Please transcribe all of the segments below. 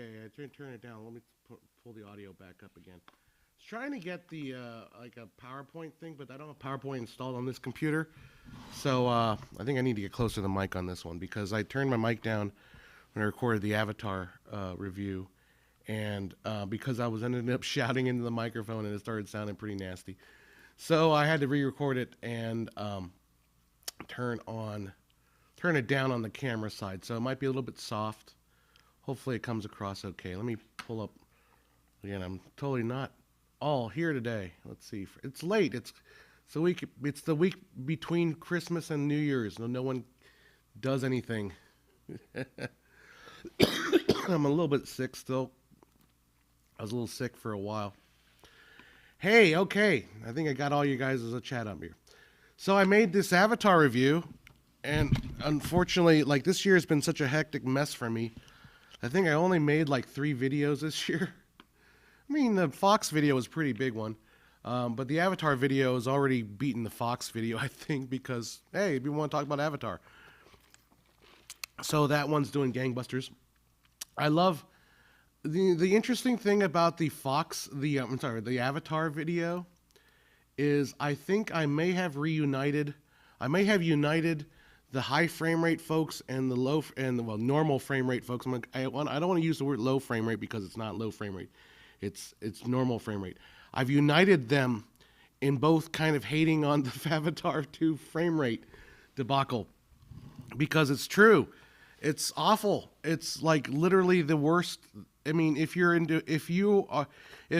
I turn it down. Let me pull the audio back up again. I was trying to get the like a PowerPoint thing, but I don't have PowerPoint installed on this computer. So I think I need to get closer to the mic on this one because I turned my mic down when I recorded the Avatar review, and because I was ended up shouting into the microphone and it started sounding pretty nasty. So I had to re-record it and turn it down on the camera side. So it might be a little bit soft. Hopefully it comes across okay. Let me pull up again. I'm totally not all here today. Let's see. It's late. It's the week. It's the week between Christmas and New Year's. No one does anything. I'm a little bit sick still. I was a little sick for a while. Hey, okay. I think I got all you guys as a chat up here. So I made this Avatar review, and unfortunately, like this year has been such a hectic mess for me. I think I only made like 3 videos this year. I mean, the Fox video was a pretty big one, but the Avatar video has already beaten the Fox video, I think, because, hey, we want to talk about Avatar. So that one's doing gangbusters. I love the interesting thing about the the Avatar video is I think I may have united the high frame rate folks and the normal frame rate folks. I don't want to use the word low frame rate because it's not low frame rate. It's normal frame rate. I've united them in both kind of hating on the Avatar 2 frame rate debacle because it's true. It's awful. It's like literally the worst. I mean, if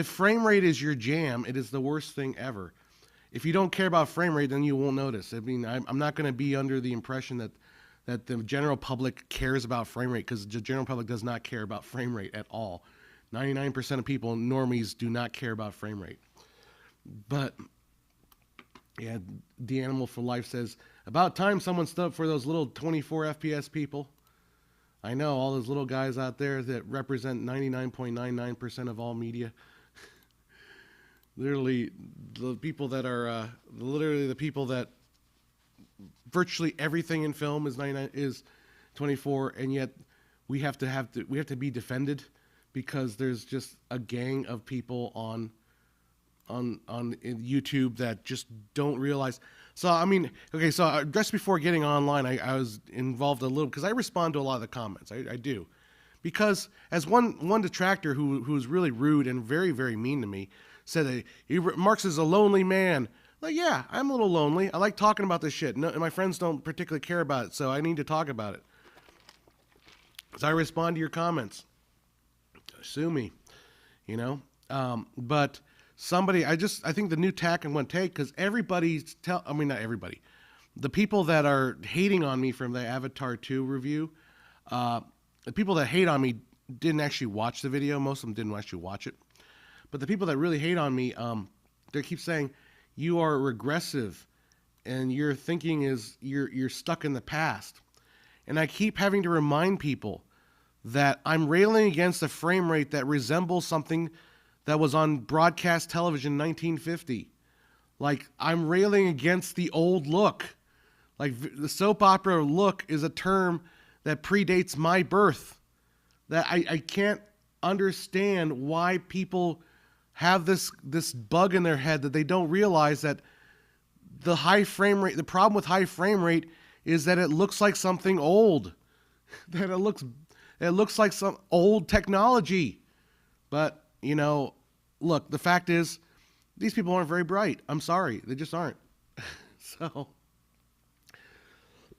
frame rate is your jam, it is the worst thing ever. If you don't care about frame rate, then you won't notice. I mean, I'm not going to be under the impression that the general public cares about frame rate because the general public does not care about frame rate at all. 99% of people, normies, do not care about frame rate. But, yeah, The Animal for Life says, about time someone stood up for those little 24 FPS people. I know, all those little guys out there that represent 99.99% of all media. Literally, the people that are literally the people that virtually everything in film is 24, and yet we have to be defended because there's just a gang of people on YouTube that just don't realize. So I mean, okay, so just before getting online, I was involved a little because I respond to a lot of the comments. I do, because as one detractor who's really rude and very very mean to me said that Marx is a lonely man. Like, yeah, I'm a little lonely. I like talking about this shit. No, and my friends don't particularly care about it, so I need to talk about it. So I respond to your comments. Sue me, you know. But somebody, I think the new tack I'm going to take, because not everybody. The people that are hating on me from the Avatar 2 review, the people that hate on me didn't actually watch the video. Most of them didn't actually watch it. But the people that really hate on me, they keep saying, you are regressive and your thinking is you're stuck in the past. And I keep having to remind people that I'm railing against a frame rate that resembles something that was on broadcast television in 1950. Like, I'm railing against the old look. Like, the soap opera look is a term that predates my birth. That I can't understand why people have this bug in their head that they don't realize that the high frame rate, the problem with high frame rate is that it looks like something old. That it looks like some old technology. But, you know, look, the fact is, these people aren't very bright. I'm sorry. They just aren't. So,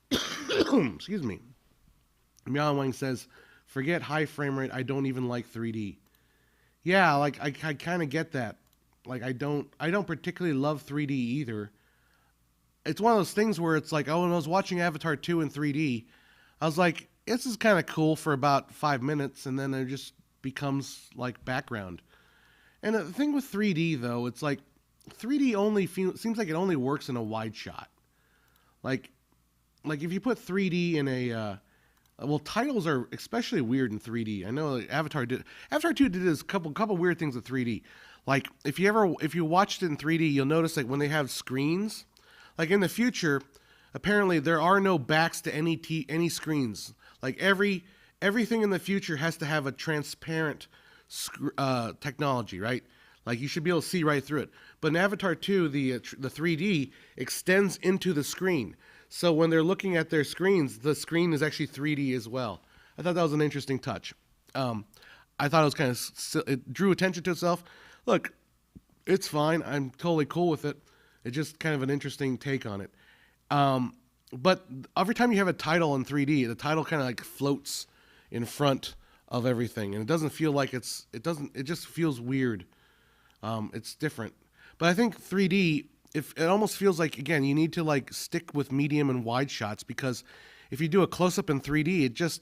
excuse me. Meow Wang says, forget high frame rate. I don't even like 3D. Yeah, like, I kind of get that. Like, I don't particularly love 3D either. It's one of those things where it's like, oh, when I was watching Avatar 2 in 3D, I was like, this is kind of cool for about 5 minutes, and then it just becomes like background. And the thing with 3D, though, it's like 3D seems like it only works in a wide shot. Like if you put 3D in a well, titles are especially weird in 3D. I know Avatar 2 did this couple weird things with 3D. Like if you watched it in 3D, you'll notice like when they have screens, like in the future, apparently there are no backs to any screens. Like every everything in the future has to have a transparent technology, right? Like you should be able to see right through it. But in Avatar 2, the 3D extends into the screen. So when they're looking at their screens, the screen is actually 3D as well. I thought that was an interesting touch. I thought it was kind of, it drew attention to itself. Look, it's fine. I'm totally cool with it. It's just kind of an interesting take on it. But every time you have a title in 3D, the title kind of like floats in front of everything, and it doesn't feel like it just feels weird. It's different. But I think 3D, if it almost feels like, again, you need to like stick with medium and wide shots, because if you do a close up in 3D,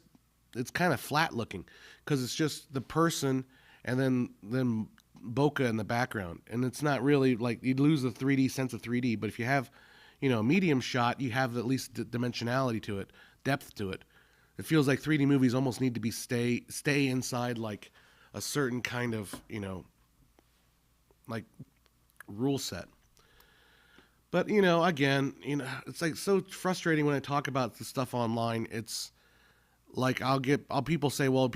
it's kind of flat looking, because it's just the person and then bokeh in the background, and it's not really like, you'd lose the 3D sense of 3D. But if you have, a medium shot, you have at least dimensionality to it, depth to it. It feels like 3D movies almost need to be stay inside like a certain kind of, like rule set. But, again, it's like so frustrating when I talk about the stuff online. It's like people say, well,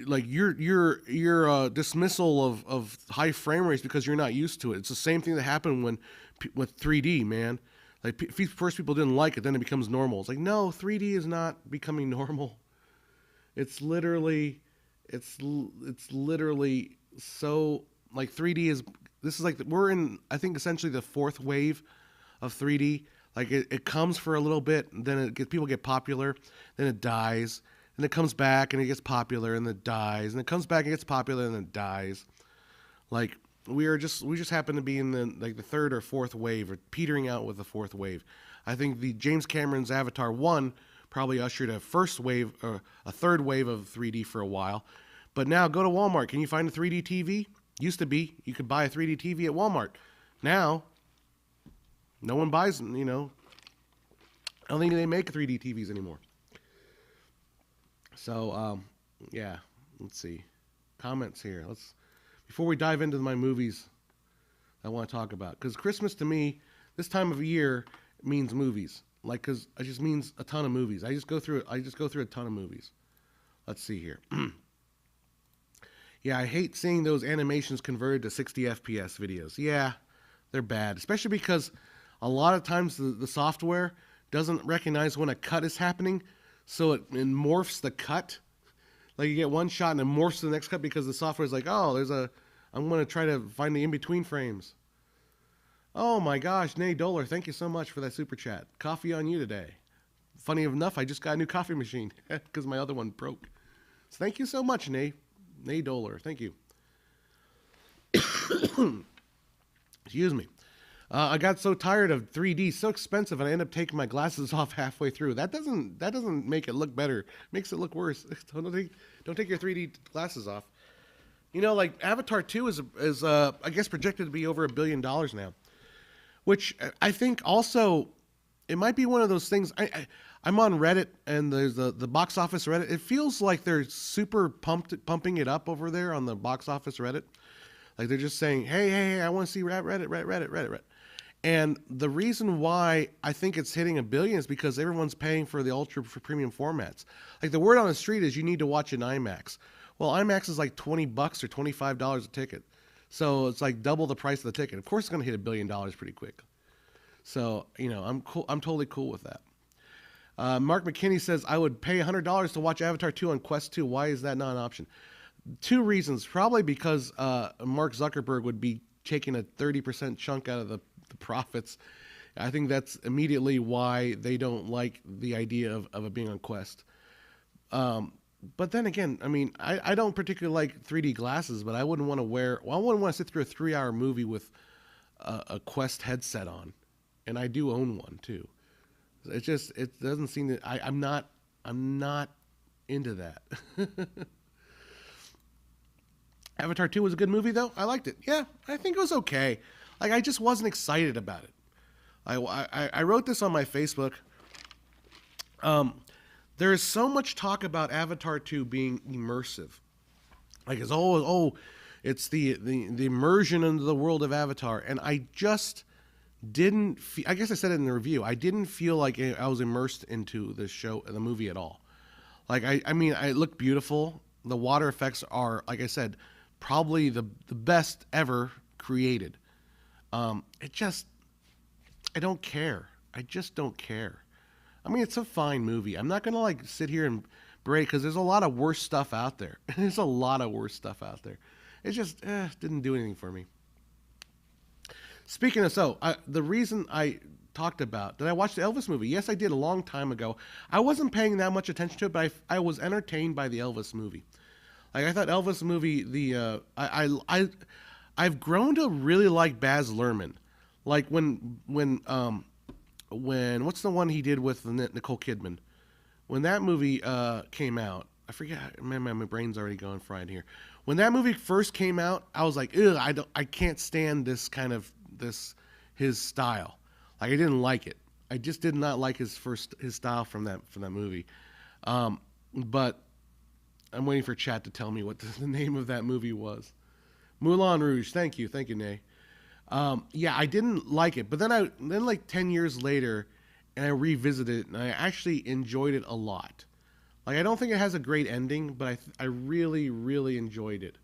like your dismissal of high frame rates because you're not used to it. It's the same thing that happened with 3D, man. Like first people didn't like it, then it becomes normal. It's like, no, 3D is not becoming normal. It's literally so like 3D is. This is like we're in, I think, essentially the fourth wave of 3D. Like it comes for a little bit, and then people get popular, then it dies, and it comes back and it gets popular and then it dies, and it comes back and gets popular and then it dies. Like we just happen to be in the third or fourth wave, or petering out with the fourth wave. I think the James Cameron's Avatar 1 probably ushered a first wave or a third wave of 3D for a while. But now go to Walmart. Can you find a 3D TV? Used to be you could buy a 3D TV at Walmart. Now no one buys them, I don't think they make 3D TVs anymore. So, yeah, let's see. Comments here. Before we dive into my movies I want to talk about. Because Christmas to me, this time of year, means movies. Like, because it just means a ton of movies. I just go through a ton of movies. Let's see here. Yeah, I hate seeing those animations converted to 60 FPS videos. Yeah, they're bad. Especially because a lot of times the software doesn't recognize when a cut is happening, so it morphs the cut. Like you get one shot and it morphs to the next cut because the software is like, oh, I'm going to try to find the in-between frames. Oh my gosh, Nay Dolar, thank you so much for that super chat. Coffee on you today. Funny enough, I just got a new coffee machine because my other one broke. So thank you so much, Nay Dolar. Thank you. Excuse me. I got so tired of 3D, so expensive, and I ended up taking my glasses off halfway through. That doesn't make it look better. It makes it look worse. Don't take your 3D glasses off. Like Avatar 2 is I guess projected to be over $1 billion now, which I think also it might be one of those things. I'm on Reddit, and there's the box office Reddit. It feels like they're super pumping it up over there on the box office Reddit. Like they're just saying, hey, I want to see Reddit. And the reason why I think it's hitting $1 billion is because everyone's paying for the ultra premium formats. Like the word on the street is you need to watch an IMAX. Well, IMAX is like $20 or $25 a ticket. So it's like double the price of the ticket. Of course it's going to hit $1 billion pretty quick. So, I'm cool. I'm totally cool with that. Mark McKinney says, I would pay $100 to watch Avatar 2 on Quest 2. Why is that not an option? Two reasons. Probably because Mark Zuckerberg would be taking a 30% chunk out of the profits. I think that's immediately why they don't like the idea of it being on Quest. But then again, I mean, I don't particularly like 3D glasses, but I wouldn't want to sit through a 3-hour movie with a Quest headset on. And I do own one too. It doesn't seem that I'm not into that. Avatar 2 was a good movie though. I liked it. Yeah, I think it was okay. Like I just wasn't excited about it. I wrote this on my Facebook. There is so much talk about Avatar 2 being immersive. Like it's it's the immersion into the world of Avatar, and I just didn't I guess I said it in the review. I didn't feel like I was immersed into the movie at all. Like I mean, it looked beautiful. The water effects are, like I said, probably the best ever created. It just, I don't care. I just don't care. I mean, it's a fine movie. I'm not gonna like sit here and berate because there's a lot of worse stuff out there. There's a lot of worse stuff out there. It just didn't do anything for me. Speaking of the reason I talked about, did I watch the Elvis movie? Yes, I did a long time ago. I wasn't paying that much attention to it, but I was entertained by the Elvis movie. Like I thought Elvis movie, I've grown to really like Baz Luhrmann. Like when what's the one he did with Nicole Kidman? When that movie came out, I forget. Man, my brain's already gone fried here. When that movie first came out, I was like, ugh, I can't stand this kind of his style. Like I didn't like it. I just did not like his style from that movie. But I'm waiting for chat to tell me what the name of that movie was. Moulin Rouge. Thank you, Nay. Yeah, I didn't like it, but then like 10 years later, and I revisited it, and I actually enjoyed it a lot. Like I don't think it has a great ending, but I really really enjoyed it,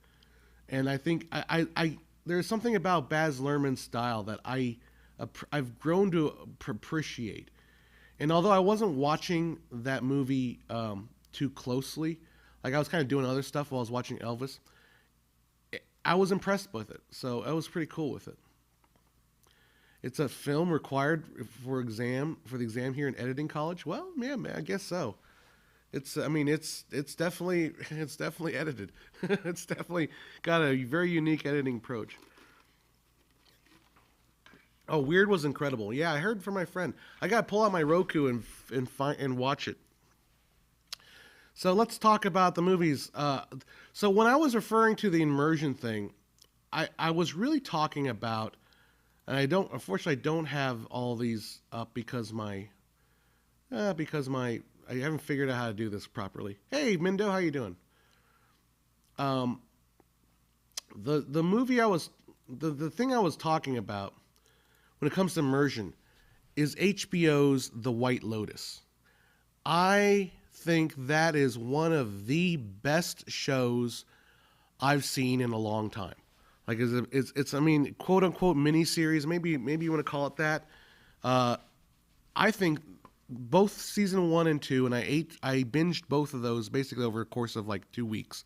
and I think I there's something about Baz Luhrmann's style that I've grown to appreciate. And although I wasn't watching that movie too closely, like I was kind of doing other stuff while I was watching Elvis, I was impressed with it. So I was pretty cool with it. It's a film required for the exam here in editing college. Well, yeah, man, I guess so. I mean, it's definitely edited. It's definitely got a very unique editing approach. Oh, Weird was incredible. Yeah, I heard from my friend. I got to pull out my Roku and watch it. So let's talk about the movies. So when I was referring to the immersion thing, I was really talking about, and unfortunately, I don't have all these up because I haven't figured out how to do this properly. Hey, Mindo, how you doing? The movie the thing I was talking about when it comes to immersion is HBO's The White Lotus. I think that is one of the best shows I've seen in a long time. Like it's I mean, quote unquote miniseries, maybe you want to call it that. I think both season 1 and 2, and I binged both of those basically over a course of like 2 weeks.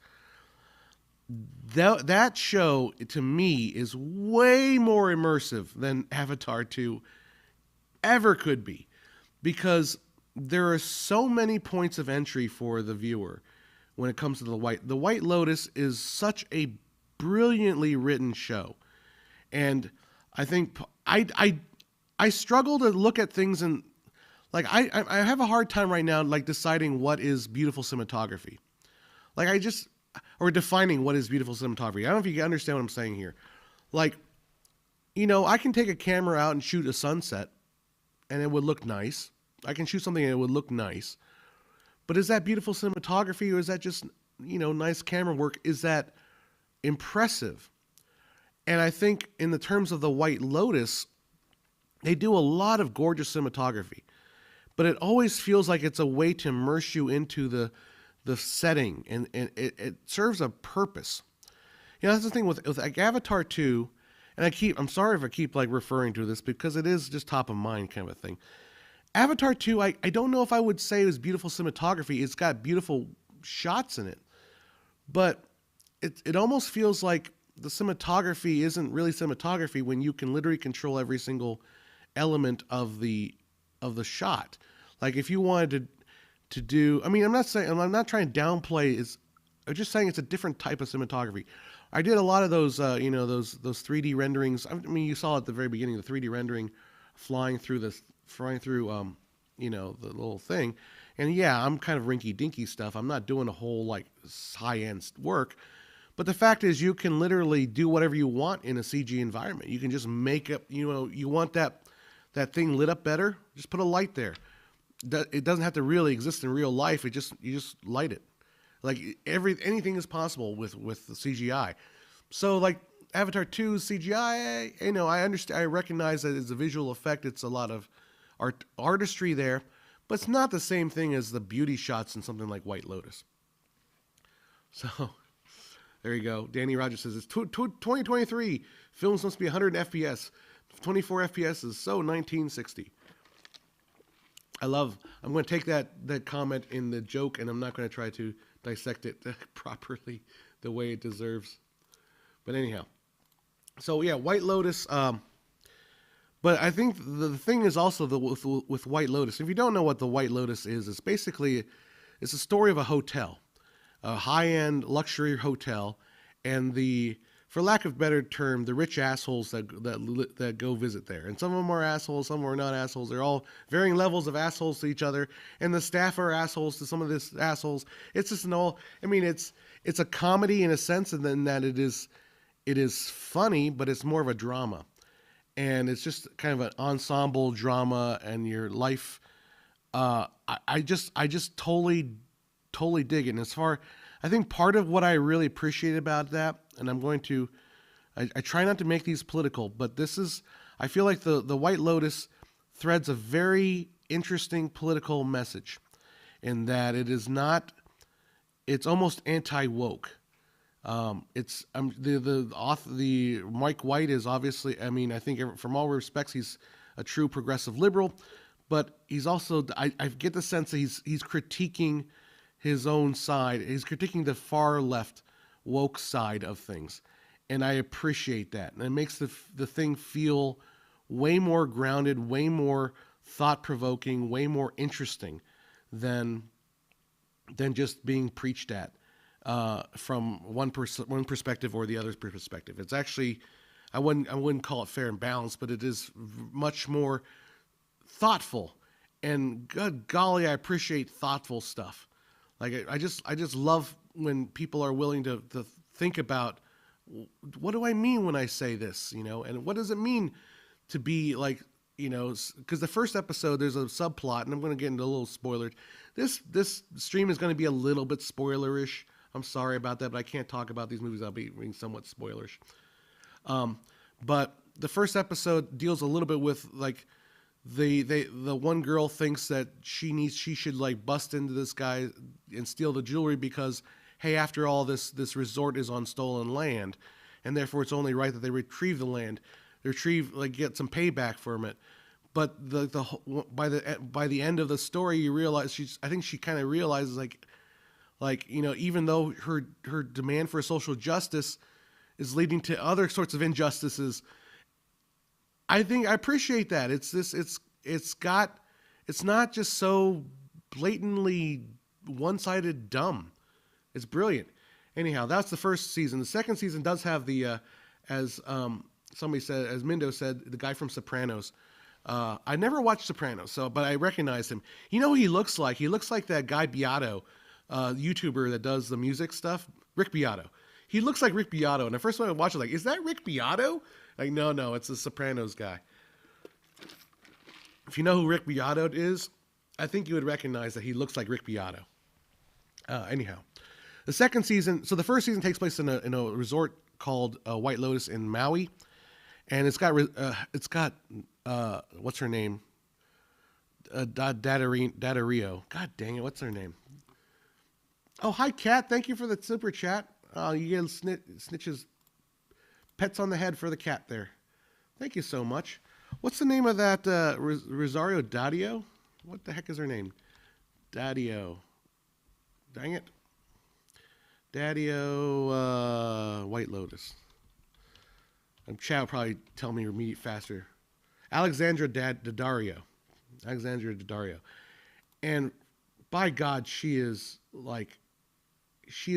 That show to me is way more immersive than Avatar 2 ever could be, because there are so many points of entry for the viewer when it comes to the White Lotus is such a brilliantly written show. And I think I struggle to look at things and like I have a hard time right now like deciding what is beautiful cinematography. Like or defining what is beautiful cinematography. I don't know if you understand what I'm saying here. Like, I can take a camera out and shoot a sunset and it would look nice. I can shoot something and it would look nice. But is that beautiful cinematography, or is that just, nice camera work? Is that impressive? And I think in the terms of the White Lotus, they do a lot of gorgeous cinematography. But it always feels like it's a way to immerse you into the setting, and it serves a purpose. That's the thing with like Avatar 2, and I'm sorry if I keep like referring to this because it is just top of mind kind of a thing. Avatar 2, I don't know if I would say it was beautiful cinematography. It's got beautiful shots in it, but it almost feels like the cinematography isn't really cinematography when you can literally control every single element of the shot. Like if you wanted to do, I'm not trying to downplay. I'm just saying it's a different type of cinematography. I did a lot of those, those 3D renderings. I mean, you saw at the very beginning the 3D rendering flying through the little thing. And yeah, I'm kind of rinky-dinky stuff. I'm not doing a whole like high-end work. But the fact is, you can literally do whatever you want in a CG environment. You can just make up, you want that thing lit up better, just put a light there. It doesn't have to really exist in real life. You just light it. Like anything is possible with the CGI. So like Avatar 2's CGI, I understand. I recognize that it's a visual effect. It's a lot of artistry there, but it's not the same thing as the beauty shots in something like White Lotus. So there you go. Danny Rogers says it's 2023. Films must be 100 FPS. 24 FPS is so 1960. I'm going to take that comment in the joke, and I'm not going to try to dissect it properly the way it deserves. But anyhow, so yeah, White Lotus. But I think the thing is also with White Lotus. If you don't know what the White Lotus is, it's a story of a hotel, a high-end luxury hotel, and for lack of a better term, the rich assholes that go visit there. And some of them are assholes, some are not assholes. They're all varying levels of assholes to each other. And the staff are assholes to some of these assholes. It's just it's a comedy in a sense, and then that it is funny, but it's more of a drama. And it's just kind of an ensemble drama, and your life. I just totally dig it. And I think part of what I really appreciate about that, and I try not to make these political, but I feel like the White Lotus threads a very interesting political message in that it's almost anti-woke. The author, the Mike White is obviously, I think from all respects, he's a true progressive liberal, but he's also, I get the sense that he's critiquing his own side. He's critiquing the far left woke side of things. And I appreciate that. And it makes the thing feel way more grounded, way more thought-provoking, way more interesting than just being preached at from one perspective or the other's perspective. It's actually, I wouldn't call it fair and balanced, but it is much more thoughtful. And good golly, I appreciate thoughtful stuff. Like I just love when people are willing to think about, what do I mean when I say this, and what does it mean to be like, because the first episode there's a subplot, and I'm going to get into a little spoiler. This stream is going to be a little bit spoilerish. I'm sorry about that, but I can't talk about these movies. I'll be being somewhat spoilerish. But the first episode deals a little bit with like the one girl thinks that she should like bust into this guy and steal the jewelry because, hey, after all, this resort is on stolen land, and therefore it's only right that they retrieve the land, get some payback from it. But by the end of the story, you realize I think she kind of realizes even though her demand for social justice is leading to other sorts of injustices. I think I appreciate that. It's not just so blatantly one-sided dumb. It's brilliant. Anyhow, that's the first season. The second season does have as somebody said, as Mindo said, the guy from Sopranos. I never watched Sopranos, but I recognize him. You know who he looks like? He looks like that guy Beato, YouTuber that does the music stuff, Rick Beato. He looks like Rick Beato, and the first time I watched it, is that Rick Beato? Like, no, it's the Sopranos guy. If you know who Rick Beato is, I think you would recognize that he looks like Rick Beato. Anyhow, the second season. So the first season takes place in a resort called White Lotus in Maui, and it's got what's her name? Dadario. God dang it, what's her name? Oh, hi, Kat. Thank you for the super chat. You get snitches, pets on the head for the cat there. Thank you so much. What's the name of that Rosario Dario? What the heck is her name? Dario. Dang it. Dario White Lotus. Chat will probably tell me or me faster. Alexandra Daddario. Alexandra Daddario. And by God, she is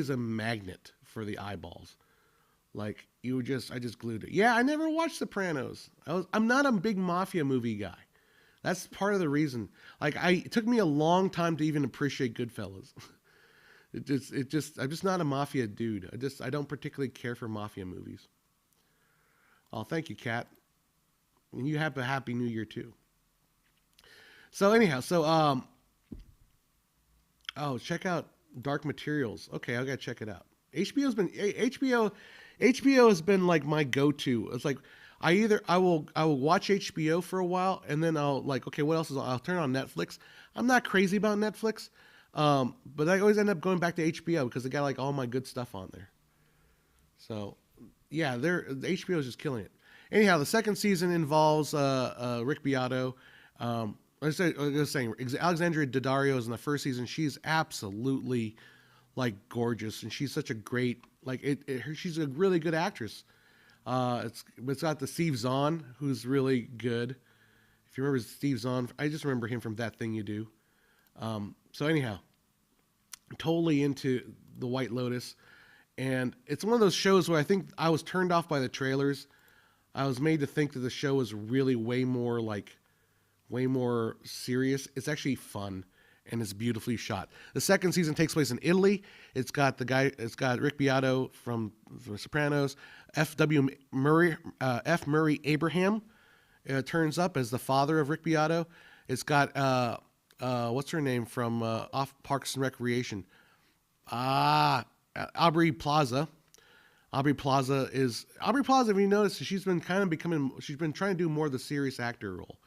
a magnet for the eyeballs. I just glued it. Yeah, I never watched Sopranos. I'm not a big mafia movie guy. That's part of the reason. It took me a long time to even appreciate Goodfellas. I'm just not a mafia dude. I don't particularly care for mafia movies. Oh, thank you, Kat. And you have a happy new year too. So anyhow, check out Dark Materials. Okay, I gotta check it out. HBO has been like my go-to. It's like I will watch HBO for a while, and then I'll like, okay, what else is on? I'll turn on Netflix. I'm not crazy about Netflix, but I always end up going back to HBO because they got like all my good stuff on there. So yeah, the HBO is just killing it. Anyhow, the second season involves Rick Beato. I was saying Alexandria Daddario is in the first season. She's absolutely like gorgeous, and she's such a great she's a really good actress. It's got the Steve Zahn, who's really good. If you remember Steve Zahn, I just remember him from That Thing You Do. So anyhow, I'm totally into the White Lotus, and it's one of those shows where I think I was turned off by the trailers. I was made to think that the show is really way more serious. It's actually fun and it's beautifully shot. The second season takes place in Italy. It's got Rick Beato from The Sopranos. F. Murray Abraham turns up as the father of Rick Beato. It's got what's her name from off Parks and Recreation? Aubrey Plaza. Aubrey Plaza. If you notice, she's been trying to do more of the serious actor role.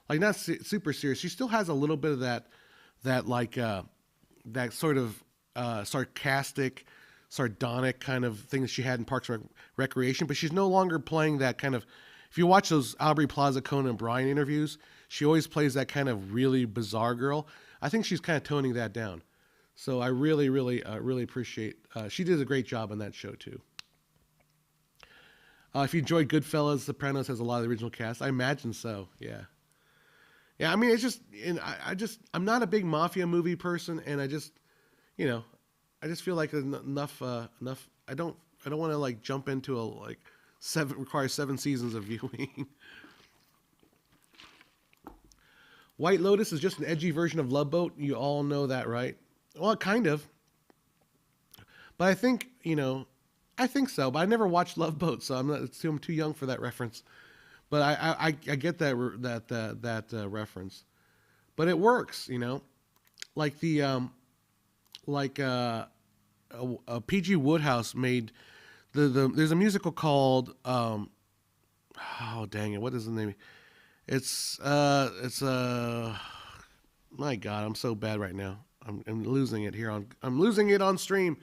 Like not super serious. She still has a little bit of that sort of sarcastic, sardonic kind of thing that she had in Parks and Recreation, but she's no longer playing that kind of. If you watch those Aubrey Plaza, Conan O'Brien interviews, she always plays that kind of really bizarre girl. I think she's kind of toning that down. So I really appreciate. She did a great job on that show too. If you enjoyed Goodfellas, Sopranos has a lot of the original cast. I imagine so. Yeah. Yeah, I mean, it's just, I'm not a big mafia movie person, and I just feel like enough. I don't want to like jump into requires 7 seasons of viewing. White Lotus is just an edgy version of Love Boat. You all know that, right? Well, kind of. But I think so. But I never watched Love Boat, so I'm too young for that reference. But I get that reference, but it works, like PG Woodhouse made there's a musical called oh dang it, what is the name? It's my God, I'm so bad right now. I'm losing it here I'm losing it on stream.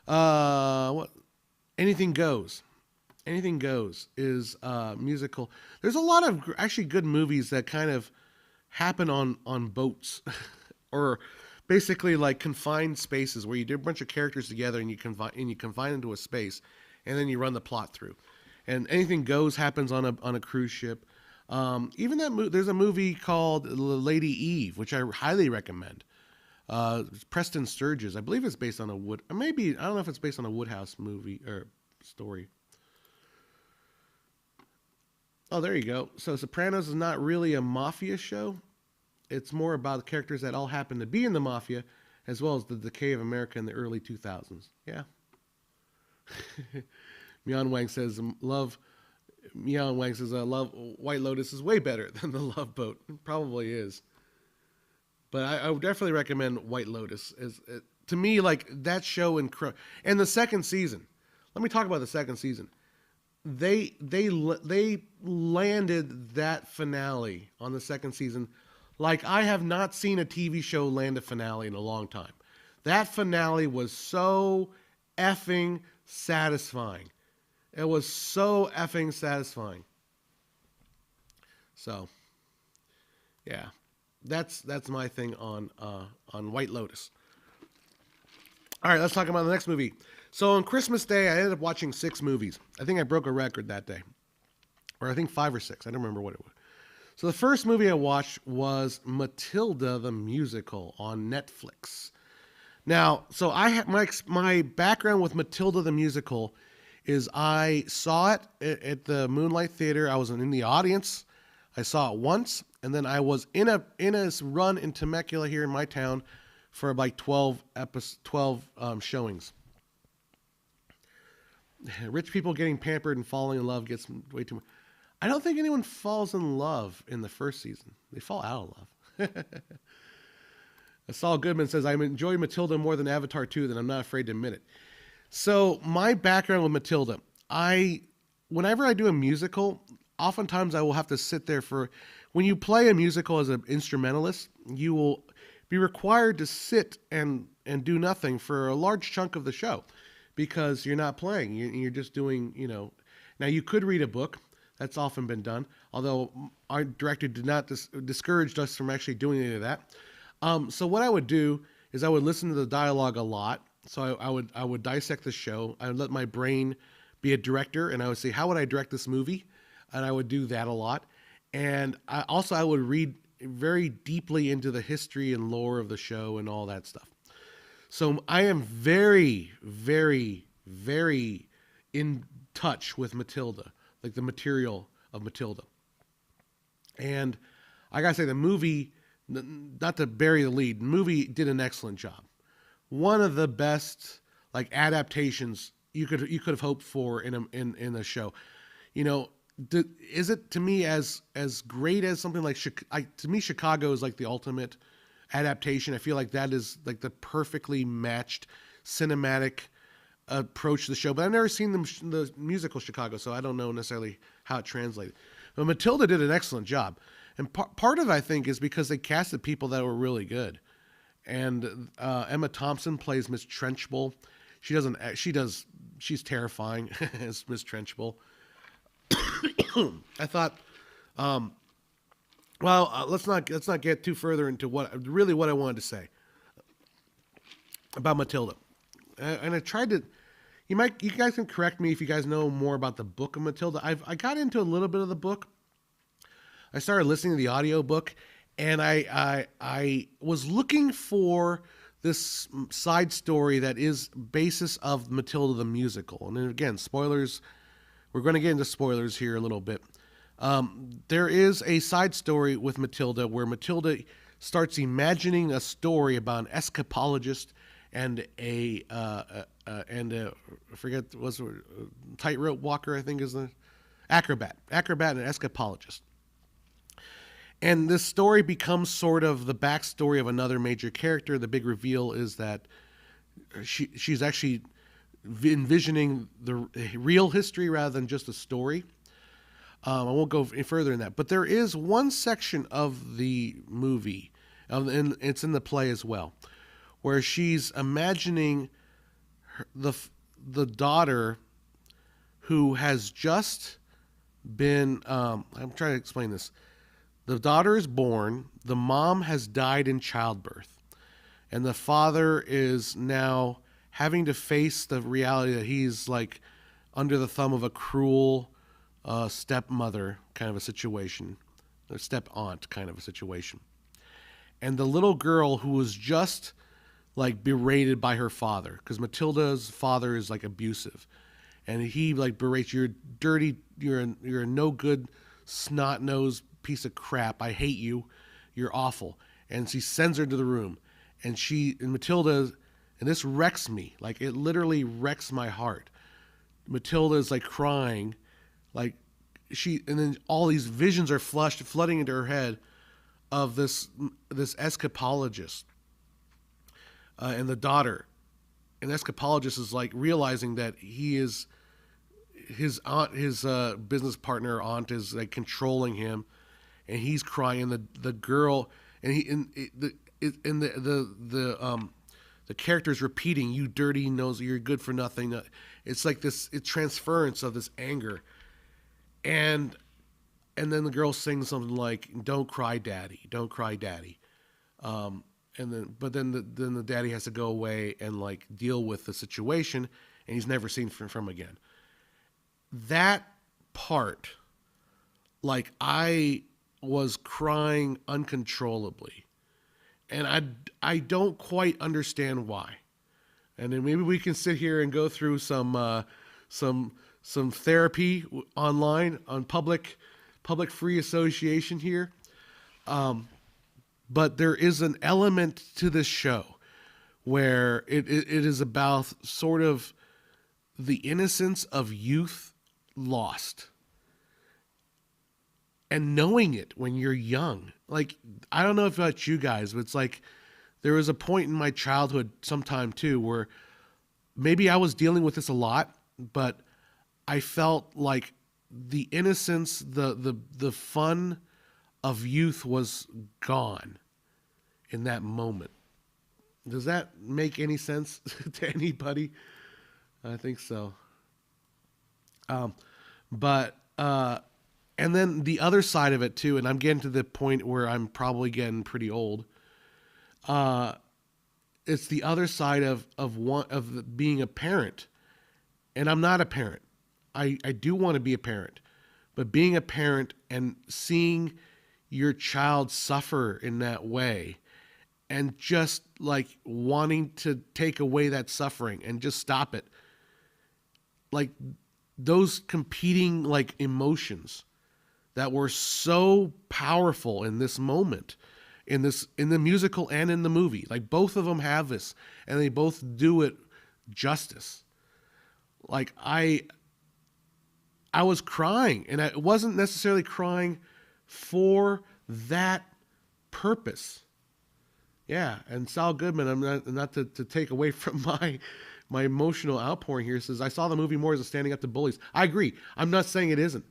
What? Anything Goes. Anything Goes is musical. There's a lot of actually good movies that kind of happen on boats or basically like confined spaces where you do a bunch of characters together and you confine into a space and then you run the plot through. And Anything Goes happens on a cruise ship. Even there's a movie called Lady Eve, which I highly recommend. Preston Sturges. I believe it's based on I don't know if it's based on a Woodhouse movie or story. Oh, there you go. So Sopranos is not really a mafia show. It's more about the characters that all happen to be in the mafia, as well as the decay of America in the early 2000s. Yeah. Mian Wang says, love White Lotus is way better than The Love Boat. It probably is. But I would definitely recommend White Lotus. To me, like that show and the second season. Let me talk about the second season. They landed that finale on the second season like I have not seen a TV show land a finale in a long time. That finale was so effing satisfying. It was so effing satisfying. So, yeah, that's my thing on White Lotus. All right, let's talk about the next movie. So on Christmas Day, I ended up watching 6 movies. I think I broke a record that day. Or I think 5 or 6. I don't remember what it was. So the first movie I watched was Matilda the Musical on Netflix. Now, so I have my background with Matilda the Musical is I saw it at the Moonlight Theater. I was in the audience. I saw it once, and then I was in a run in Temecula here in my town for like 12 showings. Rich people getting pampered and falling in love gets way too much. I don't think anyone falls in love in the first season. They fall out of love. Saul Goodman says, I enjoy Matilda more than Avatar 2, then I'm not afraid to admit it. So my background with Matilda, I whenever I do a musical, oftentimes I will have to sit there for. When you play a musical as an instrumentalist, you will be required to sit and do nothing for a large chunk of the show because you're not playing. You're just doing, Now you could read a book. That's often been done. Although our director did not discouraged us from actually doing any of that. So what I would do is I would listen to the dialogue a lot. So I would dissect the show. I would let my brain be a director, and I would say, how would I direct this movie? And I would do that a lot. And I would read very deeply into the history and lore of the show and all that stuff. So I am very, very, very in touch with Matilda, like the material of Matilda. And I gotta say, the movie, not to bury the lead, the movie did an excellent job. One of the best like adaptations you could have hoped for in a show. Is it to me as great as something like to me Chicago is like the ultimate adaptation. I feel like that is like the perfectly matched cinematic approach to the show. But I've never seen the musical Chicago, so I don't know necessarily how it translated. But Matilda did an excellent job, and part of it I think is because they casted people that were really good. And Emma Thompson plays Miss Trenchbull. She's terrifying as Miss Trenchbull. I thought, let's not get too further into what I wanted to say about Matilda. And I tried to, you guys can correct me if you guys know more about the book of Matilda. I got into a little bit of the book. I started listening to the audio book, and I was looking for this side story that is basis of Matilda the Musical. And then again, spoilers. We're going to get into spoilers here a little bit. There is a side story with Matilda where Matilda starts imagining a story about an escapologist and I forget, was it a tightrope walker, I think is the acrobat and escapologist. And this story becomes sort of the backstory of another major character. The big reveal is that she's actually envisioning the real history rather than just a story. I won't go any further in that. But there is one section of the movie, and it's in the play as well, where she's imagining the daughter who has just been, I'm trying to explain this. The daughter is born, the mom has died in childbirth, and the father is now having to face the reality that he's like under the thumb of a cruel stepmother kind of a situation, a step aunt kind of a situation. And the little girl who was just like berated by her father, because Matilda's father is like abusive, and he like berates, you're dirty, you're a no good snot nosed piece of crap, I hate you, you're awful. And she sends her to the room, and Matilda, and this wrecks me, like it literally wrecks my heart. Matilda is like crying, like and then all these visions are flooding into her head of this escapologist and the daughter. And the escapologist is like realizing that he is his business partner aunt is like controlling him, and he's crying. The girl and the character's repeating, "You dirty nose, you're good for nothing." It's like this transference of this anger, and then the girl sings something like, "Don't cry, daddy. Don't cry, daddy." And then the daddy has to go away and like deal with the situation, and he's never seen from again. That part, like I was crying uncontrollably, and I don't quite understand why. And then maybe we can sit here and go through some therapy online on public free association here. But there is an element to this show where it is about sort of the innocence of youth lost. And knowing it when you're young. Like, I don't know if about you guys, but it's like there was a point in my childhood sometime too where maybe I was dealing with this a lot, but I felt like the innocence, the fun of youth was gone in that moment. Does that make any sense to anybody? I think so. But and then the other side of it too, and I'm getting to the point where I'm probably getting pretty old. Uh, it's the other side of being a parent, and I'm not a parent. I do want to be a parent, but being a parent and seeing your child suffer in that way, and just like wanting to take away that suffering and just stop it, like those competing like emotions that were so powerful in this moment, in the musical and in the movie. Like both of them have this, and they both do it justice. Like I was crying, and I wasn't necessarily crying for that purpose. Yeah, and Sal Goodman, I'm not to take away from my emotional outpouring here, says I saw the movie more as a standing up to bullies. I agree. I'm not saying it isn't.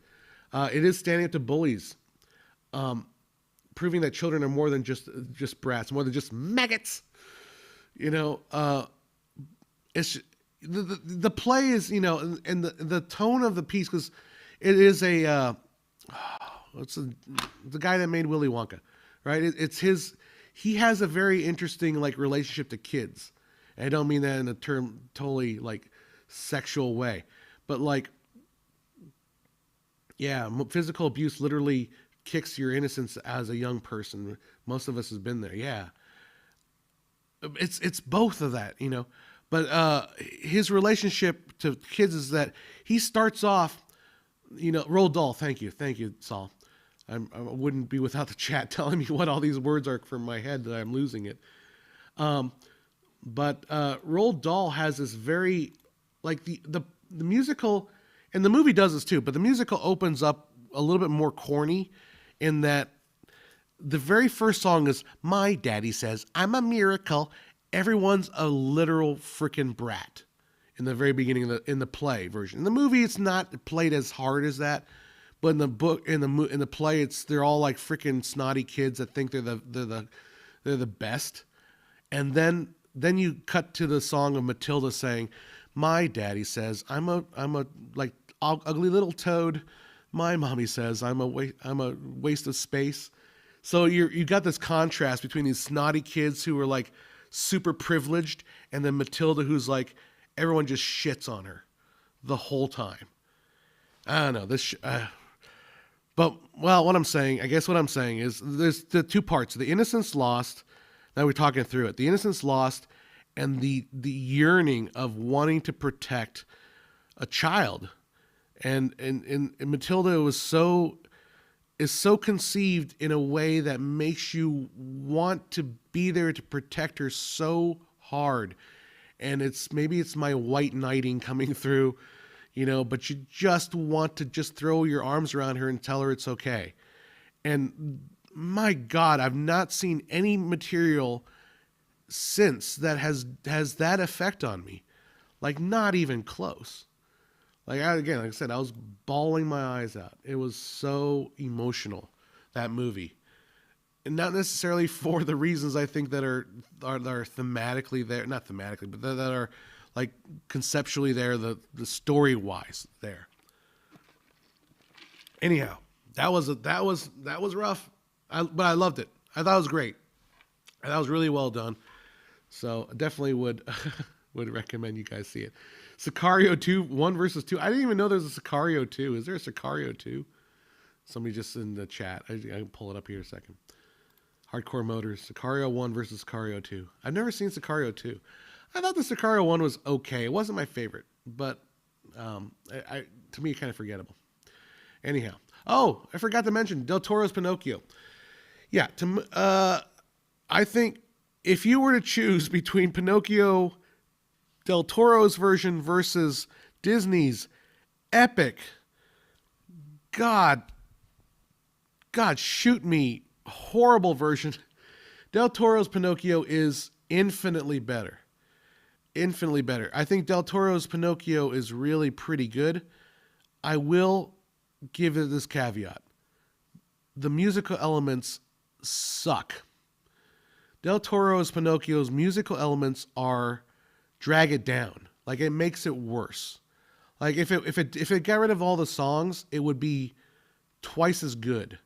It is standing up to bullies, proving that children are more than just brats, more than just maggots. You know, it's the play is, you know, and the tone of the piece, because it is the guy that made Willy Wonka, right? It's his. He has a very interesting like relationship to kids. And I don't mean that in a term totally like sexual way, but like, yeah, physical abuse literally kicks your innocence as a young person. Most of us has been there. Yeah, it's both of that, you know. But his relationship to kids is that he starts off, you know, Roald Dahl. Thank you, Saul. I wouldn't be without the chat telling me what all these words are from my head that I'm losing it. But Roald Dahl has this very, like the musical, and the movie does this too, but the musical opens up a little bit more corny in that the very first song is, "My daddy says I'm a miracle." Everyone's a literal freaking brat in the very beginning of in the play version. In the movie, it's not played as hard as that, but in the book, in the play, they're all like freaking snotty kids that think they're the best. And then you cut to the song of Matilda saying, "My daddy says I'm a like ugly little toad. My mommy says I'm a waste of space." So you got this contrast between these snotty kids who are like super privileged, and then Matilda, who's like, everyone just shits on her the whole time. I don't know this. But well, what I'm saying is there's the two parts: the innocence lost. Now we're talking through it. The innocence lost, and the yearning of wanting to protect a child, and Matilda is so conceived in a way that makes you want to be there to protect her so hard. And maybe it's my white knighting coming through, you know, but you just want to just throw your arms around her and tell her it's okay. And my God, I've not seen any material since that has that effect on me. Like, not even close. Like I said, I was bawling my eyes out. It was so emotional, that movie. And not necessarily for the reasons I think that are thematically there, not thematically, but that are like conceptually there, the story wise there. Anyhow, that was rough, but I loved it. I thought it was great. I thought it was really well done. So I definitely would recommend you guys see it. Sicario 2, 1 versus 2. I didn't even know there's a Sicario 2. Is there a Sicario 2? Somebody just in the chat. I can pull it up here a second. Hardcore Motors, Sicario 1 versus Sicario 2. I've never seen Sicario 2. I thought the Sicario 1 was okay. It wasn't my favorite, but to me, kind of forgettable. Anyhow. Oh, I forgot to mention Del Toro's Pinocchio. Yeah, I think if you were to choose between Pinocchio, Del Toro's version versus Disney's epic, God, shoot me, horrible version, Del Toro's Pinocchio is infinitely better. I think Del Toro's Pinocchio is really pretty good. I will give it this caveat. The musical elements suck. Del Toro's Pinocchio's musical elements drag it down. Like, it makes it worse. Like, if it got rid of all the songs, it would be twice as good,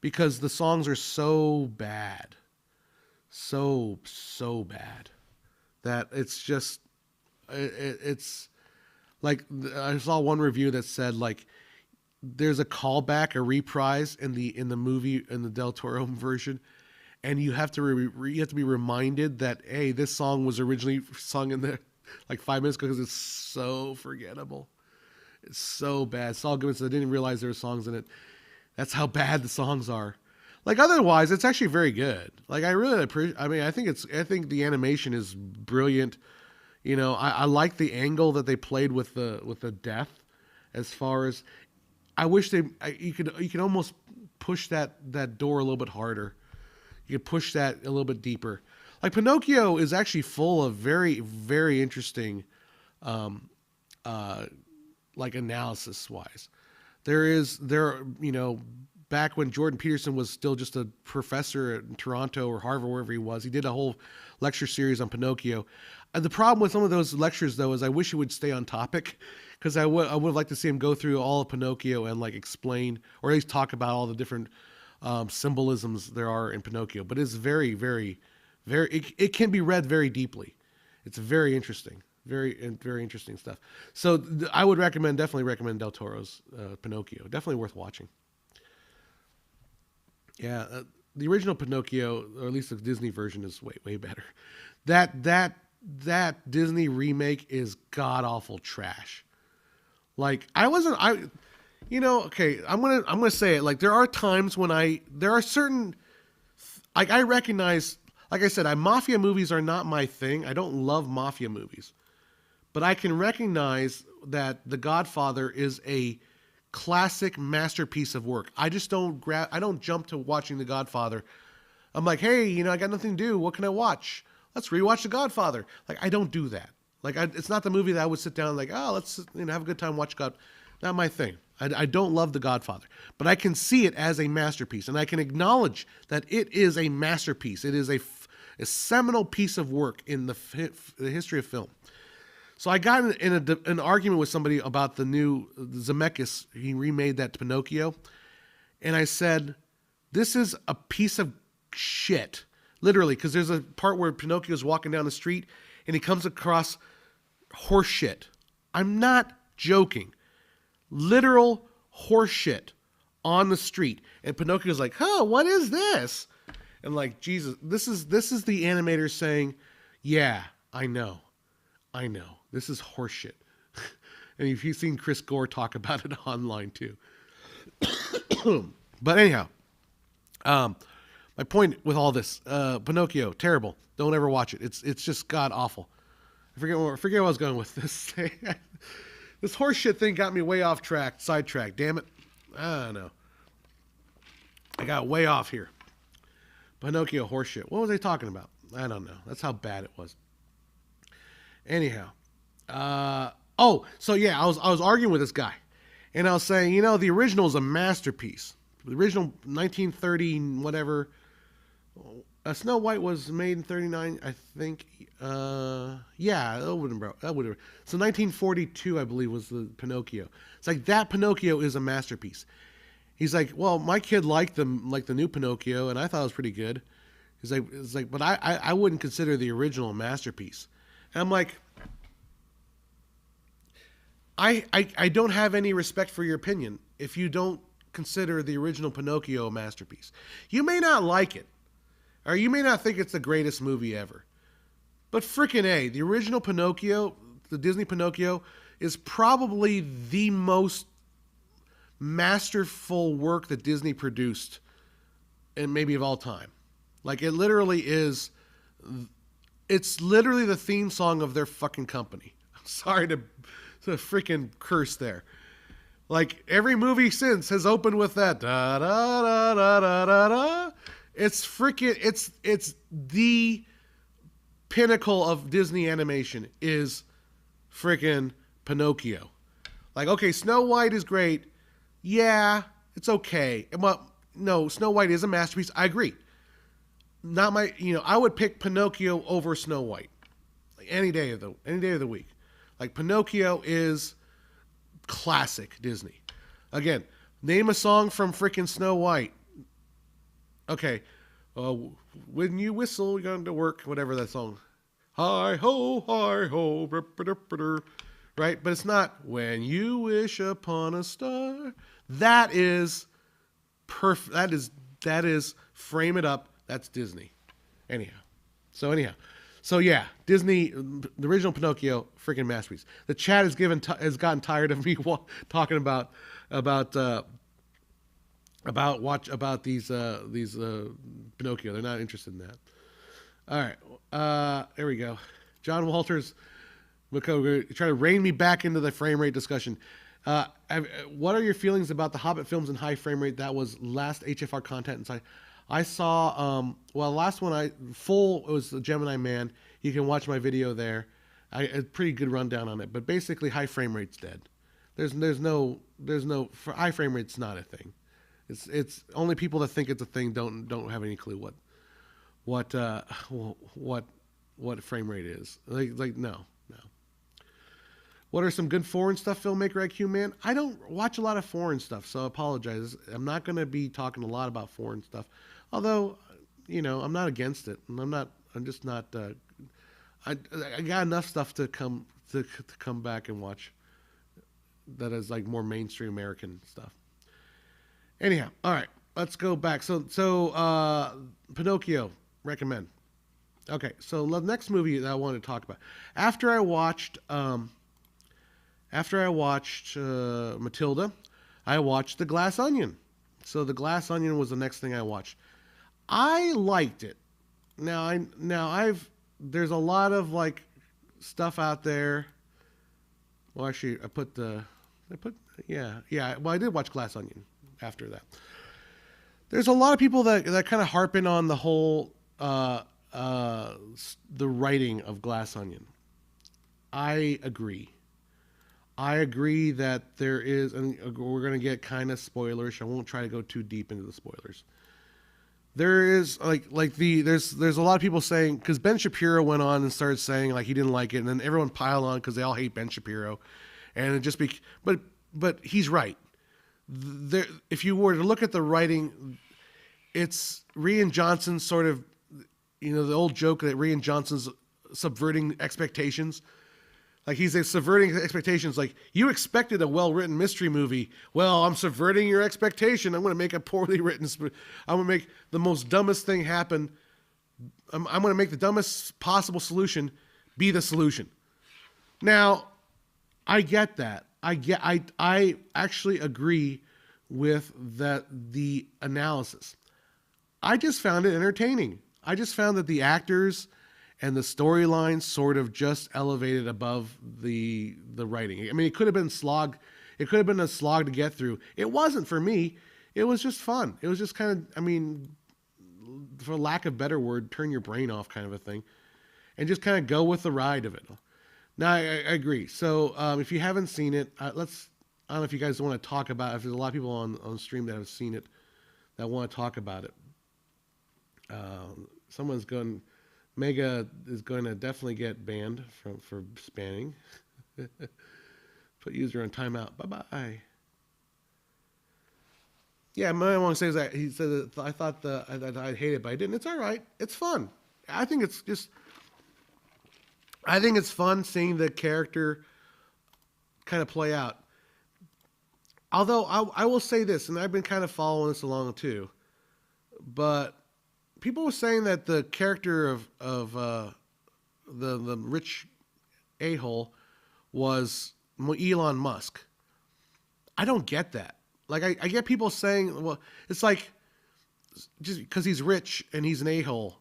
because the songs are so bad. So bad that it's just it's like, I saw one review that said, like, there's a callback, a reprise in the movie, in the Del Toro version, and you have to be reminded that, hey, this song was originally sung in there like 5 minutes ago, because it's so forgettable. It's so bad. Saul Goodman said, I didn't realize there were songs in it. That's how bad the songs are. Like, otherwise, it's actually very good. Like, I really appreciate. I mean, I think the animation is brilliant. You know, I like the angle that they played with the death. As far as, I wish you could almost push that door a little bit harder. You could push that a little bit deeper. Like, Pinocchio is actually full of very, very interesting, like, analysis wise. Back when Jordan Peterson was still just a professor at Toronto or Harvard, wherever he was, he did a whole lecture series on Pinocchio. And the problem with some of those lectures, though, is I wish it would stay on topic, because I would have liked to see him go through all of Pinocchio and, like, explain, or at least talk about all the different symbolisms there are in Pinocchio. But it's very, very, very, it can be read very deeply. It's very interesting. Very interesting stuff. So I would definitely recommend Del Toro's Pinocchio. Definitely worth watching. Yeah, the original Pinocchio, or at least the Disney version, is way better. That Disney remake is god awful trash. Like, okay, I'm gonna say it. Like, there are times when there are certain, like, I recognize, like I said, mafia movies are not my thing. I don't love mafia movies. But I can recognize that The Godfather is a classic masterpiece of work. I just don't jump to watching The Godfather. I'm like, hey, I got nothing to do. What can I watch? Let's rewatch The Godfather. Like, I don't do that. Like, it's not the movie that I would sit down and, like, oh, let's have a good time, watch God. Not my thing. I don't love The Godfather, but I can see it as a masterpiece, and I can acknowledge that it is a masterpiece. It is a seminal piece of work in the history of film. So I got in an argument with somebody about the new Zemeckis. He remade that Pinocchio. And I said, this is a piece of shit. Literally, because there's a part where Pinocchio is walking down the street and he comes across horse shit. I'm not joking. Literal horse shit on the street. And Pinocchio's like, oh, what is this? And, like, Jesus, this is the animator saying, yeah, I know. This is horseshit. And if you've seen Chris Gore talk about it online too. But anyhow, my point with all this, Pinocchio, terrible. Don't ever watch it. It's just god awful. I forget where I was going with this thing. This horseshit thing got me way off track, sidetracked. Damn it. I don't know. I got way off here. Pinocchio horseshit. What was I talking about? I don't know. That's how bad it was. Anyhow, so yeah, I was arguing with this guy, and I was saying, the original is a masterpiece. The original 1930 whatever, Snow White was made in 39, I think. Yeah, that would have. So 1942, I believe, was the Pinocchio. It's like, that Pinocchio is a masterpiece. He's like, well, my kid liked the new Pinocchio, and I thought it was pretty good. It's like, but I wouldn't consider the original a masterpiece. And I'm like, I don't have any respect for your opinion if you don't consider the original Pinocchio a masterpiece. You may not like it, or you may not think it's the greatest movie ever. But frickin' A, the original Pinocchio, the Disney Pinocchio, is probably the most masterful work that Disney produced, and maybe of all time. Like, it literally is. It's literally the theme song of their fucking company. Sorry to freaking curse there. Like, every movie since has opened with that da da da da da da da. It's freaking. It's the pinnacle of Disney animation is freaking Pinocchio. Like, okay, Snow White is great. Yeah, it's okay. Well, no, Snow White is a masterpiece. I agree. Not my, I would pick Pinocchio over Snow White, like any day of the week. Like Pinocchio is classic Disney. Again, name a song from freaking Snow White. Okay, uh, when you whistle, you're going to work. Whatever that song. Hi ho, right? But it's not when you wish upon a star. That is perfect. That is frame it up. That's Disney. Anyhow, so yeah, Disney, the original Pinocchio, freaking masterpiece. The chat has gotten tired of me talking about these Pinocchio. They're not interested in that. All right, there we go. John Walters, trying to rein me back into the frame rate discussion. What are your feelings about the Hobbit films in high frame rate? That was last HFR content inside. I saw, last one it was the Gemini Man. You can watch my video there. A pretty good rundown on it. But basically, high frame rate's dead. There's no for high frame rate's not a thing. It's only people that think it's a thing don't have any clue what frame rate is. Like no. What are some good foreign stuff, Filmmaker IQ Man? I don't watch a lot of foreign stuff, so I apologize. I'm not going to be talking a lot about foreign stuff. Although, I'm not against it. I'm just not. I got enough stuff to come back and watch. That is like more mainstream American stuff. Anyhow, all right, let's go back. So Pinocchio, recommend. Okay, so the next movie that I wanted to talk about after I watched Matilda, I watched The Glass Onion. So The Glass Onion was the next thing I watched. I liked it. There's a lot of like stuff out there. Well, actually, Well, I did watch Glass Onion after that. There's a lot of people that kind of harp in on the whole the writing of Glass Onion. I agree. That there is, and we're going to get kind of spoilerish. I won't try to go too deep into the spoilers. There is there's a lot of people saying, because Ben Shapiro went on and started saying like he didn't like it, and then everyone piled on because they all hate Ben Shapiro, and it just but he's right. If you were to look at the writing, it's Rian Johnson sort of, the old joke that Rian Johnson's subverting expectations. Like he's subverting expectations. Like you expected a well-written mystery movie. Well, I'm subverting your expectation. I'm going to make a poorly written. I'm going to make the most dumbest thing happen. I'm going to make the dumbest possible solution be the solution. Now, I get that. I actually agree with the analysis. I just found it entertaining. I just found that the actors and the storyline sort of just elevated above the writing. I mean, it could have been slog. It could have been a slog to get through. It wasn't for me. It was just fun. It was just kind of, for lack of a better word, turn your brain off kind of a thing, and just kind of go with the ride of it. Now, I agree. So if you haven't seen it, I don't know if you guys want to talk about it. If there's a lot of people on stream that have seen it that want to talk about it. Mega is going to definitely get banned for spamming. Put user on timeout. Bye-bye. Yeah, my one says that he said that I thought I'd hate it, but I didn't. It's all right. It's fun. I think it's fun seeing the character kind of play out. Although I will say this, and I've been kind of following this along too, but people were saying that the character of the rich a-hole was Elon Musk. I don't get that. Like I get people saying, well, it's like just because he's rich and he's an a-hole,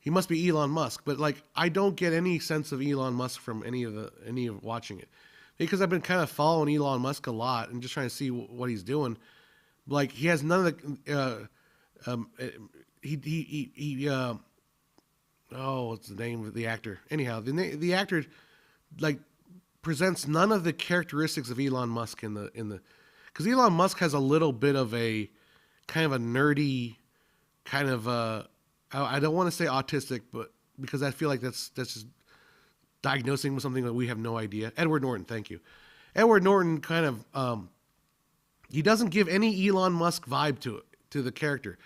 he must be Elon Musk. But like I don't get any sense of Elon Musk from any of watching it, because I've been kind of following Elon Musk a lot and just trying to see what he's doing. Like he has none of the what's the name of the actor? Anyhow, the actor like presents none of the characteristics of Elon Musk because Elon Musk has a little bit of a kind of a nerdy kind of I don't want to say autistic, but because I feel like that's just diagnosing with something that we have no idea. Edward Norton, thank you. Edward Norton kind of he doesn't give any Elon Musk vibe to the character,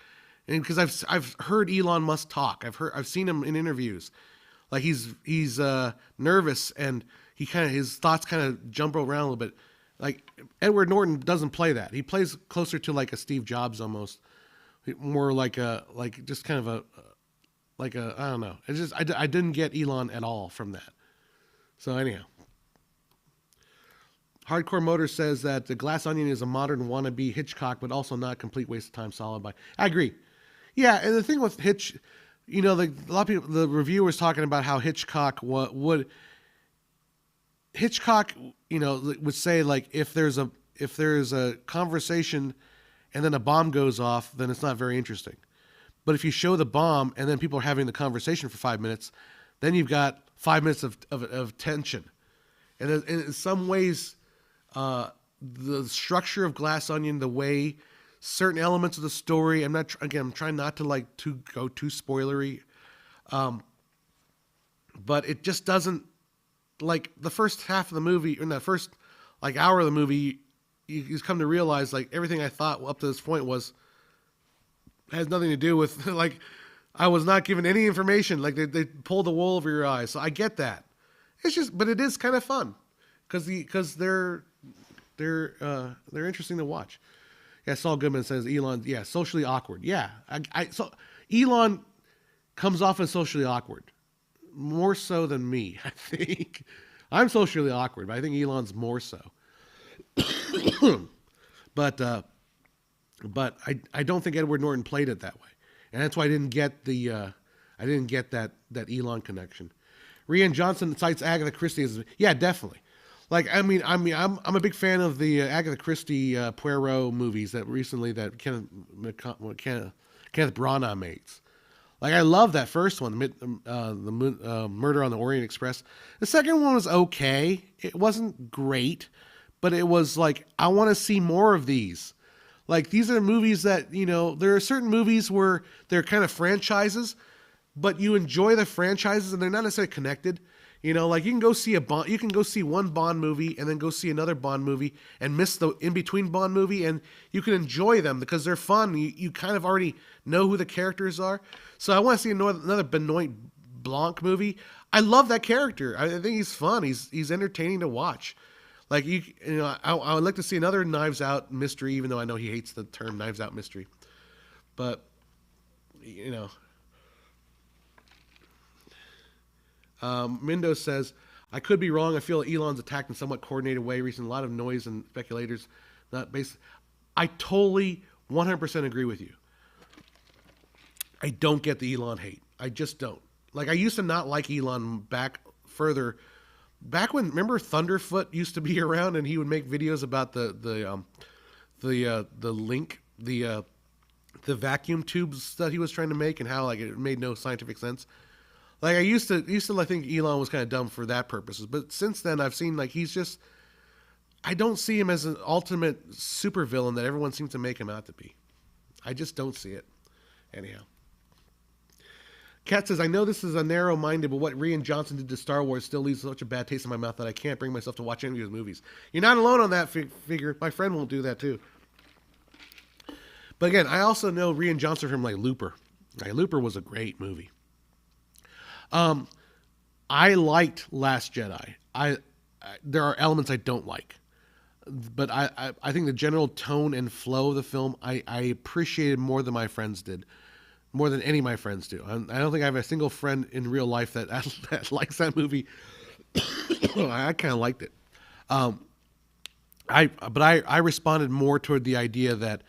and because I've heard Elon Musk talk, I've seen him in interviews, like he's nervous and his thoughts kind of jump around a little bit. Like Edward Norton doesn't play that. He plays closer to like a Steve Jobs almost, more like just kind of a I don't know. It's just I didn't get Elon at all from that. So anyhow, Hardcore Motor says that The Glass Onion is a modern wannabe Hitchcock, but also not a complete waste of time. Solid by. I agree. Yeah, and the thing with a lot of people, the reviewer was talking about how Hitchcock would say like if there's a conversation and then a bomb goes off, then it's not very interesting. But if you show the bomb and then people are having the conversation for 5 minutes, then you've got 5 minutes of tension. And in some ways, the structure of Glass Onion, the way certain elements of the story, I'm trying not to go too spoilery, but it just doesn't, like the first half of the movie, or the first hour of the movie, you come to realize like everything I thought up to this point has nothing to do with like I was not given any information. Like they pulled the wool over your eyes. So I get that. It's just, but it is kind of fun because they're interesting to watch. Yeah, Saul Goodman says Elon. Yeah, socially awkward. Yeah, so Elon comes off as socially awkward, more so than me. I think I'm socially awkward, but I think Elon's more so. But I don't think Edward Norton played it that way, and that's why I didn't get that Elon connection. Rian Johnson cites Agatha Christie as definitely. Like I'm a big fan of the Agatha Christie Poirot movies that Kenneth Branagh makes. Like I love that first one, the Murder on the Orient Express. The second one was okay. It wasn't great, but it was like I want to see more of these. Like these are movies that there are certain movies where they're kind of franchises, but you enjoy the franchises and they're not necessarily connected. Like you can go see one Bond movie and then go see another Bond movie and miss the in-between Bond movie, and you can enjoy them because they're fun. You kind of already know who the characters are. So I want to see another Benoit Blanc movie. I love that character. I think he's fun. He's entertaining to watch. Like I would like to see another Knives Out mystery, even though I know he hates the term Knives Out mystery. But Mindo says, I could be wrong. I feel Elon's attacked in a somewhat coordinated way recently. A lot of noise and speculators. Not based. I totally 100% agree with you. I don't get the Elon hate. I just don't. Like I used to not like Elon back when, remember Thunderfoot used to be around and he would make videos about the vacuum tubes that he was trying to make and how like it made no scientific sense. Like I used to think Elon was kind of dumb for that purposes, but since then I've seen like I don't see him as an ultimate supervillain that everyone seems to make him out to be. I just don't see it. Anyhow. Kat says, I know this is a narrow-minded, but what Rian Johnson did to Star Wars still leaves such a bad taste in my mouth that I can't bring myself to watch any of his movies. You're not alone on that figure. My friend won't do that too. But again, I also know Rian Johnson from like Looper. Like, Looper was a great movie. I liked Last Jedi. There are elements I don't like, but I think the general tone and flow of the film I appreciated more than my friends did. More than any of my friends do. I don't think I have a single friend in real life that likes that movie. I kind of liked it. I responded more toward the idea that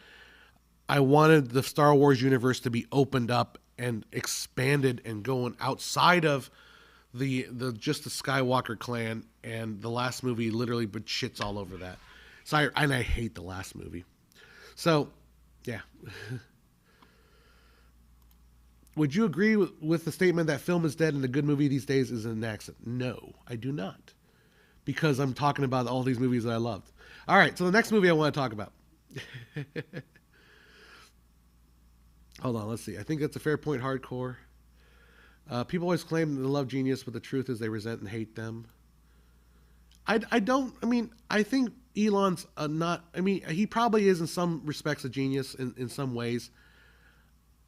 I wanted the Star Wars universe to be opened up and expanded and going outside of the Skywalker clan, and the last movie literally but shits all over that. So I hate the last movie. So, yeah. Would you agree with the statement that film is dead and a good movie these days is an accident? No, I do not. because I'm talking about all these movies that I loved. All right, so the next movie I want to talk about. Hold on, let's see. I think that's a fair point. Hardcore. People always claim they love Genius, but the truth is they resent and hate them. I don't. I mean, I think Elon's not. I mean, he probably is in some respects a genius in some ways.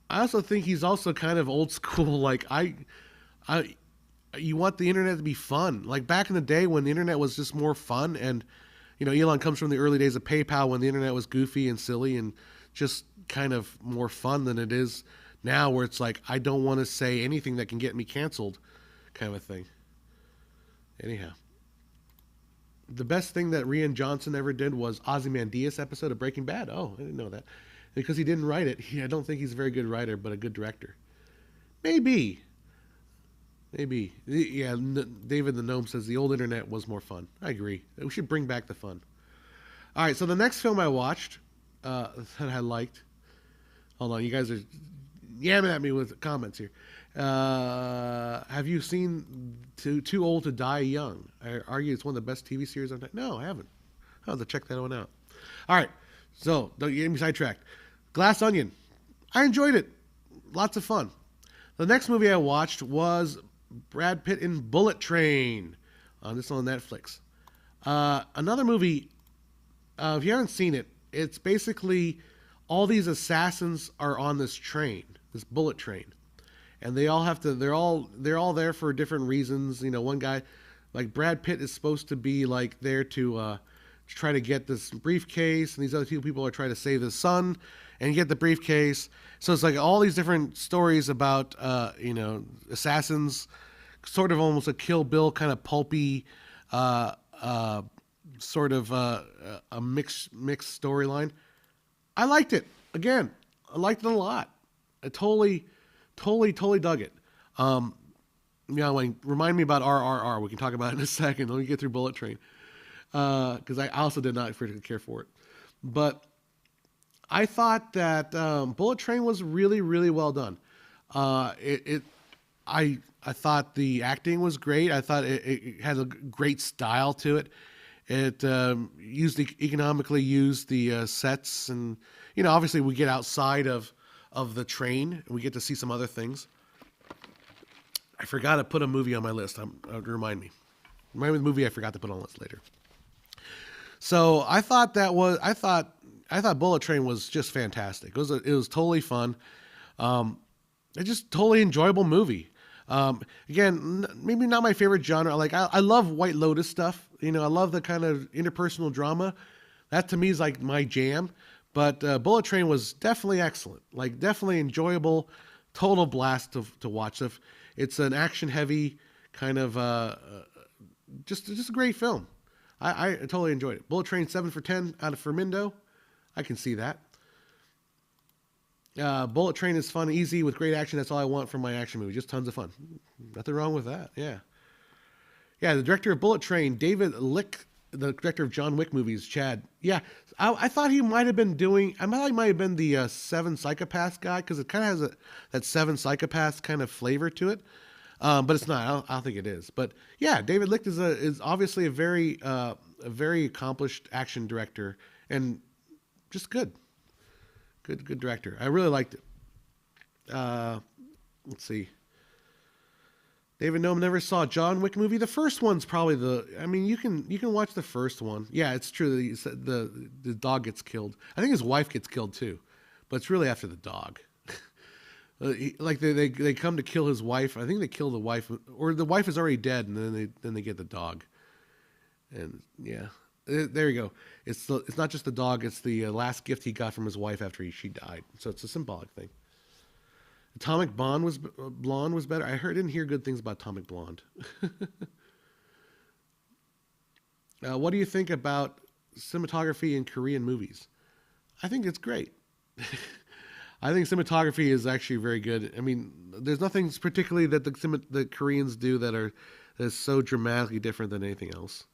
I also think he's also kind of old school. Like you want the internet to be fun. Like back in the day when the internet was just more fun, and Elon comes from the early days of PayPal when the internet was goofy and silly and just kind of more fun than it is now, where it's like I don't want to say anything that can get me canceled, kind of a thing. Anyhow, the best thing that Rian Johnson ever did was Ozymandias episode of Breaking Bad. Oh, I didn't know that. Because he didn't write it. I don't think he's a very good writer, but a good director. Maybe. Yeah, David the Gnome says the old internet was more fun. I agree. We should bring back the fun. All right, so the next film I watched that I liked. Hold on, you guys are yamming at me with comments here. Have you seen Too Old to Die Young? I argue it's one of the best TV series on. No, I haven't. I'll have to check that one out. All right, so don't get me sidetracked. Glass Onion. I enjoyed it. Lots of fun. The next movie I watched was Brad Pitt in Bullet Train. This is on Netflix. Another movie, if you haven't seen it, it's basically all these assassins are on this train, this bullet train. And they all have to, they're all there for different reasons. One guy, like Brad Pitt is supposed to be like there to try to get this briefcase, and these other two people are trying to save his son and get the briefcase. So it's like all these different stories about, assassins, sort of almost a Kill Bill kind of pulpy, sort of a mixed storyline. I liked it. Again, I liked it a lot. I totally dug it. Remind me about RRR. We can talk about it in a second. Let me get through Bullet Train. Because I also did not particularly care for it. But I thought that Bullet Train was really, really well done. I thought the acting was great. I thought it had a great style to it. It economically used the sets, and obviously we get outside of the train and we get to see some other things. I forgot to put a movie on my list. Remind me. Remind me of the movie I forgot to put on the list later. So I thought Bullet Train was just fantastic. It was totally fun. It's just totally enjoyable movie. Again, maybe not my favorite genre. Like I love White Lotus stuff. I love the kind of interpersonal drama. That to me is like my jam. But Bullet Train was definitely excellent. Like definitely enjoyable, total blast to watch. It's an action heavy kind of just a great film. I totally enjoyed it. Bullet Train 7 for 10 out of Fermindo. I can see that. Bullet Train is fun, easy, with great action. That's all I want from my action movie. Just tons of fun. Nothing wrong with that. Yeah. Yeah, the director of Bullet Train, David Lick, the director of John Wick movies, Chad. Yeah, I thought he might have been doing, I thought he might have been the Seven Psychopaths guy, because it kind of has that Seven Psychopaths kind of flavor to it. But it's not. I don't think it is. But yeah, David Licht is obviously a very accomplished action director, and just good director. I really liked it. Let's see. David Noam never saw John Wick movie. The first one's probably you can watch the first one. Yeah, it's true that he said the dog gets killed. I think his wife gets killed too, but it's really after the dog. They come to kill his wife. I think they kill the wife, or the wife is already dead, and then they get the dog. And yeah, there you go. It's not just the dog. It's the last gift he got from his wife after she died. So it's a symbolic thing. Atomic Blonde was better. Didn't hear good things about Atomic Blonde. What do you think about cinematography in Korean movies? I think it's great. I think cinematography is actually very good. I mean, there's nothing particularly that the Koreans do that is so dramatically different than anything else.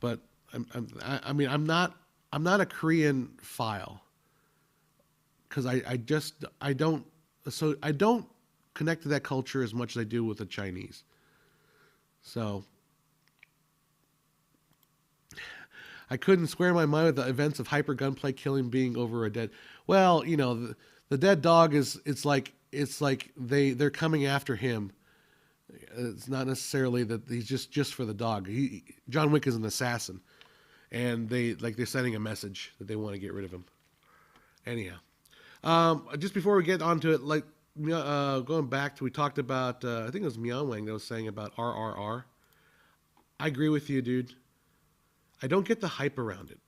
But I'm not a Korean file, because I don't connect to that culture as much as I do with the Chinese. So I couldn't square my mind with the events of hyper gunplay killing being over a dead. Well, the dead dog is. It's like they're coming after him. It's not necessarily that he's just for the dog. John Wick is an assassin, and they're sending a message that they want to get rid of him. Anyhow, just before we get onto it, going back to we talked about I think it was Miao Wang that was saying about RRR. I agree with you, dude. I don't get the hype around it,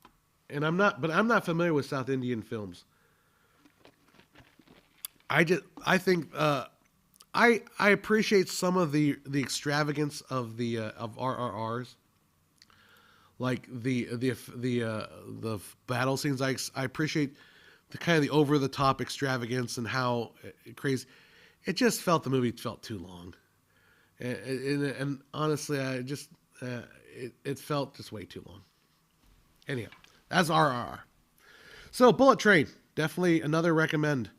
and I'm not familiar with South Indian films. I think I appreciate some of the extravagance of of RRRs, like the battle scenes. I appreciate the kind of the over the top extravagance and how crazy. It just felt the movie felt too long, and honestly, it felt just way too long. Anyhow, that's RRR. So Bullet Train, definitely another recommend.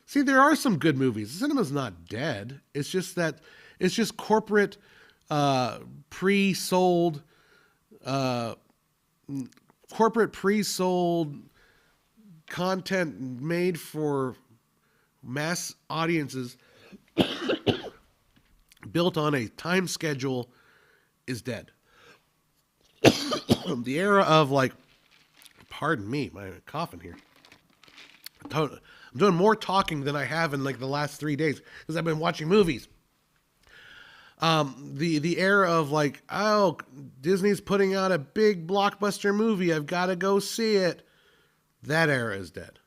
See, there are some good movies. The cinema's not dead. It's just that it's just corporate, pre-sold, content made for mass audiences, built on a time schedule, is dead. The era of pardon me, my coughing here. I'm doing more talking than I have in the last 3 days because I've been watching movies. The era of Disney's putting out a big blockbuster movie, I've got to go see it. That era is dead.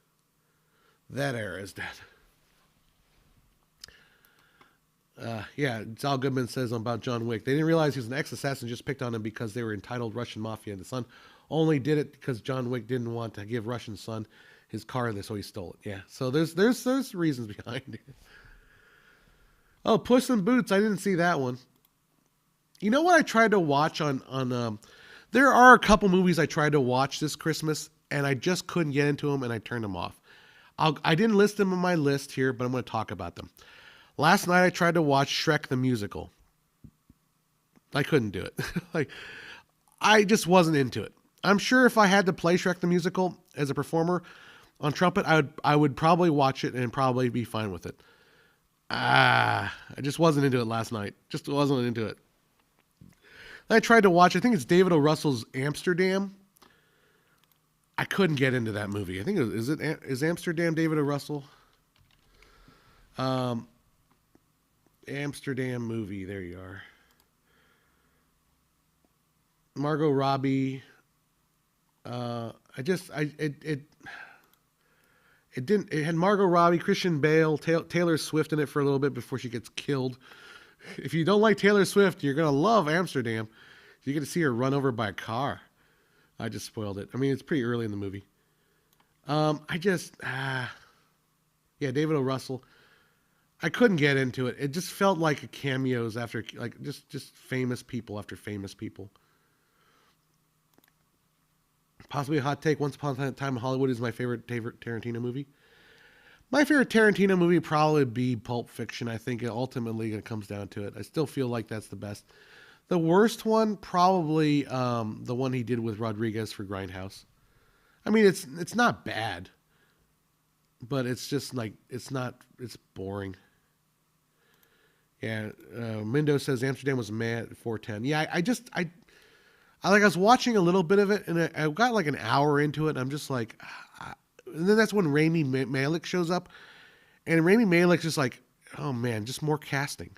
Yeah, Sal Goodman says about John Wick. They didn't realize he was an ex-assassin, just picked on him because they were entitled Russian mafia, and the son only did it because John Wick didn't want to give Russian son his car, so he stole it. Yeah, so there's reasons behind it. Oh, Puss in Boots, I didn't see that one. You know what I tried to watch on there are a couple movies I tried to watch this Christmas, and I just couldn't get into them, and I turned them off. I didn't list them on my list here, but I'm going to talk about them. Last night I tried to watch Shrek the Musical. I couldn't do it. I just wasn't into it. I'm sure if I had to play Shrek the Musical as a performer on trumpet, I would probably watch it and probably be fine with it. I just wasn't into it last night. Just wasn't into it. I tried to watch, I think it's David O. Russell's Amsterdam. I couldn't get into that movie. I think is Amsterdam David O. Russell? Amsterdam movie. There you are. Margot Robbie. It had Margot Robbie, Christian Bale, Taylor Swift in it for a little bit before she gets killed. If you don't like Taylor Swift, you're going to love Amsterdam. You get to see her run over by a car. I just spoiled it. I mean, it's pretty early in the movie. Yeah, David O. Russell. I couldn't get into it. It just felt like cameos after, just famous people after famous people. Possibly a hot take. Once Upon a Time in Hollywood is my favorite Tarantino movie. My favorite Tarantino movie would probably be Pulp Fiction. I think ultimately it comes down to it. I still feel like that's the best. The worst one, probably the one he did with Rodriguez for Grindhouse. I mean, it's not bad, but it's just it's boring. Yeah, Mindo says Amsterdam was mad at 410. Yeah, I was watching a little bit of it, and I got an hour into it, and I'm just and then that's when Rami Malek shows up, and Rami Malek's just oh man, just more casting,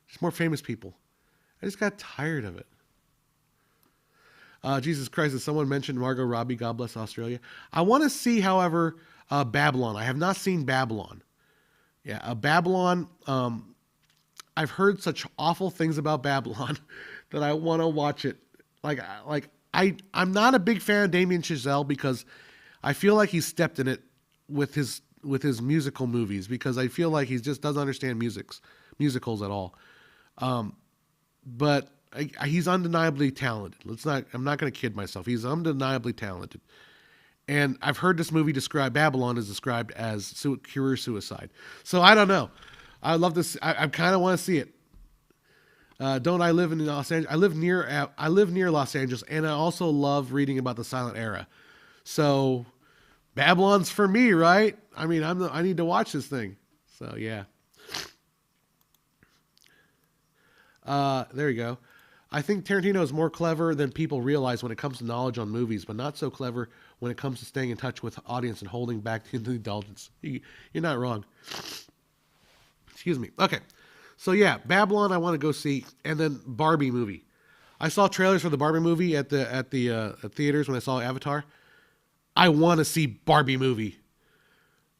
just more famous people. I just got tired of it. Jesus Christ, as someone mentioned Margot Robbie, God bless Australia. I want to see, however, Babylon. I have not seen Babylon. Yeah, Babylon. I've heard such awful things about Babylon that I want to watch it. I'm not a big fan of Damien Chazelle because I feel like he stepped in it with his musical movies because I feel like he just doesn't understand musicals at all. But he's undeniably talented. I'm not going to kid myself. He's undeniably talented. And I've heard this movie Babylon is described as career suicide. So I don't know. I love this. I kind of want to see it. Don't I live in Los Angeles? I live near Los Angeles, and I also love reading about the silent era. So Babylon's for me, right? I mean, I need to watch this thing. So yeah. There you go. I think Tarantino is more clever than people realize when it comes to knowledge on movies, but not so clever when it comes to staying in touch with the audience and holding back the indulgence. You're not wrong. Excuse me. Okay. So yeah, Babylon I want to go see, and then Barbie movie. I saw trailers for the Barbie movie at the theaters when I saw Avatar. I want to see Barbie movie.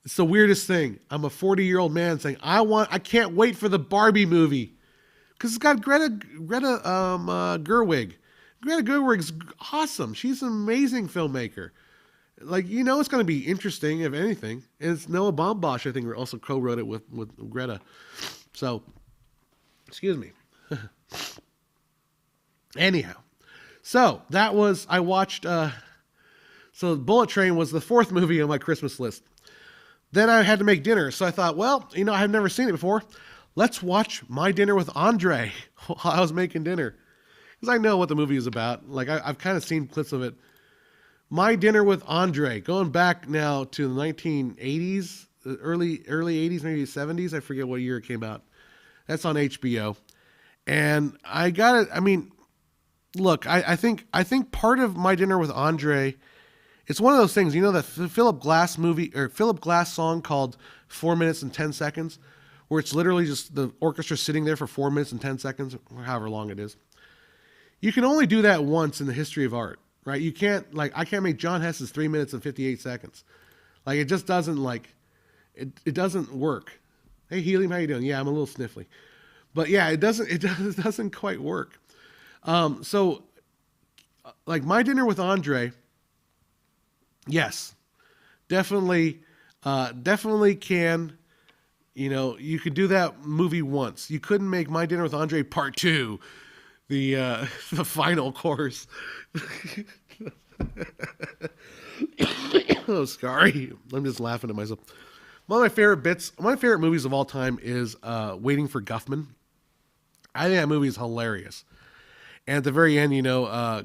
It's the weirdest thing. I'm a 40-year-old man saying I can't wait for the Barbie movie because it's got Greta Gerwig. Greta Gerwig's awesome. She's an amazing filmmaker. Like, it's going to be interesting if anything. And it's Noah Baumbach, I think, also co-wrote it with Greta. So, excuse me. Anyhow, so that was, I watched, so Bullet Train was the fourth movie on my Christmas list. Then I had to make dinner. So I thought, well, I have never seen it before. Let's watch My Dinner with Andre while I was making dinner. Because I know what the movie is about. Like, I've kind of seen clips of it. My Dinner with Andre, going back now to the 1980s, early 80s, maybe 70s. I forget what year it came out. That's on HBO. And I got it. I mean, look, I think part of My Dinner with Andre, it's one of those things, that Philip Glass movie or Philip Glass song called 4 minutes and 10 seconds, where it's literally just the orchestra sitting there for 4 minutes and 10 seconds, or however long it is. You can only do that once in the history of art, right? You can't, I can't make John Hess's 3 minutes and 58 seconds. It just doesn't, it doesn't work. Hey, Helium, how you doing? Yeah, I'm a little sniffly. But yeah, it doesn't quite work. So, My Dinner with Andre, yes, definitely can. You could do that movie once. You couldn't make My Dinner with Andre Part 2, the final course. Oh, sorry. I'm just laughing at myself. One of my favorite movies of all time is Waiting for Guffman. I think that movie is hilarious. And at the very end,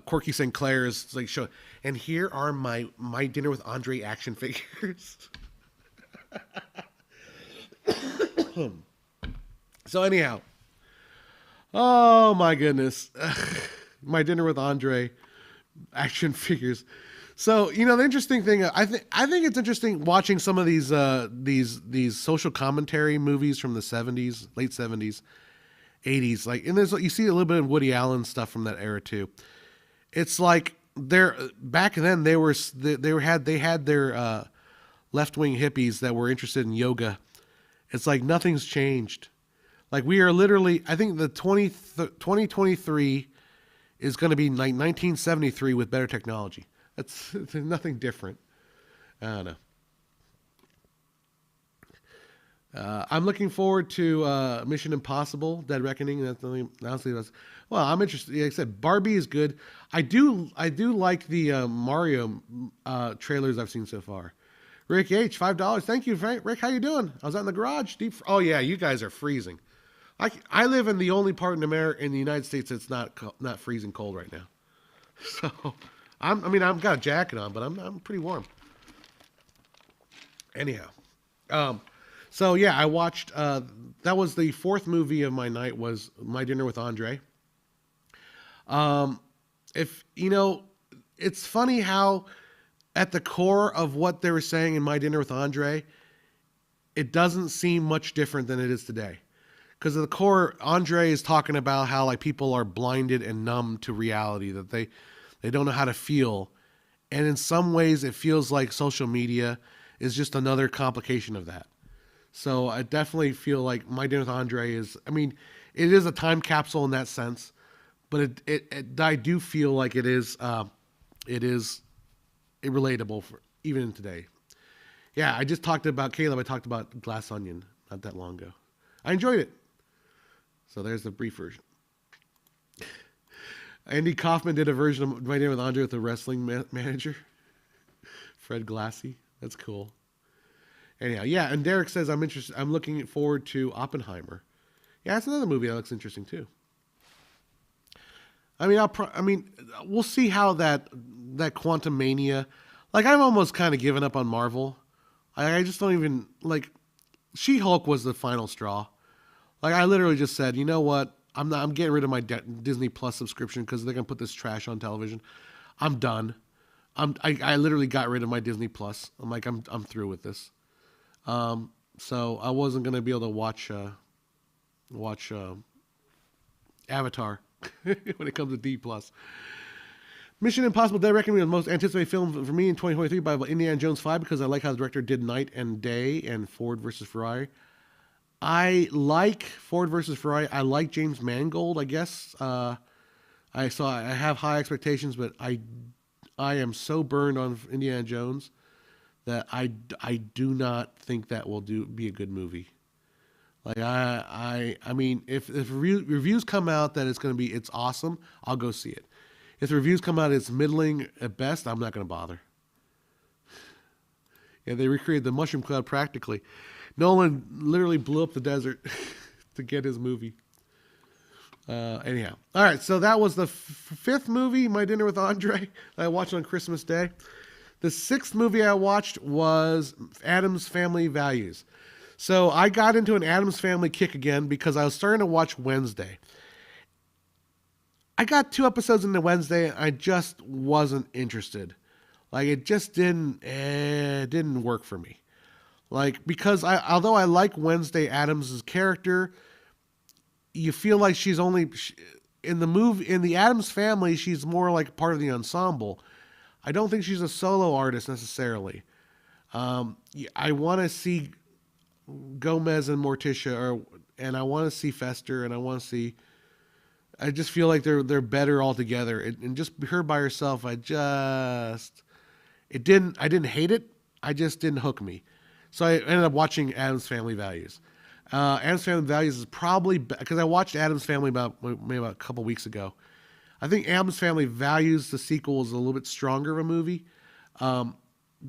Corky St. Clair is showing, and here are my Dinner with Andre action figures. So anyhow, oh my goodness, My Dinner with Andre action figures. So the interesting thing, I think it's interesting watching some of these social commentary movies from the 70s, late 70s, 80s. And you see a little bit of Woody Allen stuff from that era too. It's back then they had their left-wing hippies that were interested in yoga. It's nothing's changed. We are literally, I think the 2023 is going to be 1973 with better technology. It's nothing different. I don't know. I'm looking forward to Mission Impossible: Dead Reckoning. I'm interested. Like I said, Barbie is good. I do like the Mario trailers I've seen so far. Rick H, $5. Thank you, Frank. Rick, how you doing? I was out in the garage. Oh yeah, you guys are freezing. I live in the only part in America, in the United States, that's not freezing cold right now. So I've got a jacket on, but I'm pretty warm. Anyhow, so yeah, I watched. That was the fourth movie of my night. Was My Dinner with Andre. It's funny how at the core of what they were saying in My Dinner with Andre, it doesn't seem much different than it is today. Because at the core, Andre is talking about how people are blinded and numb to reality, that they don't know how to feel. And in some ways, it feels like social media is just another complication of that. So I definitely feel like My Dinner with Andre is, it is a time capsule in that sense, but I do feel like it is relatable for even today. Yeah, I just talked about Caleb. I talked about Glass Onion not that long ago. I enjoyed it. So there's the brief version. Andy Kaufman did a version of My Dinner with Andre with the wrestling manager, Fred Glassy. That's cool. Anyhow, yeah. And Derek says I'm looking forward to Oppenheimer. Yeah, that's another movie that looks interesting too. I mean, we'll see how that Quantum Mania. Like, I'm almost kind of given up on Marvel. I just don't even like. She-Hulk was the final straw. Like, I literally just said, you know what? I'm getting rid of my Disney Plus subscription because they're gonna put this trash on television. I'm done. I literally got rid of my Disney Plus. I'm like, I'm through with this. So I wasn't gonna be able to watch Avatar when it comes to D plus. Mission Impossible Dead Reckoning was the most anticipated film for me in 2023 by Indiana Jones 5 because I like how the director did Night and Day and Ford versus Ferrari. I like Ford versus Ferrari. I like James Mangold, I guess. I have high expectations, but I am so burned on Indiana Jones that I do not think that will be a good movie. Like I mean, if reviews come out that it's awesome, I'll go see it. If the reviews come out it's middling at best, I'm not going to bother. Yeah, they recreated the mushroom cloud practically. Nolan literally blew up the desert to get his movie. Anyhow, all right. So that was the fifth movie, My Dinner with Andre, that I watched on Christmas Day. The sixth movie I watched was Addams Family Values. So I got into an Addams Family kick again because I was starting to watch Wednesday. I got 2 episodes into Wednesday and I just wasn't interested. Like it just didn't work for me. Like because although I like Wednesday Addams' character, you feel like she's only in the Addams Family, she's more like part of the ensemble. I don't think she's a solo artist necessarily. I want to see Gomez and Morticia, and I want to see Fester, and I just feel like they're better all together. And just her by herself, I didn't hate it. I just didn't hook me. So I ended up watching Addams Family Values. Addams Family Values is probably because I watched Addams Family maybe about a couple weeks ago. I think Addams Family Values, the sequel, is a little bit stronger of a movie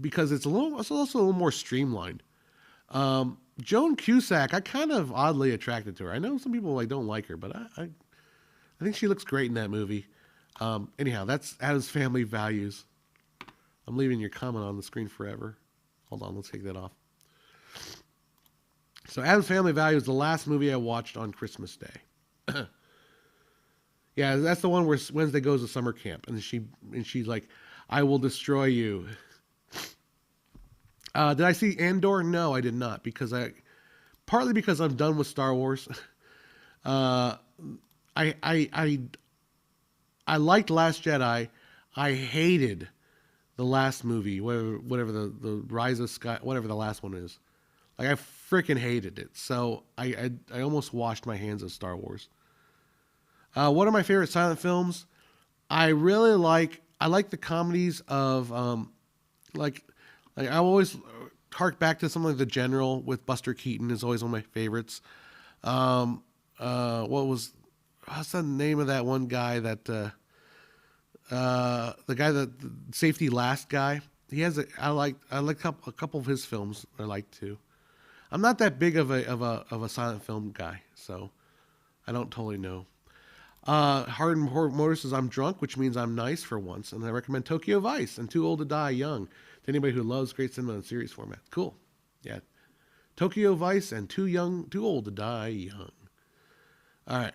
because it's also a little more streamlined. Joan Cusack, I kind of oddly attracted to her. I know some people don't like her, but I think she looks great in that movie. Anyhow, that's Addams Family Values. I'm leaving your comment on the screen forever. Hold on, let's take that off. So Addams Family Values is the last movie I watched on Christmas Day. Yeah, that's the one where Wednesday goes to summer camp, and she's like, "I will destroy you." Did I see Andor? No, I did not, partly because I'm done with Star Wars. I liked Last Jedi. I hated the last movie, whatever the Rise of Sky, whatever the last one is. Like I freaking hated it. So I almost washed my hands of Star Wars. What are my favorite silent films? I like the comedies of like I always hark back to something like The General with Buster Keaton is always one of my favorites. What's the name of that one guy that the guy that Safety Last guy? I like a couple of his films I like too. I'm not that big of a silent film guy, so I don't totally know. Hard and Motor says I'm drunk, which means I'm nice for once, and I recommend Tokyo Vice and Too Old to Die Young to anybody who loves great cinema in series format. Cool, yeah. Tokyo Vice and Too Old to Die Young. All right.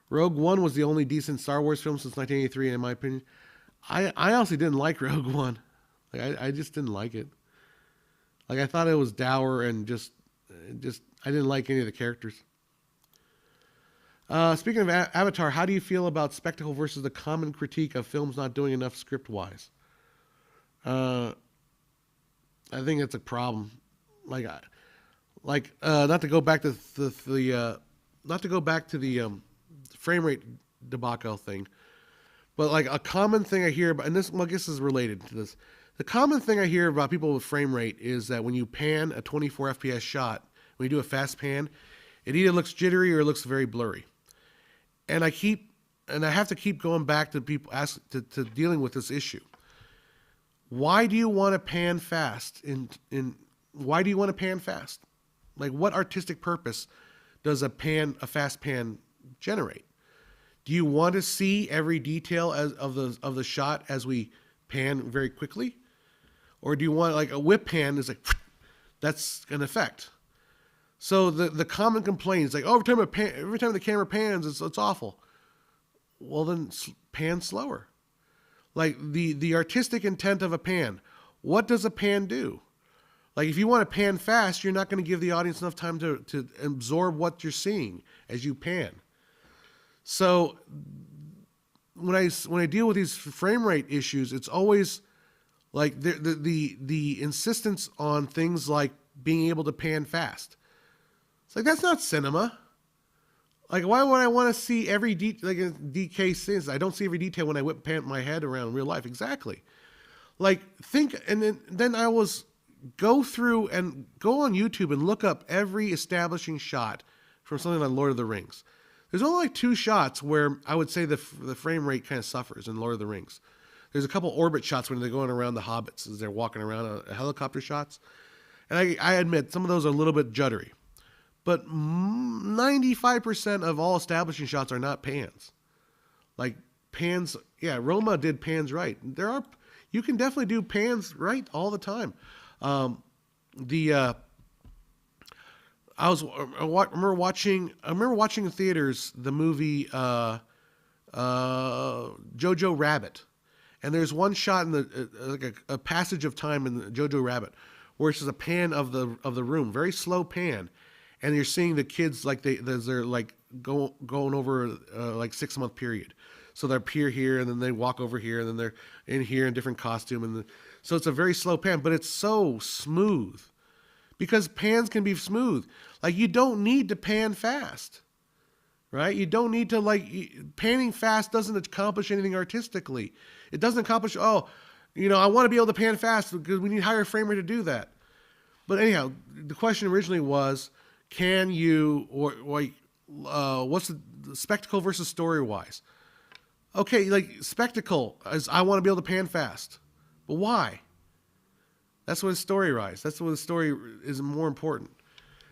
Rogue One was the only decent Star Wars film since 1983, in my opinion. I honestly didn't like Rogue One. Like I just didn't like it. Like I thought it was dour and just I didn't like any of the characters. Speaking of Avatar, how do you feel about spectacle versus the common critique of films not doing enough script-wise? I think it's a problem. Not to go back to the frame rate debacle thing, but like a common thing I hear about, and this, well, I guess is related to this. The common thing I hear about people with frame rate is that when you pan a 24 FPS shot, when you do a fast pan, it either looks jittery or it looks very blurry. And I have to keep going back to people to dealing with this issue. Why do you want to pan fast? Why do you want to pan fast? Like, what artistic purpose does a fast pan generate? Do you want to see every detail of the shot as we pan very quickly? Or do you want like a whip pan is like, that's an effect. So the common complaint is like, oh, every time the camera pans, it's awful. Well, then pan slower. Like the artistic intent of a pan. What does a pan do? Like if you want to pan fast, you're not going to give the audience enough time to absorb what you're seeing as you pan. So when I deal with these frame rate issues, it's always like the insistence on things like being able to pan fast. It's like, that's not cinema. Like, why would I want to see every like in DK scenes? I don't see every detail when I whip pan my head around in real life. Exactly. Like think, and then I was go through and go on YouTube and look up every establishing shot from something like Lord of the Rings. There's only like 2 shots where I would say the frame rate kind of suffers in Lord of the Rings. There's a couple orbit shots when they're going around the hobbits as they're walking around, helicopter shots. And I admit some of those are a little bit juddery. But 95% of all establishing shots are not pans. Like pans, yeah, Roma did pans right. You can definitely do pans right all the time. I remember watching in theaters the movie Jojo Rabbit, and there's one shot in the like a passage of time in the Jojo Rabbit where it's just a pan of the room, very slow pan, and you're seeing the kids like they're like going over like 6-month period. So they appear here, and then they walk over here, and then they're in here in different costume, and so it's a very slow pan, but it's so smooth because pans can be smooth. Like you don't need to pan fast, right? You don't need to panning fast doesn't accomplish anything artistically. It doesn't accomplish. I want to be able to pan fast because we need higher frame rate to do that. But anyhow, the question originally was, can you what's the spectacle versus story wise? Okay, like spectacle is I want to be able to pan fast. But why? That's what the story wise. That's what the story is more important.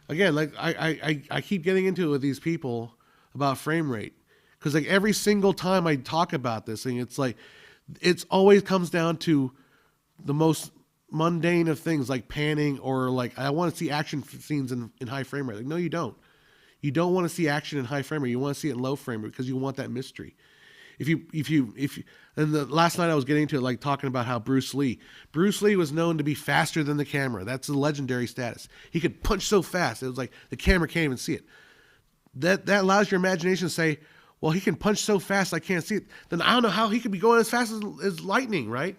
Again, like I keep getting into it with these people about frame rate. Because like every single time I talk about this thing, it's like it's always comes down to the most mundane of things like panning or like I want to see action scenes in high frame rate. Like, no, you don't. You don't want to see action in high frame rate. You want to see it in low frame rate because you want that mystery. If you, and the last night I was getting into it, like talking about how Bruce Lee was known to be faster than the camera. That's a legendary status. He could punch so fast. It was like the camera can't even see it. That allows your imagination to say, well, he can punch so fast I can't see it. Then I don't know how he could be going as fast as lightning, right?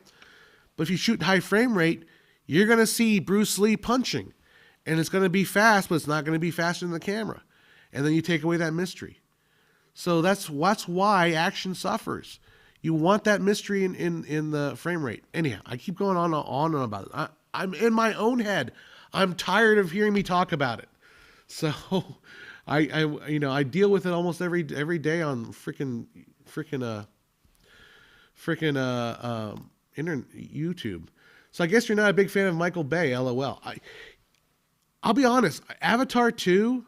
But if you shoot high frame rate, you're going to see Bruce Lee punching. And it's going to be fast, but it's not going to be faster than the camera. And then you take away that mystery. So that's why action suffers. You want that mystery in the frame rate. Anyhow, I keep going on and on about it. I'm in my own head. I'm tired of hearing me talk about it. So I deal with it almost every day on freaking internet YouTube. So I guess you're not a big fan of Michael Bay, LOL. I'll be honest, Avatar 2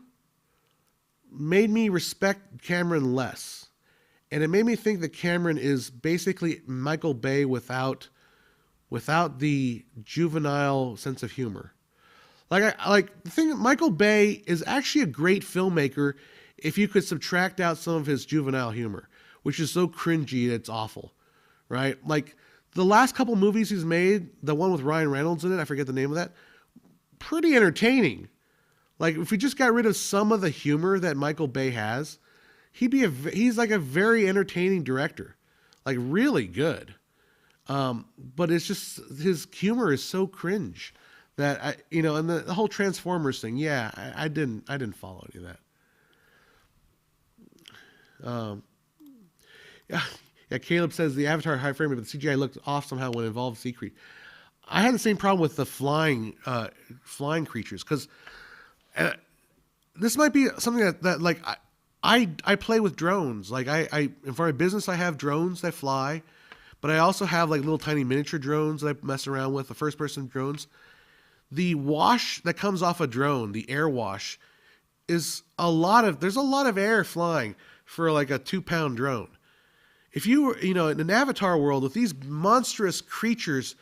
made me respect Cameron less. And it made me think that Cameron is basically Michael Bay without the juvenile sense of humor. The thing, Michael Bay is actually a great filmmaker if you could subtract out some of his juvenile humor, which is so cringy that it's awful, right? Like the last couple movies he's made, the one with Ryan Reynolds in it, I forget the name of that, pretty entertaining. Like if we just got rid of some of the humor that Michael Bay has, he's like a very entertaining director, like really good. But it's just his humor is so cringe that and the whole Transformers thing. Yeah, I didn't follow any of that. Yeah. Caleb says the Avatar high frame, but the CGI looked off somehow when it involved Seacrete. I had the same problem with the flying creatures because. This might be something that like I play with drones. Like for my business, I have drones that fly, but I also have like little tiny miniature drones that I mess around with, the first person drones. The wash that comes off a drone, the air wash, there's a lot of air flying. for like a 2-pound drone. If you were, in an Avatar world with these monstrous creatures,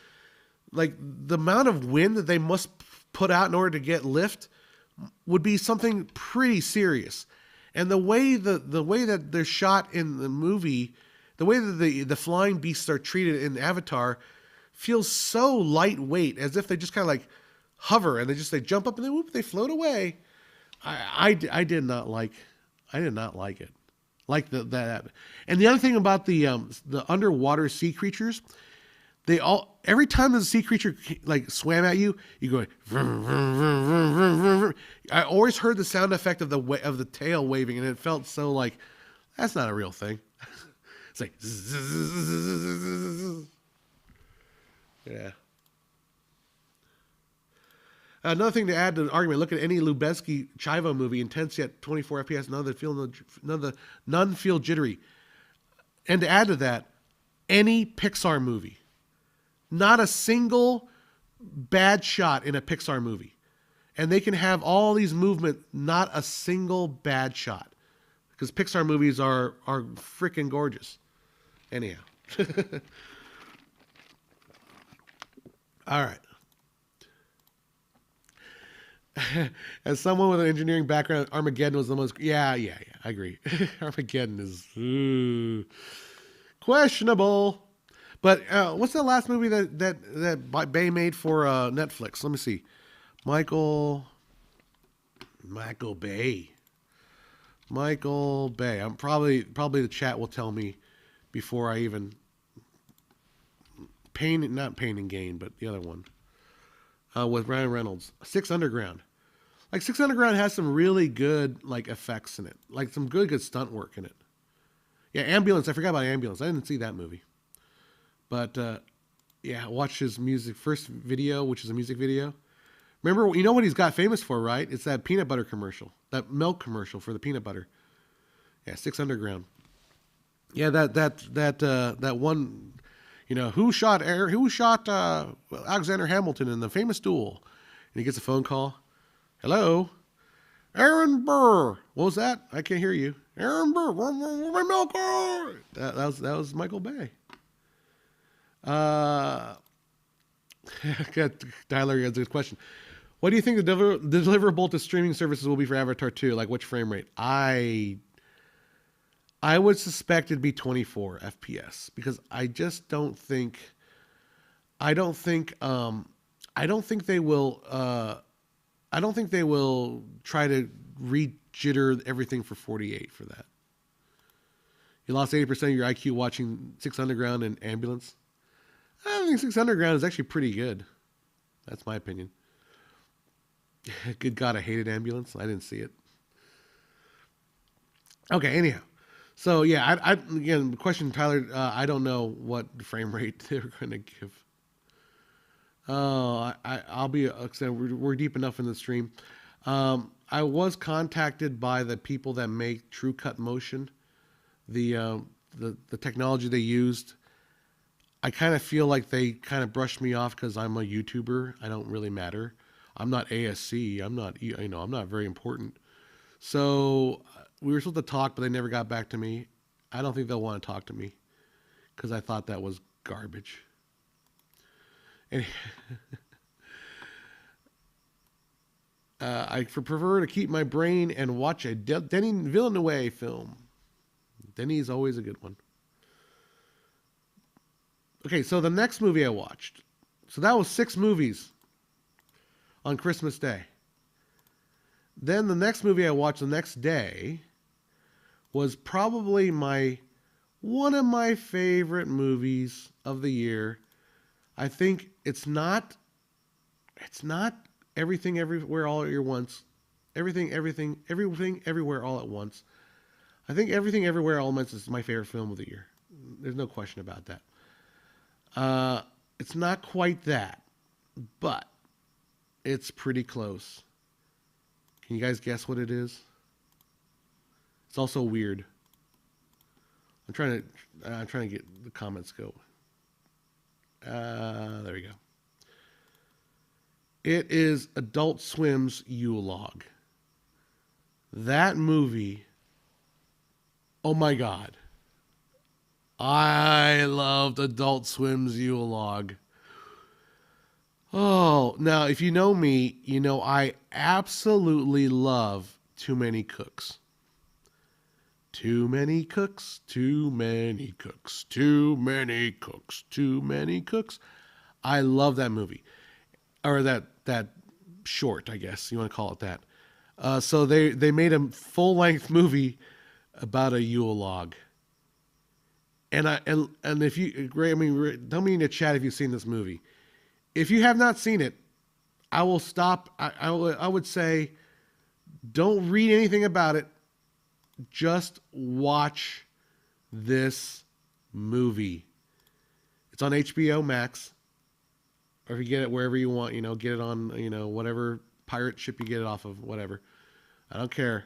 like the amount of wind that they must put out in order to get lift would be something pretty serious. And the way that they're shot in the movie, the way that the flying beasts are treated in Avatar feels so lightweight, as if they just kind of like hover and they jump up and they float away. I did not like it. Like that. And the other thing about the underwater sea creatures, every time the sea creature like swam at you, you go. Vroom, vroom, vroom, vroom, vroom, vroom. I always heard the sound effect of the tail waving, and it felt so like that's not a real thing. It's like yeah. Another thing to add to the argument: look at any Lubezki Chivo movie, intense yet 24 FPS. None feel jittery. And to add to that, any Pixar movie, not a single bad shot in a Pixar movie, and they can have all these movement, not a single bad shot, because Pixar movies are freaking gorgeous. Anyhow, all right. As someone with an engineering background, Armageddon was the most. Yeah, I agree. Armageddon is questionable. But what's the last movie that Bay made for Netflix? Let me see. Michael Bay. Michael Bay. I'm probably the chat will tell me before I even not Pain and Gain, but the other one with Ryan Reynolds. Six Underground. Like Six Underground has some really good like effects in it, like some good stunt work in it. Yeah, Ambulance. I forgot about Ambulance. I didn't see that movie, but yeah, watch his first video, which is a music video. Remember, you know what he's got famous for, right? It's that peanut butter commercial, that milk commercial for the peanut butter. Yeah, Six Underground. Yeah, that one. Who shot Alexander Hamilton in the famous duel? And he gets a phone call. Hello, Aaron Burr. What was that? I can't hear you. Aaron Burr. That was Michael Bay. Tyler has a good question. What do you think the deliverable to streaming services will be for Avatar 2? Like which frame rate? I would suspect it'd be 24 FPS because I just don't think. I don't think they will. I don't think they will try to rejitter everything for 48 for that. You lost 80% of your IQ watching Six Underground and Ambulance. I think Six Underground is actually pretty good. That's my opinion. Good God, I hated Ambulance. I didn't see it. Okay, anyhow. So yeah, again, question, Tyler. I don't know what frame rate they're going to give. I'll be. We're deep enough in the stream. I was contacted by the people that make True Cut Motion, the technology they used. I kind of feel like they kind of brushed me off because I'm a YouTuber. I don't really matter. I'm not ASC. I'm not. I'm not very important. So we were supposed to talk, but they never got back to me. I don't think they'll want to talk to me because I thought that was garbage. And I prefer to keep my brain and watch a Denis Villeneuve film. Denis is always a good one. Okay, so the next movie I watched. So that was 6 movies on Christmas Day. Then the next movie I watched the next day was probably one of my favorite movies of the year. I think it's not Everything Everywhere All at Once. Everything Everywhere All at Once. I think Everything Everywhere All at Once is my favorite film of the year. There's no question about that. It's not quite that, but it's pretty close. Can you guys guess what it is? It's also weird. I'm trying to get the comments go. There we go. It is Adult Swim's Yule Log. That movie Oh my God. I loved Adult Swim's Yule log. Oh, now if you know me, you know I absolutely love Too Many Cooks. Too many cooks, too many cooks, too many cooks, too many cooks. I love that movie, or that short, I guess you want to call it that. So they made a full length movie about a Yule log, and if you, Ray, I mean, tell me in the chat if you've seen this movie. If you have not seen it, I will stop. I would say, don't read anything about it. Just watch this movie. It's on HBO Max, or if you get it wherever you want, get it on, whatever pirate ship you get it off of, whatever. I don't care.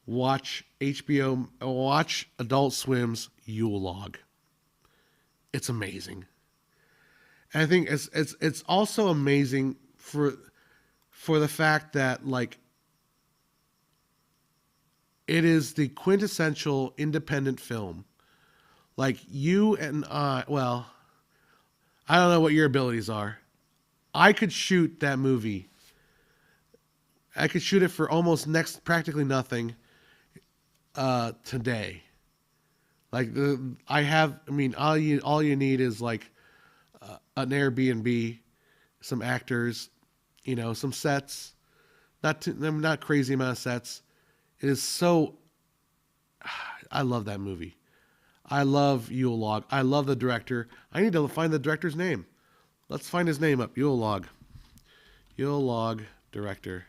Watch Adult Swim's Yule log. It's amazing. And I think it's also amazing for the fact that, like, it is the quintessential independent film. Like, you and I, well, I don't know what your abilities are. I could shoot that movie. I could shoot it for almost practically nothing today. Like, all you need is like an Airbnb, some actors, some sets, not crazy amount of sets. It is so. I love that movie. I love Yule log. I love the director. I need to find the director's name. Let's find his name up. Yule log director.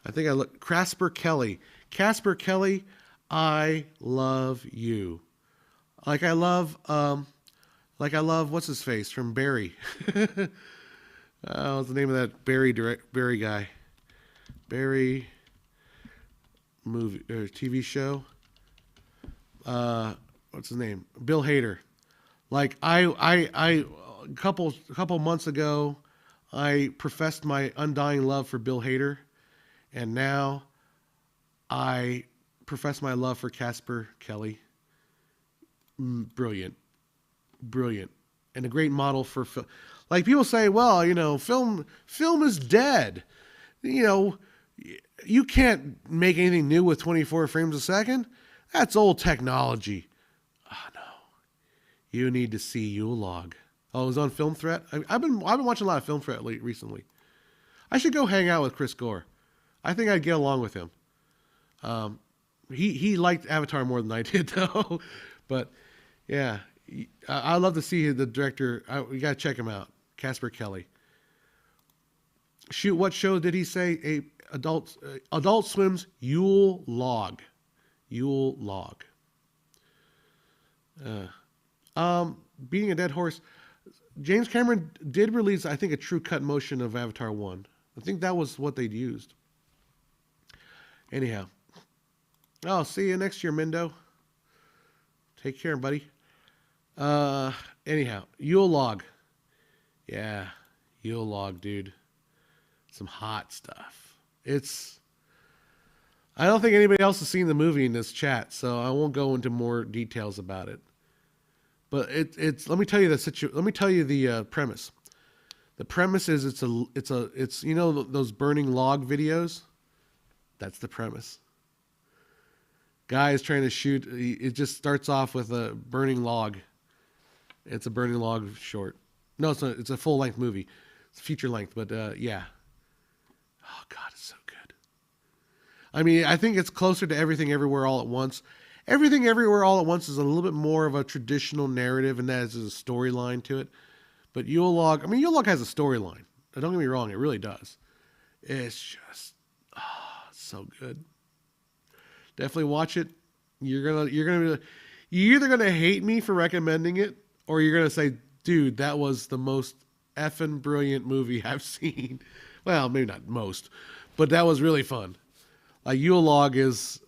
I think I look. Casper Kelly. I love you. Like I love what's his face from Barry. What's the name of that Barry guy? Barry movie or TV show. What's his name? Bill Hader. Like a couple months ago, I professed my undying love for Bill Hader, and now I profess my love for Casper Kelly. Brilliant, and a great model for film. Like, people say, well, film is dead. You can't make anything new with 24 frames a second. That's old technology. Oh no, you need to see Yule log. Oh, it was on Film Threat. I've been watching a lot of Film Threat recently. I should go hang out with Chris Gore. I think I'd get along with him. He liked Avatar more than I did though. But yeah, I'd love to see the director. We gotta check him out, Casper Kelly. Shoot, what show did he say? Adult Swim's Yule log. Yule log. Beating a dead horse. James Cameron did release, I think, a true cut motion of Avatar 1. I think that was what they'd used. Anyhow. Oh, see you next year, Mindo. Take care, buddy. Anyhow, Yule log. Yeah, Yule log, dude. Some hot stuff. I don't think anybody else has seen the movie in this chat, so I won't go into more details about it. But let me tell you the premise. The premise is it's those burning log videos. That's the premise. Guy is trying to shoot. It just starts off with a burning log. It's a burning log short. No, it's not. It's a full length movie. It's feature length, but yeah. Oh God, it's so good. I mean, I think it's closer to Everything Everywhere All at Once. Everything Everywhere All at Once is a little bit more of a traditional narrative, and that has a storyline to it. But Yule log has a storyline. Don't get me wrong, it really does. It's just so good. Definitely watch it. You're either gonna hate me for recommending it, or you're gonna say, dude, that was the most effing brilliant movie I've seen. Well, maybe not most, but that was really fun. Like, Yule log is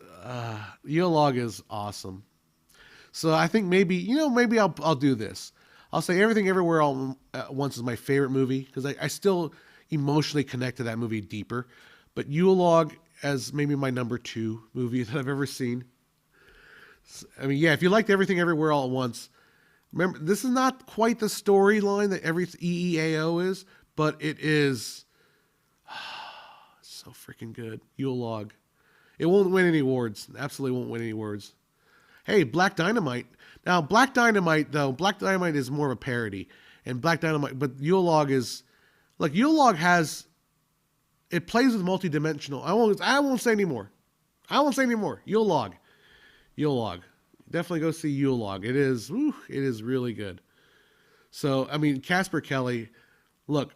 awesome. So I think maybe I'll do this. I'll say Everything Everywhere All at Once is my favorite movie because I still emotionally connect to that movie deeper. But Yule log as maybe my number 2 movie that I've ever seen. I mean, yeah, if you liked Everything Everywhere All at Once, remember, this is not quite the storyline that every EEAO is, but it is so freaking good. Yule Log. It won't win any awards. Absolutely won't win any awards. Hey, Black Dynamite. Now, Black Dynamite, though, Black Dynamite is more of a parody. And Black Dynamite, but Yule Log is, like, Yule Log has, it plays with multidimensional. I won't say anymore. I won't say anymore. Yule Log. Yule Log. Definitely go see Yule Log. It is really good. So, I mean, Casper Kelly, look,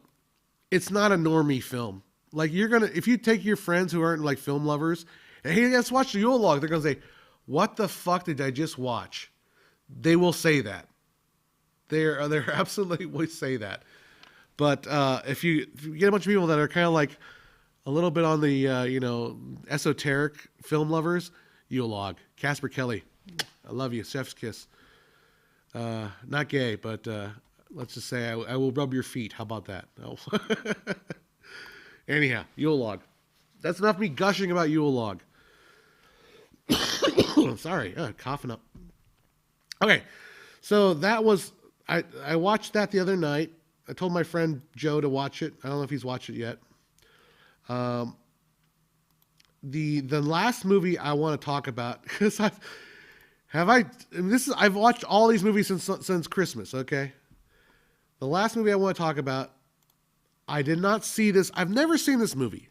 it's not a normie film. Like, if you take your friends who aren't like film lovers, and hey, let's watch the Yule Log, they're going to say, what the fuck did I just watch? They will say that. They're absolutely will say that. But if you get a bunch of people that are kind of like a little bit on the esoteric film lovers, Yule Log, Casper Kelly, I love you, chef's kiss. Not gay, but let's just say I will rub your feet. How about that? Oh. Anyhow, Yule Log. That's enough of me gushing about Yule Log. Sorry, coughing up. Okay, so that was I watched that the other night. I told my friend Joe to watch it. I don't know if he's watched it yet. The last movie I want to talk about, because I've watched all these movies since Christmas. Okay, the last movie I want to talk about, I did not see this. I've never seen this movie,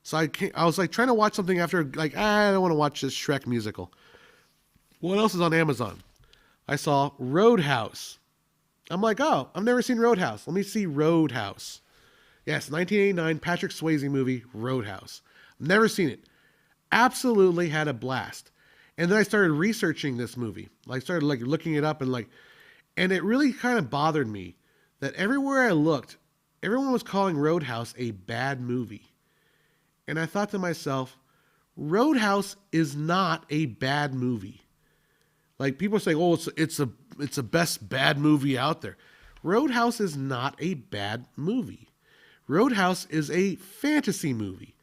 so I was like trying to watch something after, like, I don't want to watch this Shrek musical. What else is on Amazon? I saw Roadhouse. I'm like, oh, I've never seen Roadhouse. Let me see Roadhouse. Yes, 1989 Patrick Swayze movie, Roadhouse. Never seen it. Absolutely had a blast. And then I started researching this movie. Like, started like looking it up, and it really kind of bothered me that everywhere I looked, everyone was calling Roadhouse a bad movie. And I thought to myself, Roadhouse is not a bad movie. Like, people are saying, oh, it's the best bad movie out there. Roadhouse is not a bad movie. Roadhouse is a fantasy movie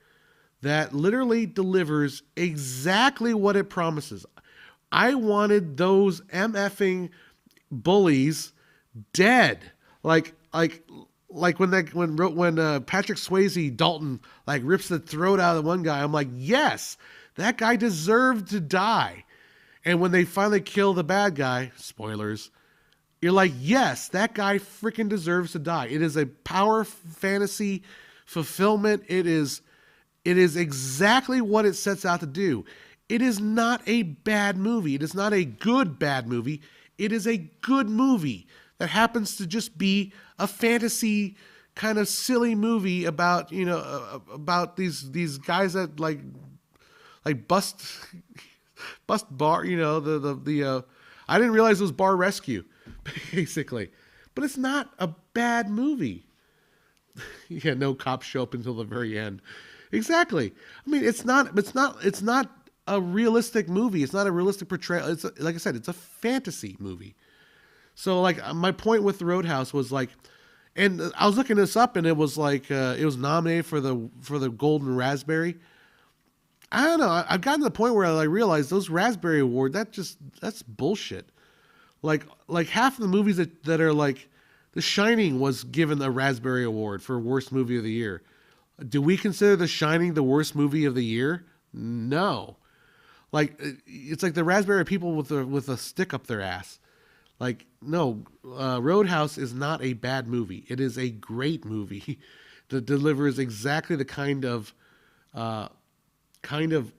that literally delivers exactly what it promises. I wanted those MFing bullies dead. Like when Patrick Swayze Dalton like rips the throat out of the one guy, I'm like, yes, that guy deserved to die. And when they finally kill the bad guy, spoilers, you're like, yes, that guy freaking deserves to die. It is a power fantasy fulfillment. It is exactly what it sets out to do. It is not a bad movie. It is not a good bad movie. It is a good movie that happens to just be a fantasy kind of silly movie about, about these guys that like bust bar, I didn't realize it was Bar Rescue, basically. But it's not a bad movie. Yeah, no cops show up until the very end. Exactly. I mean, it's not a realistic movie. It's not a realistic portrayal. It's like I said, it's a fantasy movie. So like my point with the Roadhouse was like, and I was looking this up, and it was like it was nominated for the Golden Raspberry. I don't know. I've gotten to the point where I realized those Raspberry Award, that's bullshit. Like half of the movies that are like, The Shining was given a Raspberry Award for worst movie of the year. Do we consider The Shining the worst movie of the year? No. Like, it's like the Raspberry people with a stick up their ass. Like, no, Roadhouse is not a bad movie. It is a great movie that delivers exactly the kind of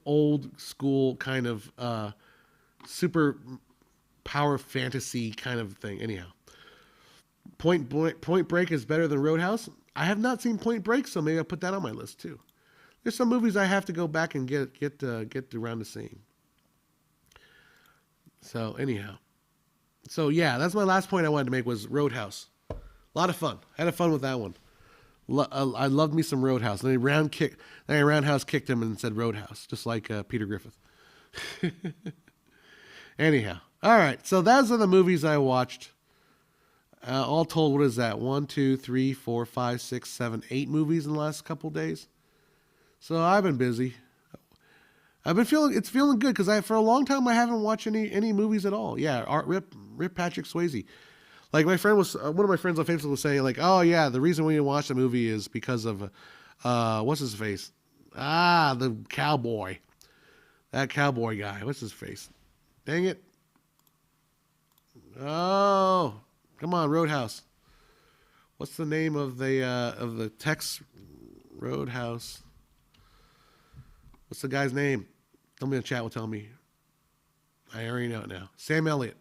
old school kind of super power fantasy kind of thing. Anyhow, Point Break is better than Roadhouse. I have not seen Point Break, so maybe I'll put that on my list too. There's some movies I have to go back and get around to seeing. So anyhow, so yeah, that's my last point I wanted to make was Roadhouse. A lot of fun. I had fun with that one. I loved me some Roadhouse. And then Roundhouse kicked him and said Roadhouse, just like Peter Griffith. Anyhow, all right. So those are the movies I watched. All told, what is that? 1, 2, 3, 4, 5, 6, 7, 8 movies in the last couple days. So I've been busy. It's feeling good because for a long time I haven't watched any movies at all. Yeah, rip Patrick Swayze. Like my friend was one of my friends on Facebook was saying like, oh yeah, the reason we didn't watch the movie is because of what's his face? The cowboy. That cowboy guy. What's his face? Dang it. Oh, come on, Roadhouse. What's the name of the Tex Roadhouse? What's the guy's name? Somebody in the chat will tell me. I already know it now. Sam Elliott.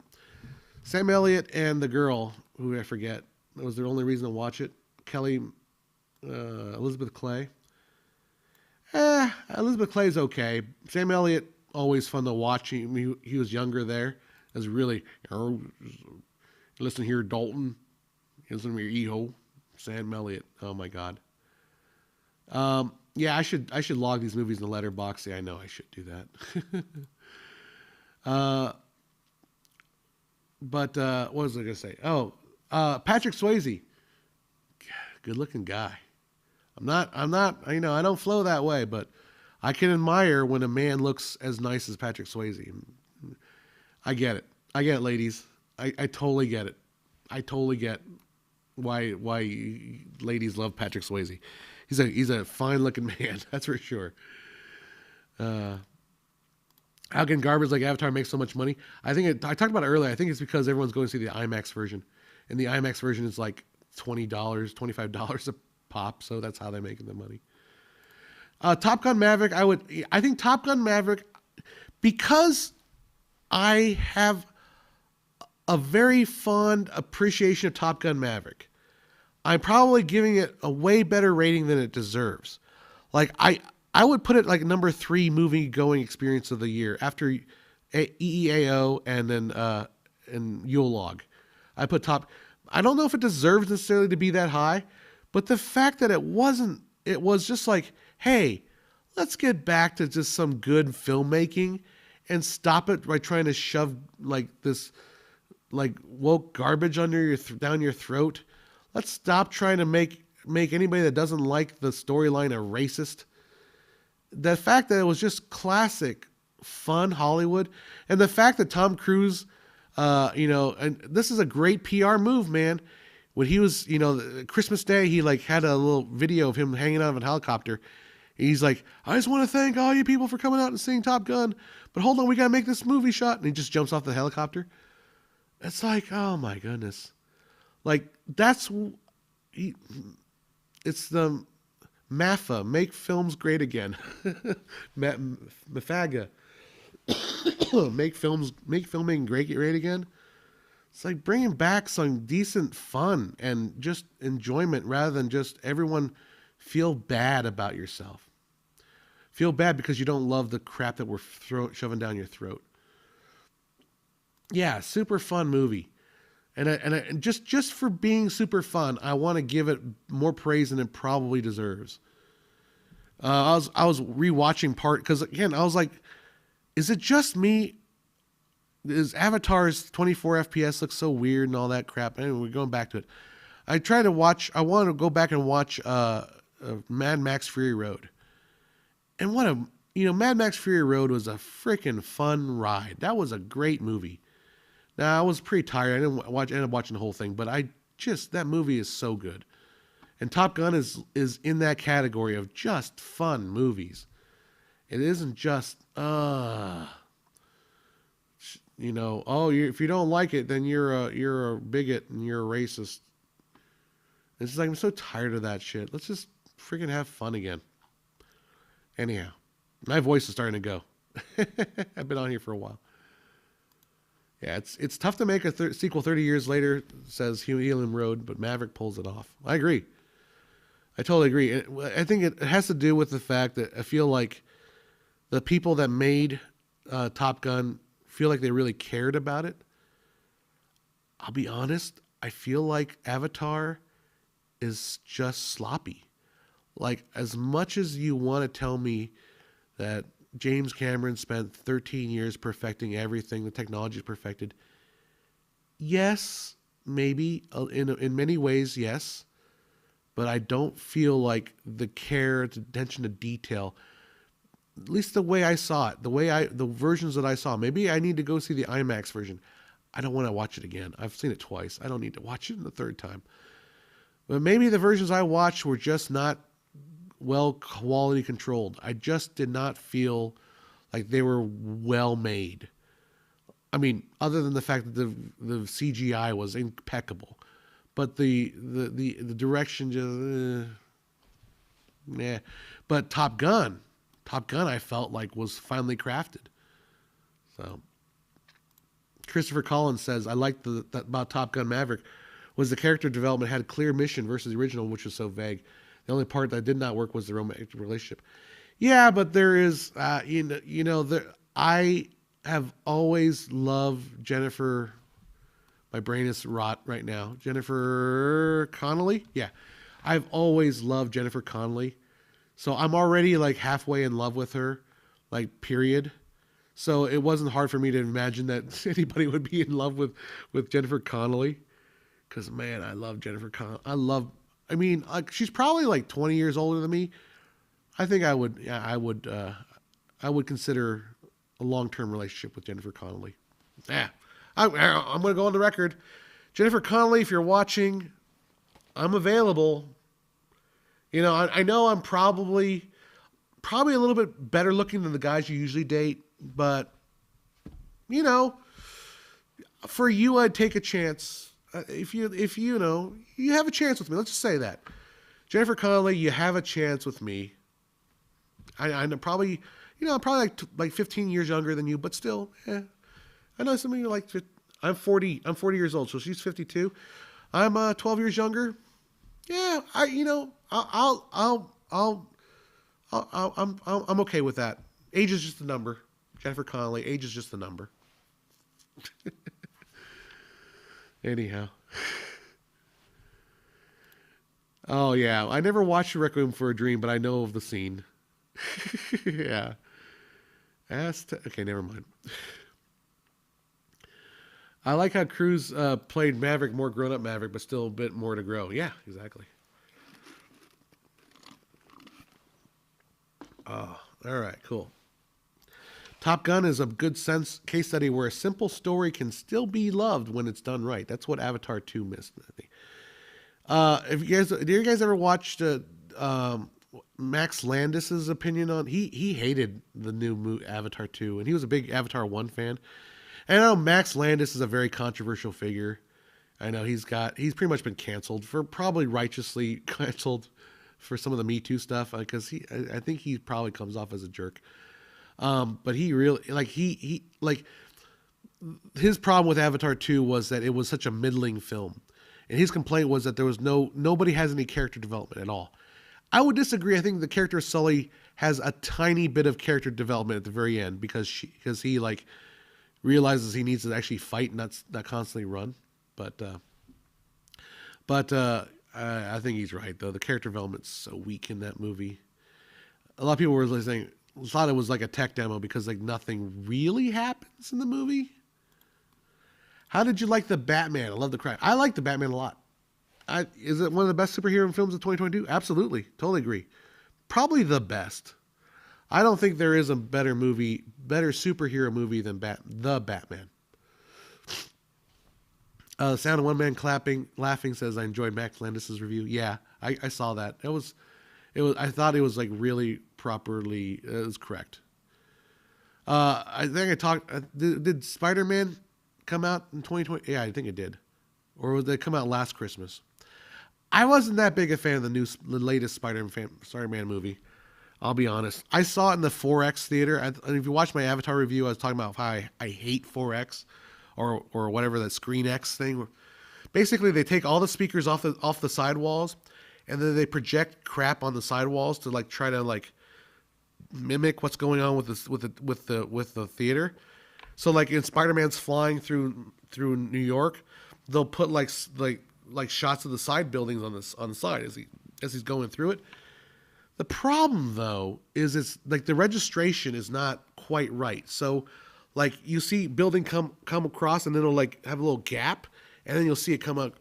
Sam Elliott and the girl, who I forget. That was their only reason to watch it. Kelly, Elizabeth Clay. Elizabeth Clay's okay. Sam Elliott, always fun to watch. He was younger there. It was really, listen here, Dalton. Listen to your EHO. Sam Elliott. Oh my God. Yeah, I should log these movies in the letterbox. Yeah, I know I should do that. But what was I gonna say? Oh, Patrick Swayze, good looking guy. I'm not. I don't flow that way, but I can admire when a man looks as nice as Patrick Swayze. I get it. Ladies. I totally get it. I totally get why ladies love Patrick Swayze. He's a fine looking man, that's for sure. How can garbage like Avatar make so much money? I talked about it earlier. I think it's because everyone's going to see the IMAX version, and the IMAX version is like $20, $25 a pop. So that's how they're making the money. Top Gun Maverick. I think Top Gun Maverick, because I have a very fond appreciation of Top Gun Maverick. I'm probably giving it a way better rating than it deserves. Like I would put it like number 3 movie going experience of the year after EEAO and then and Yule Log. I don't know if it deserves necessarily to be that high, but the fact that it was just like, hey, let's get back to just some good filmmaking and stop it by trying to shove like this like woke garbage down your throat. Let's stop trying to make anybody that doesn't like the storyline a racist. The fact that it was just classic, fun Hollywood, and the fact that Tom Cruise, and this is a great PR move, man. When he was, Christmas Day, he like had a little video of him hanging out of a helicopter. He's like, I just want to thank all you people for coming out and seeing Top Gun, but hold on, we gotta make this movie shot. And he just jumps off the helicopter. It's like, oh my goodness. Like, it's the MAFA, make films great again. MAFAGA, make filming great again. It's like bringing back some decent fun and just enjoyment rather than just everyone feel bad about yourself. Feel bad because you don't love the crap that we're shoving down your throat. Yeah, super fun movie. And just for being super fun, I want to give it more praise than it probably deserves. I was rewatching because again I was like, is it just me? Is Avatar's 24 FPS look so weird and all that crap? Anyway, we're going back to it. I wanted to go back and watch Mad Max Fury Road, and Mad Max Fury Road was a freaking fun ride. That was a great movie. Now, I was pretty tired. I didn't end up watching the whole thing, but that movie is so good. And Top Gun is in that category of just fun movies. It isn't just, if you don't like it, then you're a bigot and you're a racist. It's just like, I'm so tired of that shit. Let's just freaking have fun again. Anyhow, my voice is starting to go. I've been on here for a while. Yeah, it's tough to make a sequel 30 years later, says Helium Road, but Maverick pulls it off. I agree. I totally agree. I think it has to do with the fact that I feel like the people that made Top Gun feel like they really cared about it. I'll be honest, I feel like Avatar is just sloppy. Like, as much as you want to tell me that James Cameron spent 13 years perfecting everything, the technology is perfected. Yes, maybe in many ways, yes, but I don't feel like the care, the attention to detail at least the way I saw it, the versions that I saw. Maybe I need to go see the IMAX version. I don't want to watch it again. I've seen it twice. I don't need to watch it the third time. But maybe the versions I watched were just not well quality controlled. I just did not feel like they were well made. I mean, other than the fact that the CGI was impeccable, but the direction just yeah. But Top Gun, I felt like was finally crafted. So Christopher Collins says, I liked that about Top Gun Maverick was the character development had a clear mission versus the original, which was so vague. The only part that did not work was the romantic relationship. Yeah, but there is, I have always loved Jennifer. My brain is rot right now. Jennifer Connelly? Yeah. I've always loved Jennifer Connelly. So I'm already like halfway in love with her, like period. So it wasn't hard for me to imagine that anybody would be in love with Jennifer Connelly. Because, man, I love Jennifer Connelly. She's probably like 20 years older than me. I think I would consider a long-term relationship with Jennifer Connelly. Yeah. I'm going to go on the record. Jennifer Connelly, if you're watching, I'm available. I know I'm probably a little bit better looking than the guys you usually date, but, for you, I'd take a chance. If you have a chance with me, let's just say that. Jennifer Connelly, you have a chance with me. I'm probably, I'm probably like 15 years younger than you, but still, I know some of you like, I'm 40 years old, so she's 52. I'm 12 years younger. Yeah, I'm okay with that. Age is just a number. Jennifer Connelly, age is just a number. Anyhow. Oh, yeah. I never watched Requiem for a Dream, but I know of the scene. Yeah. Okay, never mind. I like how Cruise played Maverick, more grown-up Maverick, but still a bit more to grow. Yeah, exactly. Oh, all right, cool. Top Gun is a good case study where a simple story can still be loved when it's done right. That's what Avatar 2 missed, I think. Did you guys ever watch Max Landis's opinion on? He hated the new Avatar 2, and he was a big Avatar 1 fan. And I know Max Landis is a very controversial figure. I know he's pretty much been canceled, probably righteously canceled for some of the Me Too stuff, because I think he probably comes off as a jerk. But he really his problem with Avatar 2 was that it was such a middling film. And his complaint was that there was nobody has any character development at all. I would disagree. I think the character Sully has a tiny bit of character development at the very end because he like realizes he needs to actually fight and not constantly run. But I think he's right though. The character development's so weak in that movie. A lot of people were saying thought it was like a tech demo because like nothing really happens in the movie. How did you like the Batman? I love the crack. I like the Batman a lot. Is it one of the best superhero films of 2022? Absolutely. Totally agree. Probably the best. I don't think there is a better superhero movie than the Batman. The sound of one man laughing says, I enjoyed Max Landis' review. Yeah, I saw that. I thought it was like really properly, it was correct. I think did Spider-Man come out in 2020? Yeah, I think it did. Or did it come out last Christmas? I wasn't that big a fan of the latest Spider-Man movie. I'll be honest. I saw it in the 4X theater. And if you watch my Avatar review, I was talking about how I hate 4X or whatever that Screen X thing. Basically, they take all the speakers off the sidewalls, and then they project crap on the sidewalls to like try to like mimic what's going on with the theater. So like in Spider-Man's flying through New York, they'll put like shots of the side buildings on the side as he's going through it. The problem though is it's like the registration is not quite right. So like you see building come across and then it'll like have a little gap and then you'll see it come up.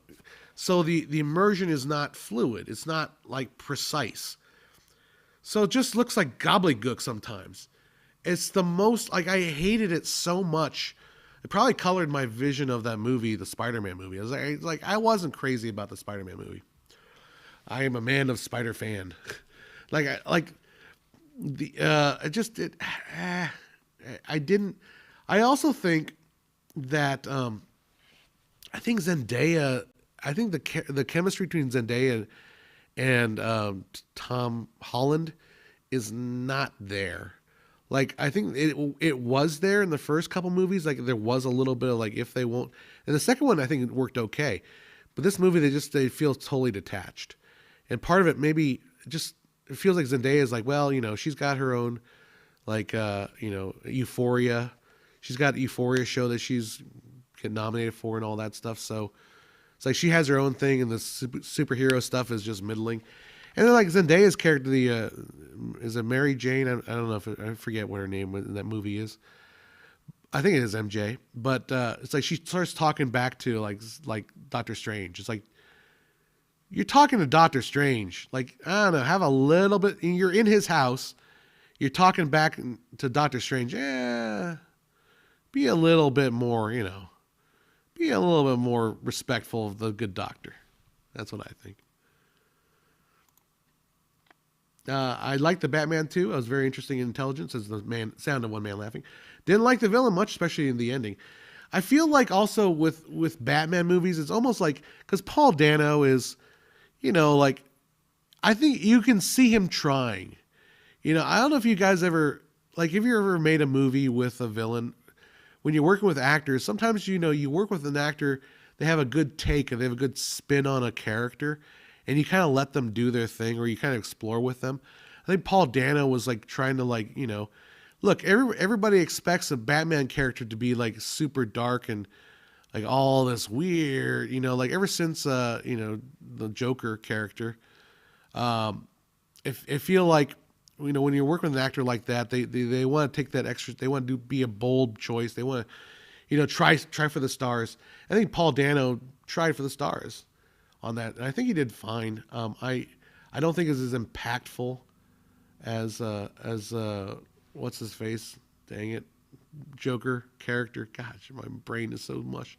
So the immersion is not fluid. It's not like precise. So it just looks like gobbledygook sometimes. It's the most like I hated it so much. It probably colored my vision of that movie, the Spider-Man movie. I wasn't crazy about the Spider-Man movie. I am a man of Spider fan. like the I just it I didn't. I also think that I think Zendaya. I think the chemistry between Zendaya and Tom Holland is not there. Like I think it was there in the first couple movies. Like there was a little bit of like if they won't. And the second one I think it worked okay, but this movie they feel totally detached. And part of it maybe just it feels like Zendaya is like, well, she's got her own like Euphoria. She's got Euphoria show that she's get nominated for and all that stuff. So it's like she has her own thing, and the superhero stuff is just middling. And then like Zendaya's character, the is it Mary Jane? I don't know if I forget what her name in that movie is. I think it is MJ, but it's like she starts talking back to like Doctor Strange. It's like you're talking to Doctor Strange. Like I don't know, have a little bit. You're in his house. You're talking back to Doctor Strange. Yeah, be a little bit more, be a little bit more respectful of the good doctor. That's what I think. I liked the Batman too. I was very interesting in intelligence as the sound of one man laughing. Didn't like the villain much, especially in the ending. I feel like also with Batman movies, it's almost like because Paul Dano is, like I think you can see him trying. I don't know if you guys ever like if you ever made a movie with a villain. When you're working with actors, sometimes you work with an actor, they have a good take and they have a good spin on a character, and you kind of let them do their thing or you kind of explore with them. I think Paul Dano was like trying to look, everybody expects a Batman character to be like super dark and like all this weird, like ever since the Joker character, if feel like when you're working with an actor like that, they want to take that extra. They want to be a bold choice. They want to, try for the stars. I think Paul Dano tried for the stars on that, and I think he did fine. I don't think it's as impactful as what's his face? Dang it, Joker character. Gosh, my brain is so mush.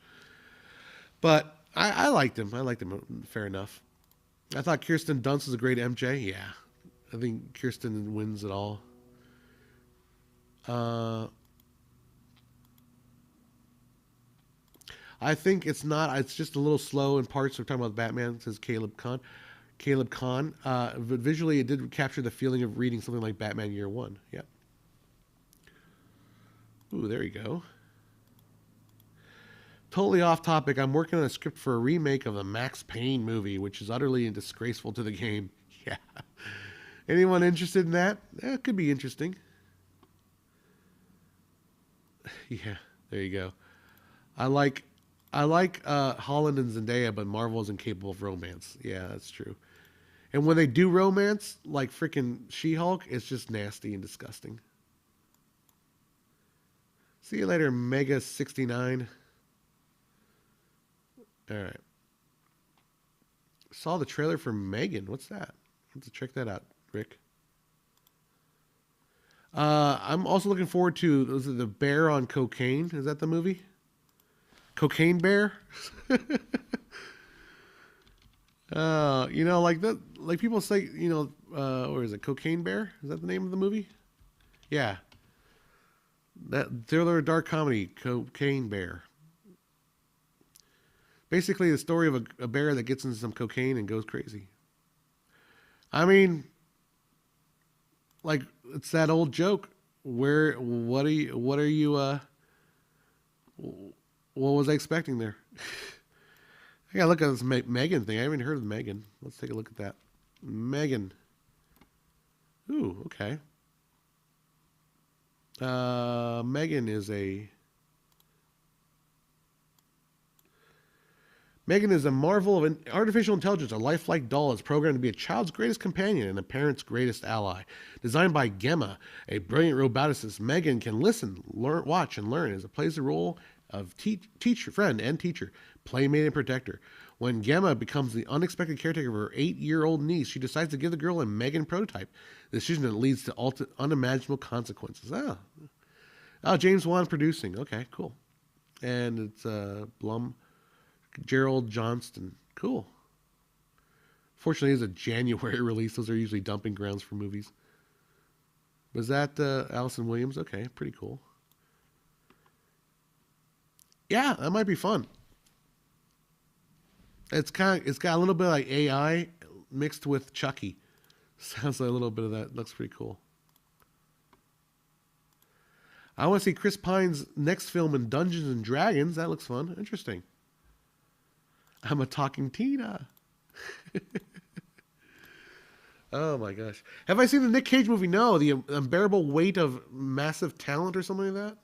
But I liked him. I liked him. Fair enough. I thought Kirsten Dunst was a great MJ. Yeah. I think Kirsten wins it all. I think it's not. It's just a little slow in parts. We're talking about Batman. Says Caleb Kahn. But visually, it did capture the feeling of reading something like Batman Year One. Yep. Ooh, there you go. Totally off topic. I'm working on a script for a remake of the Max Payne movie, which is utterly disgraceful to the game. Yeah. Anyone interested in that? It could be interesting. Yeah, there you go. I like Holland and Zendaya, but Marvel is incapable of romance. Yeah, that's true. And when they do romance, like freaking She-Hulk, it's just nasty and disgusting. See you later, Mega69. All right. Saw the trailer for Megan. What's that? I have to check that out, Rick. I'm also looking forward to the Bear on Cocaine. Is that the movie? Cocaine Bear? Like that. Like people say, or is it Cocaine Bear? Is that the name of the movie? Yeah. That thriller dark comedy, Cocaine Bear. Basically, the story of a bear that gets into some cocaine and goes crazy. I mean, like it's that old joke. What was I expecting there? I gotta look at this Megan thing. I haven't heard of Megan. Let's take a look at that. Megan. Ooh, okay. Megan is a marvel of artificial intelligence. A lifelike doll is programmed to be a child's greatest companion and a parent's greatest ally. Designed by Gemma, a brilliant roboticist, Megan can listen, learn, watch, and learn as it plays a role of teacher, friend, and teacher, playmate, and protector. When Gemma becomes the unexpected caretaker of her 8-year-old niece, she decides to give the girl a Megan prototype. The decision that leads to unimaginable consequences. James Wan producing. Okay, cool. And it's Blum, Gerald Johnston. Cool. Fortunately, it's a January release. Those are usually dumping grounds for movies. Was that Allison Williams? Okay, pretty cool. Yeah, that might be fun. It's got a little bit like AI mixed with Chucky. Sounds like a little bit of that. Looks pretty cool. I want to see Chris Pine's next film in Dungeons and Dragons. That looks fun. Interesting. I'm a talking Tina. Oh my gosh. Have I seen the Nick Cage movie? No. The Unbearable Weight of Massive Talent or something like that?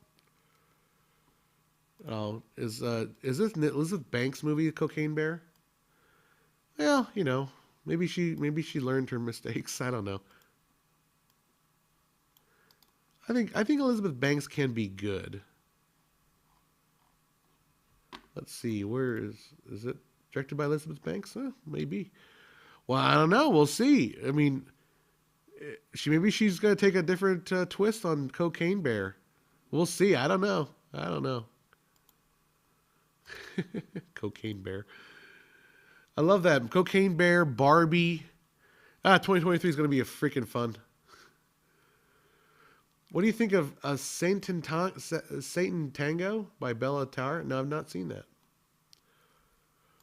Oh, is this Elizabeth Banks' movie, Cocaine Bear? Well, maybe she learned her mistakes. I don't know. I think Elizabeth Banks can be good. Let's see, where is it directed by Elizabeth Banks? Maybe. Well, I don't know. We'll see. I mean, she's going to take a different twist on Cocaine Bear. We'll see. I don't know. Cocaine Bear. I love that. Cocaine Bear, Barbie. 2023 is going to be a freaking fun. What do you think of Satan Tango by Bella Tarr? No, I've not seen that.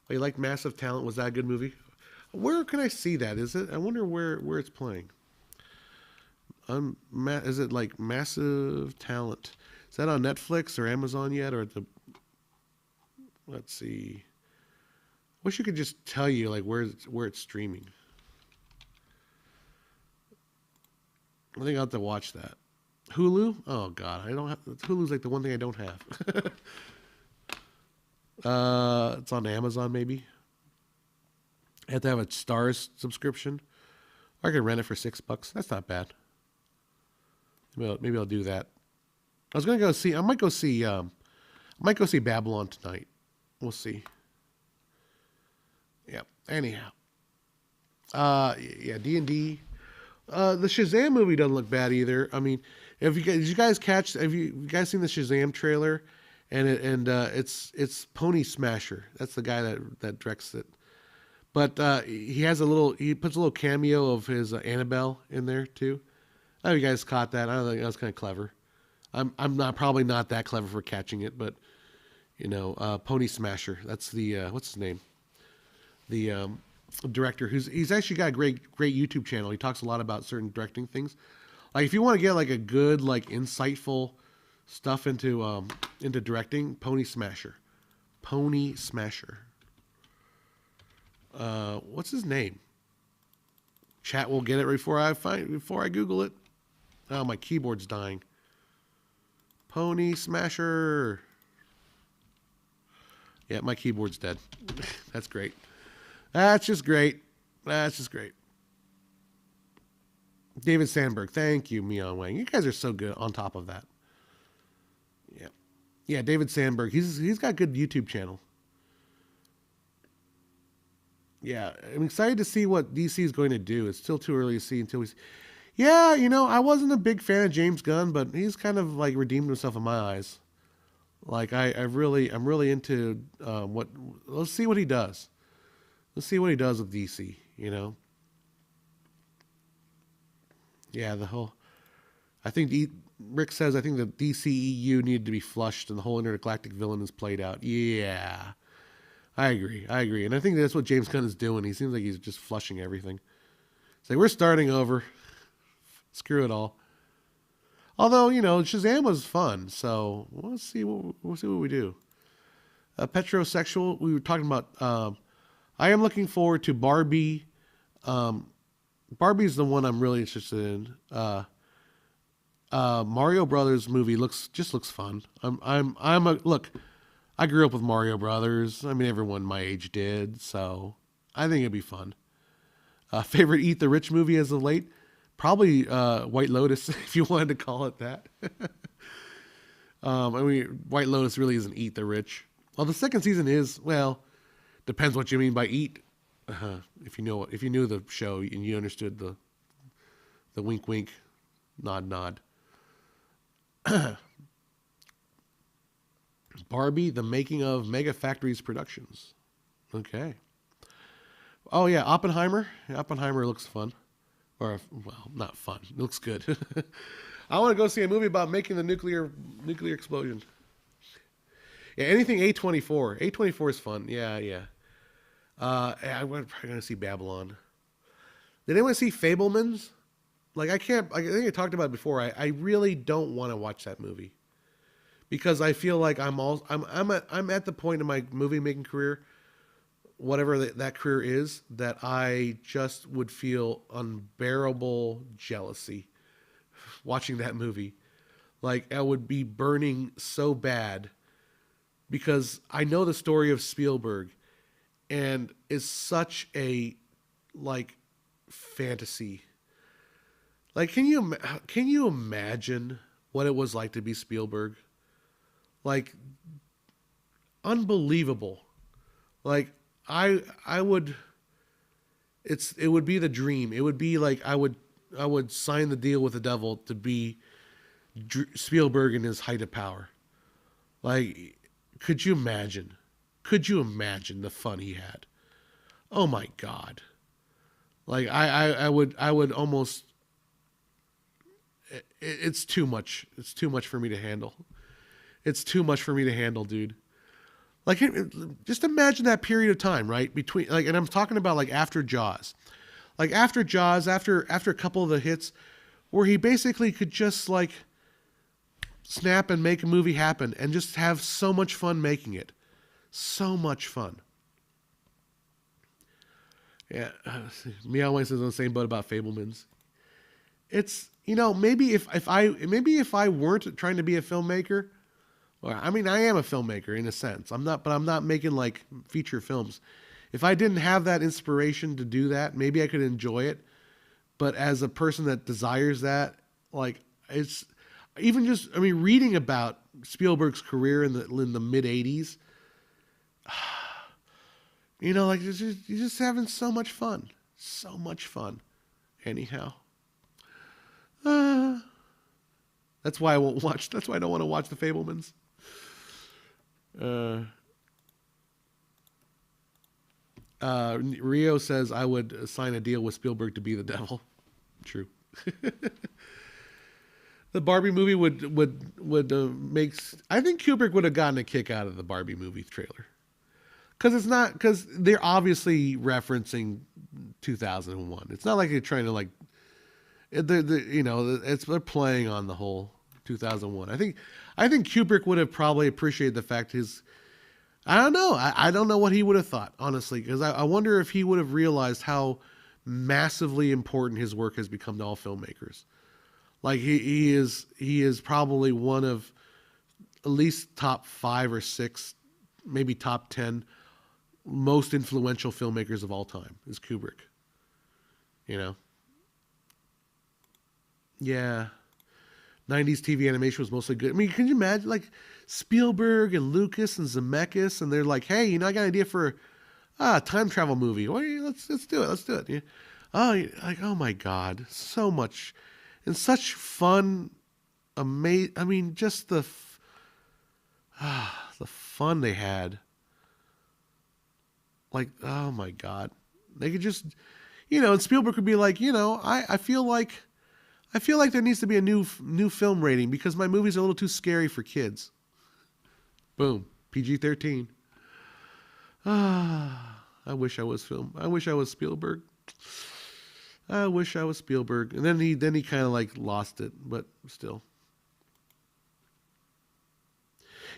Oh, you like Massive Talent? Was that a good movie? Where can I see that? Is it? I wonder where it's playing. Is it like Massive Talent? Is that on Netflix or Amazon yet? Or let's see. Wish you could just tell you like where it's streaming. I think I'll have to watch that. Hulu? Oh God, I don't have. Hulu's like the one thing I don't have. It's on Amazon maybe. I have to have a Stars subscription. Or I can rent it for $6. That's not bad. Maybe I'll do that. I was gonna go see. I might go see Babylon tonight. We'll see. Yeah. Anyhow. Yeah. D&D. The Shazam movie doesn't look bad either. I mean, did you guys seen the Shazam trailer? And it's Pony Smasher. That's the guy that directs it. But he puts a little cameo of his Annabelle in there too. I know you guys caught that. I think that was kind of clever. I'm probably not that clever for catching it, but Pony Smasher. That's the what's his name? The director he's actually got a great YouTube channel. He talks a lot about certain directing things. Like if you want to get like a good like insightful stuff into directing, Pony Smasher. What's his name? Chat will get it before I Google it. Oh, my keyboard's dying. Pony Smasher. Yeah, my keyboard's dead. That's great. That's just great. David Sandberg. Thank you, Mian Wang. You guys are so good on top of that. Yeah, David Sandberg. He's got a good YouTube channel. Yeah, I'm excited to see what DC is going to do. It's still too early to see until we. Yeah, I wasn't a big fan of James Gunn, but he's kind of like redeemed himself in my eyes. Like I'm really into what. Let's see what he does. Let's see what he does with DC. Yeah, I think Rick says I think the DCEU needed to be flushed and the whole intergalactic villain is played out. Yeah. I agree. And I think that's what James Gunn is doing. He seems like he's just flushing everything. It's like, we're starting over. Screw it all. Although, Shazam was fun. So we'll see what we do. Petrosexual, we were talking about, I am looking forward to Barbie. Barbie's the one I'm really interested in. Mario Brothers movie looks fun. Look, I grew up with Mario Brothers. I mean, everyone my age did, so I think it'd be fun. Favorite Eat the Rich movie as of late? Probably White Lotus, if you wanted to call it that. I mean, White Lotus really isn't Eat the Rich. Well, the second season is, well, depends what you mean by eat. If you knew the show and you understood the wink wink, nod nod. Barbie: The Making of Mega Factories Productions. Okay. Oh yeah, Oppenheimer. Oppenheimer looks fun, or well, not fun. It looks good. I want to go see a movie about making the nuclear explosion. Yeah, anything A24. A24 is fun. Yeah, yeah. I'm probably gonna see Babylon. Did anyone see Fablemans? Like I can't. I think I talked about it before. I really don't want to watch that movie because I feel like I'm at the point in my movie making career, whatever that career is, that I just would feel unbearable jealousy watching that movie. Like I would be burning so bad because I know the story of Spielberg and is such a like fantasy. Like can you imagine what it was like to be Spielberg? Like unbelievable. Like I would it would be the dream. It would be like I would sign the deal with the devil to be Spielberg in his height of power. Like could you imagine? Could you imagine the fun he had? Oh my God. Like I would almost it's too much. It's too much for me to handle. It's too much for me to handle, dude. Like just imagine that period of time, right? Between like and I'm talking about like after Jaws. Like after Jaws, after a couple of the hits where he basically could just like snap and make a movie happen and just have so much fun making it. So much fun. Yeah, Meow Wayne says on the same boat about Fablemans. It's maybe if I weren't trying to be a filmmaker, well, I mean I am a filmmaker in a sense. But I'm not making like feature films. If I didn't have that inspiration to do that, maybe I could enjoy it. But as a person that desires that, like it's even just reading about Spielberg's career in the mid '80s. Like you're just having so much fun. So much fun. Anyhow. That's why I won't watch. That's why I don't want to watch The Fablemans. Rio says I would sign a deal with Spielberg to be the devil. True. The Barbie movie would make. I think Kubrick would have gotten a kick out of the Barbie movie trailer. Because they're obviously referencing 2001. It's not like they're trying to like, they're playing on the whole 2001. I think Kubrick would have probably appreciated the fact I don't know. I don't know what he would have thought, honestly, because I wonder if he would have realized how massively important his work has become to all filmmakers. Like he is probably one of at least top 5 or 6, maybe top 10 most influential filmmakers of all time is Kubrick. Yeah. 90s TV animation was mostly good. I mean, can you imagine like Spielberg and Lucas and Zemeckis and they're like, hey, I got an idea for a time travel movie. Let's do it. Let's do it. Yeah. Oh my God. So much and such fun. Just the fun they had. Like, oh my God. They could just, and Spielberg could be like, I feel like there needs to be a new film rating because my movies are a little too scary for kids. Boom. PG-13. I wish I was Spielberg. I wish I was Spielberg. And then he kind of like lost it, but still.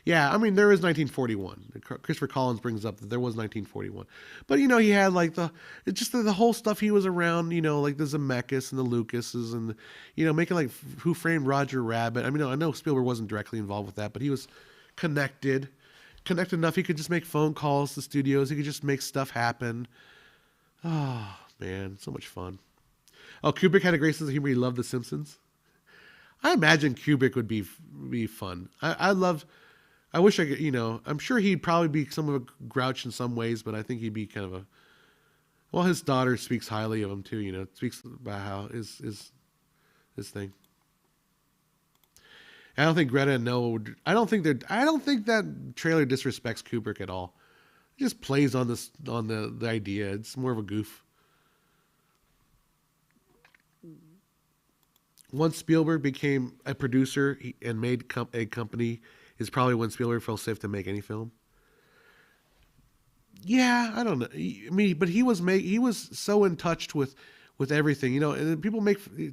Yeah, there is 1941. Christopher Collins brings up that there was 1941. But, he had like the whole stuff he was around, like the Zemeckis and the Lucases and, making like Who Framed Roger Rabbit. I know Spielberg wasn't directly involved with that, but he was connected enough. He could just make phone calls to studios. He could just make stuff happen. Oh, man, so much fun. Oh, Kubrick had a great sense of humor. He loved The Simpsons. I imagine Kubrick would be fun. I wish I could. I'm sure he'd probably be some of a grouch in some ways, but I think he'd be kind of a. Well, his daughter speaks highly of him too. Speaks about how his thing. I don't think Greta and Noah would. I don't think they're. I don't think that trailer disrespects Kubrick at all. It just plays on the idea. It's more of a goof. Once Spielberg became a producer and made a company, is probably when Spielberg felt safe to make any film. Yeah, I don't know. I mean, but he was so in touch with everything, And people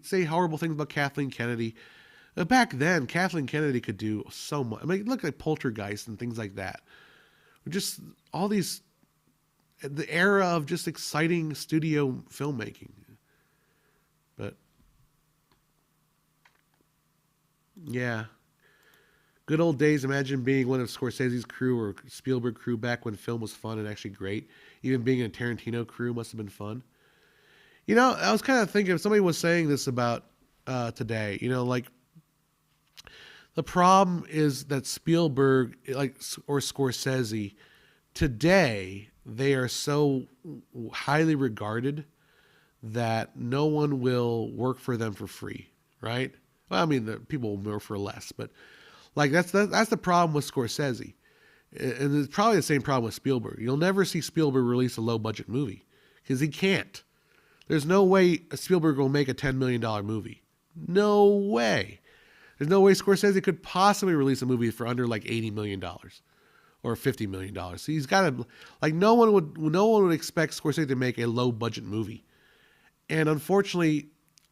say horrible things about Kathleen Kennedy. Back then, Kathleen Kennedy could do so much. I mean, look at Poltergeist and things like that. Just all these, the era of just exciting studio filmmaking. But yeah, good old days. Imagine being one of Scorsese's crew or Spielberg crew back when film was fun and actually great. Even being in a Tarantino crew must have been fun. I was kind of thinking if somebody was saying this about today, like the problem is that Spielberg, or Scorsese, today they are so highly regarded that no one will work for them for free, right? Well, I mean, the people will work for less, but that's the problem with Scorsese, and it's probably the same problem with Spielberg. You'll never see Spielberg release a low budget movie because he can't. There's no way Spielberg will make a $10 million movie. No way. There's no way Scorsese could possibly release a movie for under like $80 million or $50 million. So he's got to, no one would expect Scorsese to make a low budget movie. And unfortunately,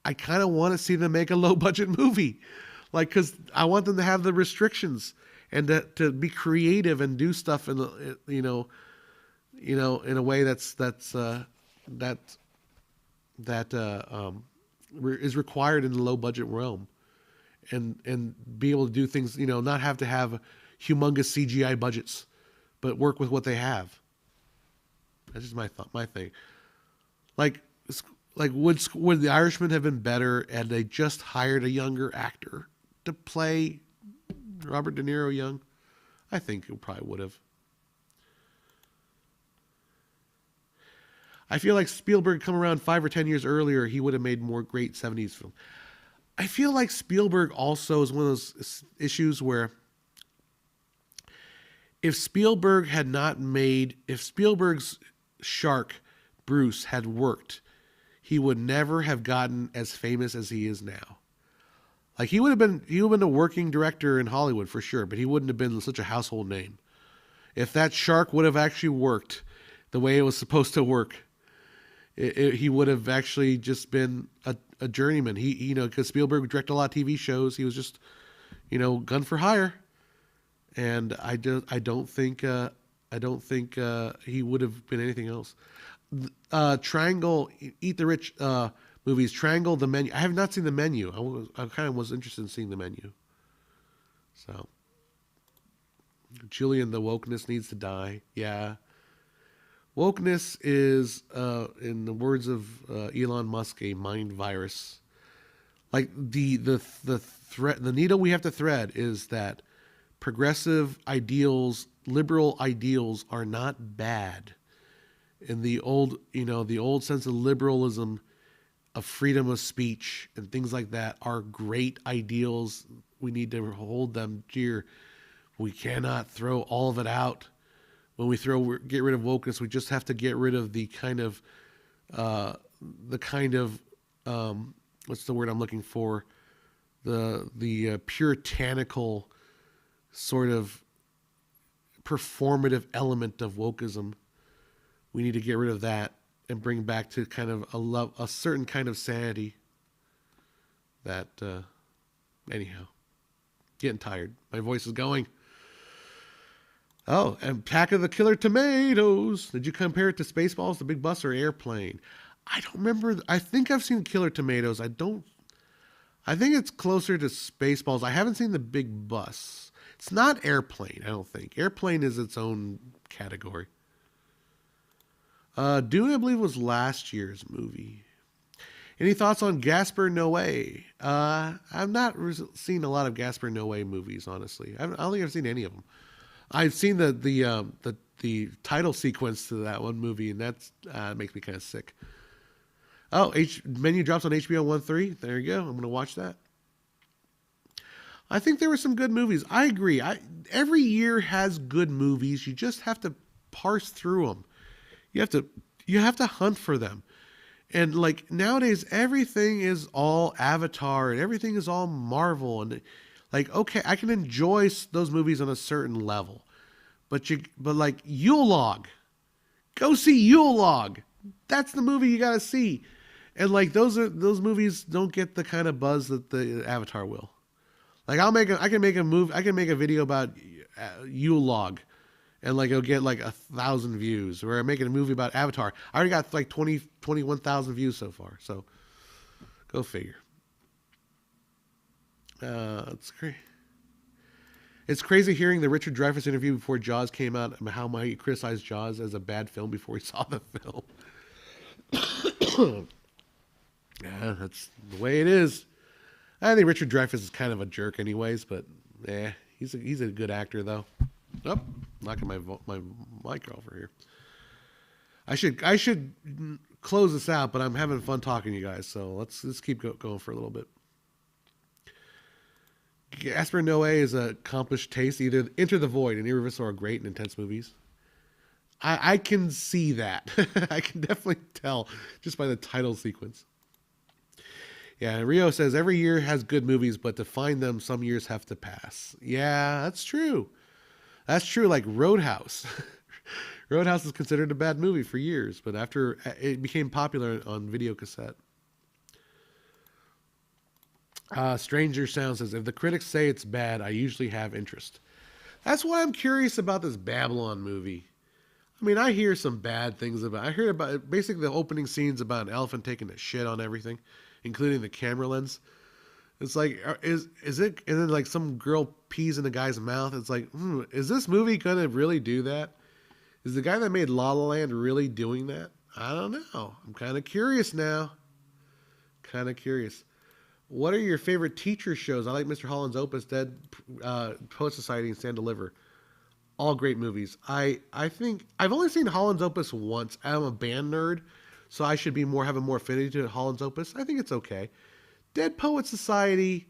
I kind of want to see them make a low budget movie, because I want them to have the restrictions and to be creative and do stuff in in a way is required in the low budget realm, and be able to do things, not have to have humongous CGI budgets, but work with what they have. That's just my thing. Would The Irishman have been better had they just hired a younger actor to play Robert De Niro young? I think it probably would have. I feel like Spielberg come around 5 or 10 years earlier, he would have made more great 70s films. I feel like Spielberg also is one of those issues where if Spielberg's shark, Bruce, had worked, he would never have gotten as famous as he is now. He would have been a working director in Hollywood for sure, but he wouldn't have been such a household name. If that shark would have actually worked the way it was supposed to work, he would have actually just been a journeyman. Because Spielberg would direct a lot of TV shows. He was just, gun for hire. And I don't think he would have been anything else. Triangle, Eat the Rich movies. Triangle, The Menu. I have not seen The Menu. I kind of was interested in seeing The Menu. So, Julian, the wokeness needs to die. Yeah. Wokeness is, in the words of Elon Musk, a mind virus. The needle we have to thread is that progressive ideals, liberal ideals, are not bad. In the old sense of liberalism, of freedom of speech and things like that are great ideals. We need to hold them dear. We cannot throw all of it out. When we get rid of wokeness, we just have to get rid of the kind of what's the word I'm looking for? The puritanical sort of performative element of wokeism. We need to get rid of that and bring back to kind of a certain kind of sanity. That anyhow, getting tired. My voice is going. Oh, and Attack of the Killer Tomatoes. Did you compare it to Spaceballs, The Big Bus, or Airplane? I don't remember. I think I've seen Killer Tomatoes. I think it's closer to Spaceballs. I haven't seen The Big Bus. It's not Airplane, I don't think. Airplane is its own category. Dune, I believe, was last year's movie. Any thoughts on Gaspar Noé? I've not seen a lot of Gaspar Noé movies, honestly. I don't think I've seen any of them. I've seen the title sequence to that one movie, and that's makes me kind of sick. Oh, menu drops on HBO 1-3. There you go. I'm gonna watch that. I think there were some good movies. I agree. Every year has good movies. You just have to parse through them. You have to hunt for them. And like nowadays, everything is all Avatar and everything is all Marvel. And like, okay, I can enjoy those movies on a certain level, but like Yule Log, go see Yule Log. That's the movie you gotta see. And like those movies don't get the kind of buzz that the Avatar will. Like I can make a video about Yule Log, and like it'll get like 1,000 views. Where I'm making a movie about Avatar, I already got like 21,000 views so far. So go figure. It's crazy. It's crazy hearing the Richard Dreyfuss interview before Jaws came out, and how he criticized Jaws as a bad film before he saw the film. Yeah, that's the way it is. I think Richard Dreyfuss is kind of a jerk anyways, but he's a good actor though. Oh, knocking my mic over here. I should close this out, but I'm having fun talking to you guys, so let's keep going for a little bit. Gaspar Noé is an accomplished taste. Either Enter the Void and Irreversible are great and intense movies. I can see that. I can definitely tell just by the title sequence. Yeah, Rio says every year has good movies, but to find them, some years have to pass. Yeah, that's true. That's true. Like Roadhouse. Roadhouse is considered a bad movie for years, but after it became popular on video cassette. Stranger Sound says, if the critics say it's bad, I usually have interest. That's why I'm curious about this Babylon movie. I mean, I hear some bad things about it. I heard about basically the opening scenes about an elephant taking a shit on everything, including the camera lens. It's like, is it? And then like some girl pees in the guy's mouth. It's like, is this movie gonna really do that? Is the guy that made La La Land really doing that? I don't know. I'm kind of curious now. Kind of curious. What are your favorite teacher shows? I like Mr. Holland's Opus, Dead Poet Society, and Stand Deliver. All great movies. I think I've only seen Holland's Opus once. I'm a band nerd, so I should have a more affinity to Holland's Opus. I think it's okay. Dead Poet Society,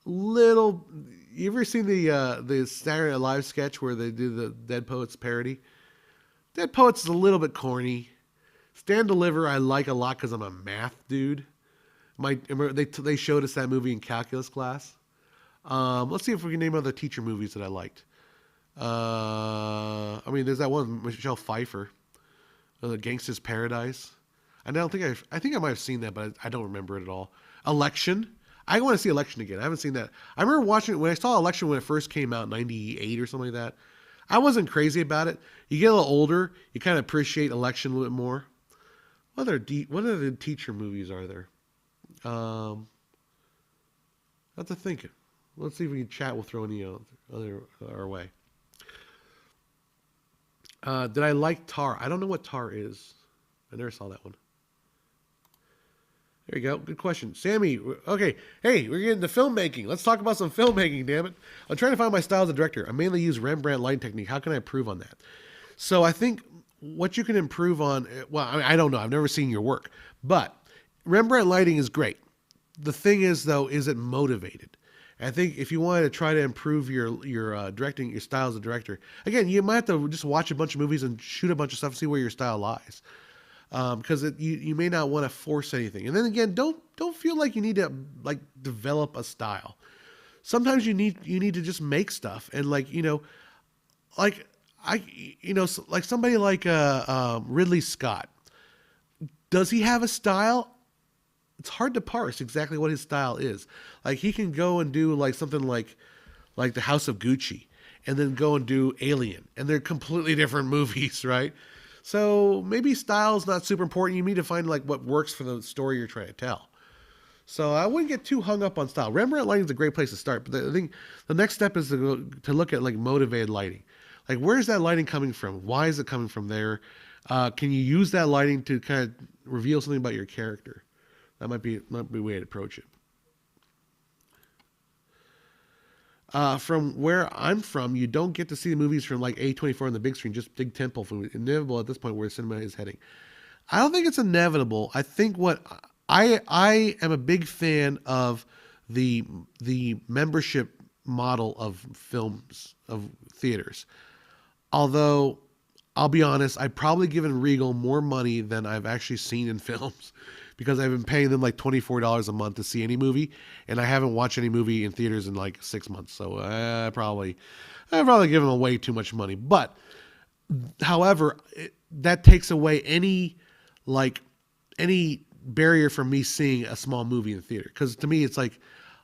little. You ever seen the Saturday Night Live sketch where they do the Dead Poets parody? Dead Poets is a little bit corny. Stand Deliver I like a lot because I'm a math dude. They showed us that movie in calculus class. Let's see if we can name other teacher movies that I liked. I mean, there's that one Michelle Pfeiffer, Gangsta's Paradise. I think I might have seen that, but I don't remember it at all. Election. I want to see Election again. I haven't seen that. I remember watching it when I saw Election when it first came out in '98 or something like that. I wasn't crazy about it. You get a little older, you kind of appreciate Election a little bit more. What other teacher movies are there? I have to think. Let's see if we can chat. We'll throw any other our way. Did I like Tar? I don't know what Tar is. I never saw that one. There you go. Good question. Sammy, okay. Hey, we're getting to filmmaking. Let's talk about some filmmaking, damn it. I'm trying to find my style as a director. I mainly use Rembrandt lighting technique. How can I improve on that? So I think what you can improve on, well, I don't know. I've never seen your work. But Rembrandt lighting is great. The thing is, though, is it motivated? I think if you wanted to try to improve your directing, your style as a director, again, you might have to just watch a bunch of movies and shoot a bunch of stuff and see where your style lies. Because you may not want to force anything. And then again, don't feel like you need to like develop a style. Sometimes you need to just make stuff and like like somebody like Ridley Scott. Does he have a style? It's hard to parse exactly what his style is. Like he can go and do like something like The House of Gucci, and then go and do Alien, and they're completely different movies, right? So maybe style is not super important. You need to find like what works for the story you're trying to tell. So I wouldn't get too hung up on style. Rembrandt lighting is a great place to start, but I think the next step is to look at like motivated lighting. Like where's that lighting coming from? Why is it coming from there? Can you use that lighting to kind of reveal something about your character? That might be a way to approach it. From where I'm from, you don't get to see the movies from like A24 on the big screen, just big tentpole films. Inevitable at this point where cinema is heading. I don't think it's inevitable. I think what I am a big fan of the membership model of films of theaters. Although I'll be honest, I've probably given Regal more money than I've actually seen in films because I've been paying them like $24 a month to see any movie, and I haven't watched any movie in theaters in like 6 months. So I've probably given them way too much money. But however, that takes away any barrier from me seeing a small movie in the theater. Because to me, it's like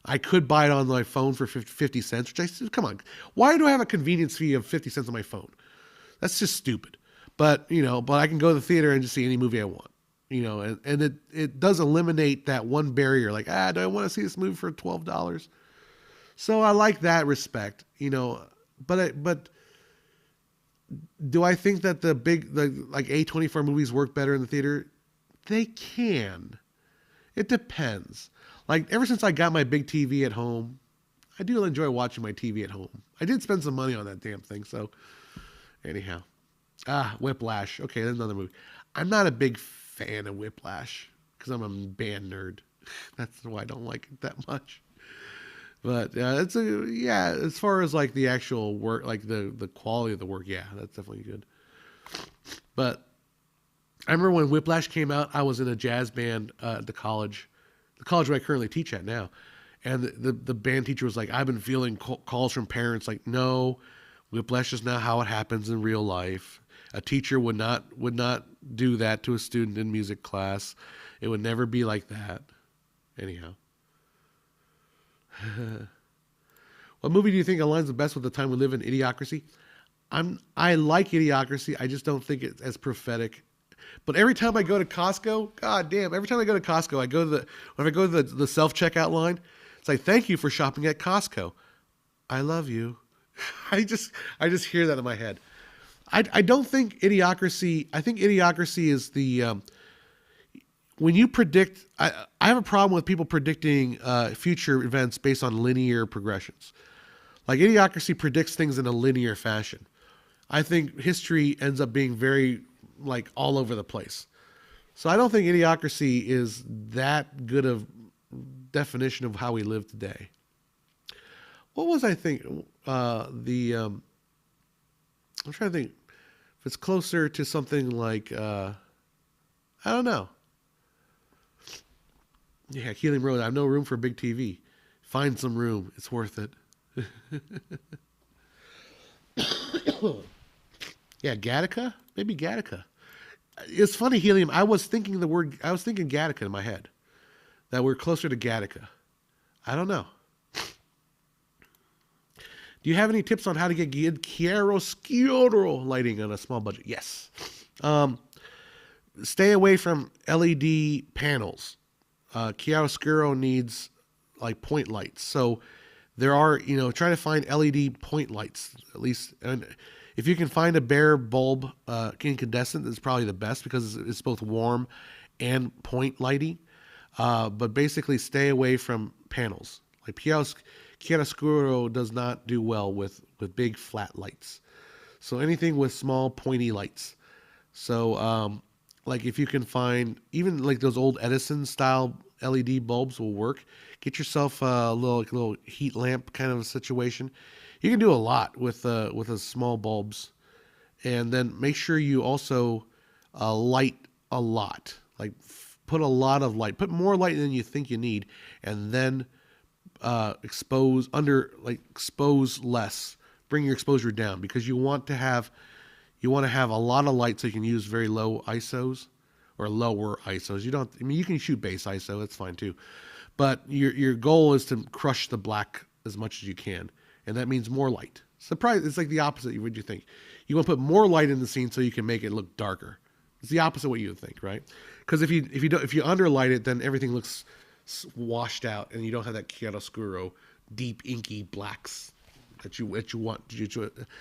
I could buy it on my phone for 50 cents, which I said, come on, why do I have a convenience fee of 50 cents on my phone? That's just stupid. But I can go to the theater and just see any movie I want. And it does eliminate that one barrier. Like, do I want to see this movie for $12? So I like that respect. But do I think that the like A24 movies work better in the theater? They can. It depends. Like ever since I got my big TV at home, I do enjoy watching my TV at home. I did spend some money on that damn thing. So anyhow, Whiplash. Okay, that's another movie. I'm not a big fan of Whiplash because I'm a band nerd. That's why I don't like it that much. But as far as like the actual work, like the quality of the work, yeah, that's definitely good. But I remember when Whiplash came out, I was in a jazz band at the college where I currently teach at now. And the band teacher was like, I've been feeling calls from parents like, no, Whiplash is not how it happens in real life. A teacher would not do that to a student in music class. It would never be like that. Anyhow. What movie do you think aligns the best with the time we live in? Idiocracy. I like Idiocracy. I just don't think it's as prophetic. But every time I go to Costco, every time I go to Costco, when I go to the self-checkout line, it's like, thank you for shopping at Costco. I love you. I just hear that in my head. I don't think Idiocracy, I think Idiocracy is the, when you predict, I have a problem with people predicting future events based on linear progressions. Like Idiocracy predicts things in a linear fashion. I think history ends up being very like all over the place. So I don't think Idiocracy is that good of definition of how we live today. What was I thinking? I'm trying to think if it's closer to something like I don't know. Yeah, Keeling Road. I have no room for a big TV. Find some room. It's worth it. Yeah, Gattaca? Maybe Gattaca. It's funny, Helium. I was thinking Gattaca in my head. That we're closer to Gattaca. I don't know. Do you have any tips on how to get good chiaroscuro lighting on a small budget? Yes. Stay away from LED panels. Chiaroscuro needs like point lights. So there are, try to find LED point lights at least. And if you can find a bare bulb incandescent, that's probably the best because it's both warm and point lighting. But basically stay away from panels. Like chiaroscuro does not do well with big flat lights. So anything with small pointy lights. So like if you can find even like those old Edison style LED bulbs will work. Get yourself a little heat lamp kind of a situation. You can do a lot with a small bulbs, and then make sure you also light a lot. Like put a lot of light, put more light than you think you need, and then expose less. Bring your exposure down because you want to have a lot of light so you can use very low ISOs or lower ISOs. You can shoot base ISO, that's fine too. But your goal is to crush the black as much as you can. And that means more light. It's like the opposite of what you think. You want to put more light in the scene so you can make it look darker. It's the opposite of what you would think, right? Because if you underlight it, then everything looks washed out and you don't have that chiaroscuro, deep inky blacks that you want.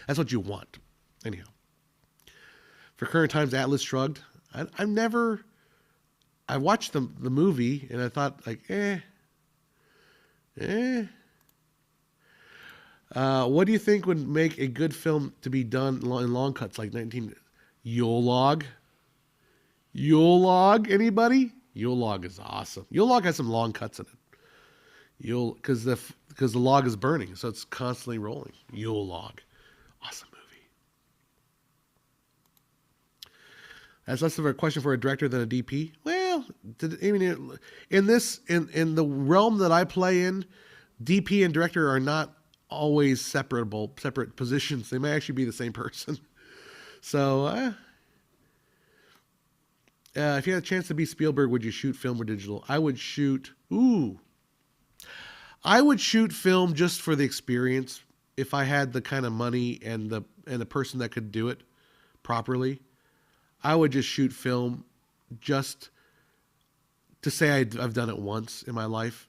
That's what you want. Anyhow. For current times, Atlas shrugged. I watched the movie and I thought like, eh. What do you think would make a good film to be done in long cuts like 19 Yule log? Yule log, anybody? Yule log is awesome. Yule log has some long cuts in it. Yule, because the log is burning, so it's constantly rolling. Yule log, awesome movie. That's less of a question for a director than a DP. Well, I mean, in the realm that I play in, DP and director are not always separate positions. They may actually be the same person. So, if you had a chance to be Spielberg, would you shoot film or digital? I would shoot film just for the experience. If I had the kind of money and the person that could do it properly, I would just shoot film just to say I've done it once in my life.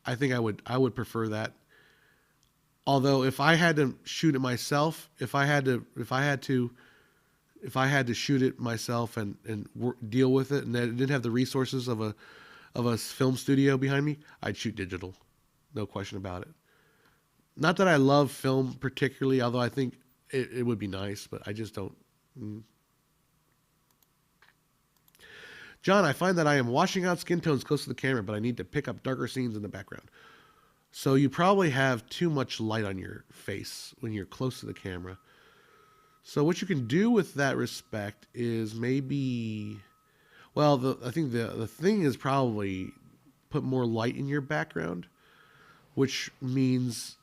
I think I would prefer that. Although if I had to shoot it myself, if I had to shoot it myself and deal with it, and I didn't have the resources of a film studio behind me, I'd shoot digital, no question about it. Not that I love film particularly, although I think it would be nice, but I just don't. John, I find that I am washing out skin tones close to the camera, but I need to pick up darker scenes in the background. So you probably have too much light on your face when you're close to the camera. So what you can do with that respect is maybe, well, I think the thing is probably put more light in your background, which means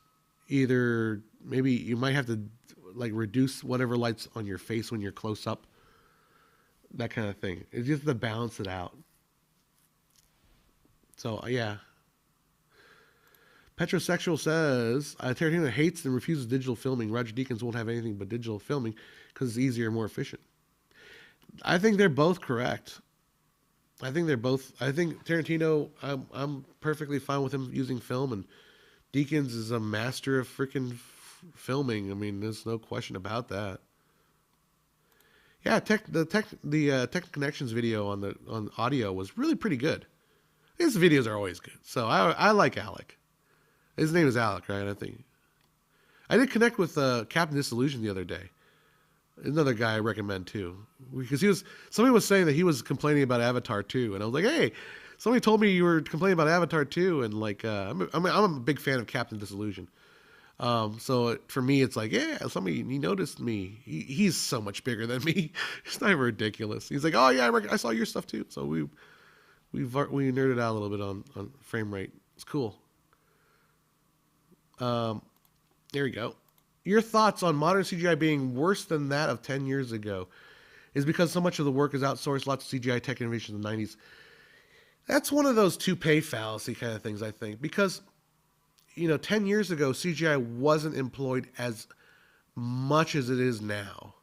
either maybe you might have to like reduce whatever light's on your face when you're close up, that kind of thing. It's just to balance it out. So yeah. Petrosexual says, Tarantino hates and refuses digital filming. Roger Deakins won't have anything but digital filming because it's easier and more efficient. I think they're both correct. I think Tarantino, I'm perfectly fine with him using film, and Deakins is a master of freaking filming. I mean, there's no question about that. Yeah, the Tech Connections video on audio was really pretty good. His videos are always good, so I like Alec. His name is Alec, right? I think. I did connect with Captain Disillusion the other day. Another guy I recommend too, because somebody was saying that he was complaining about Avatar 2, and I was like, hey, somebody told me you were complaining about Avatar 2, and like I'm a big fan of Captain Disillusion. So for me, it's like, yeah, he noticed me. He's so much bigger than me. It's not even ridiculous. He's like, oh yeah, I saw your stuff too. So we nerded out a little bit on frame rate. It's cool. There we go. Your thoughts on modern CGI being worse than that of 10 years ago is because so much of the work is outsourced, lots of CGI tech innovations in the 90s. That's one of those toupee fallacy kind of things, I think, because 10 years ago, CGI wasn't employed as much as it is now.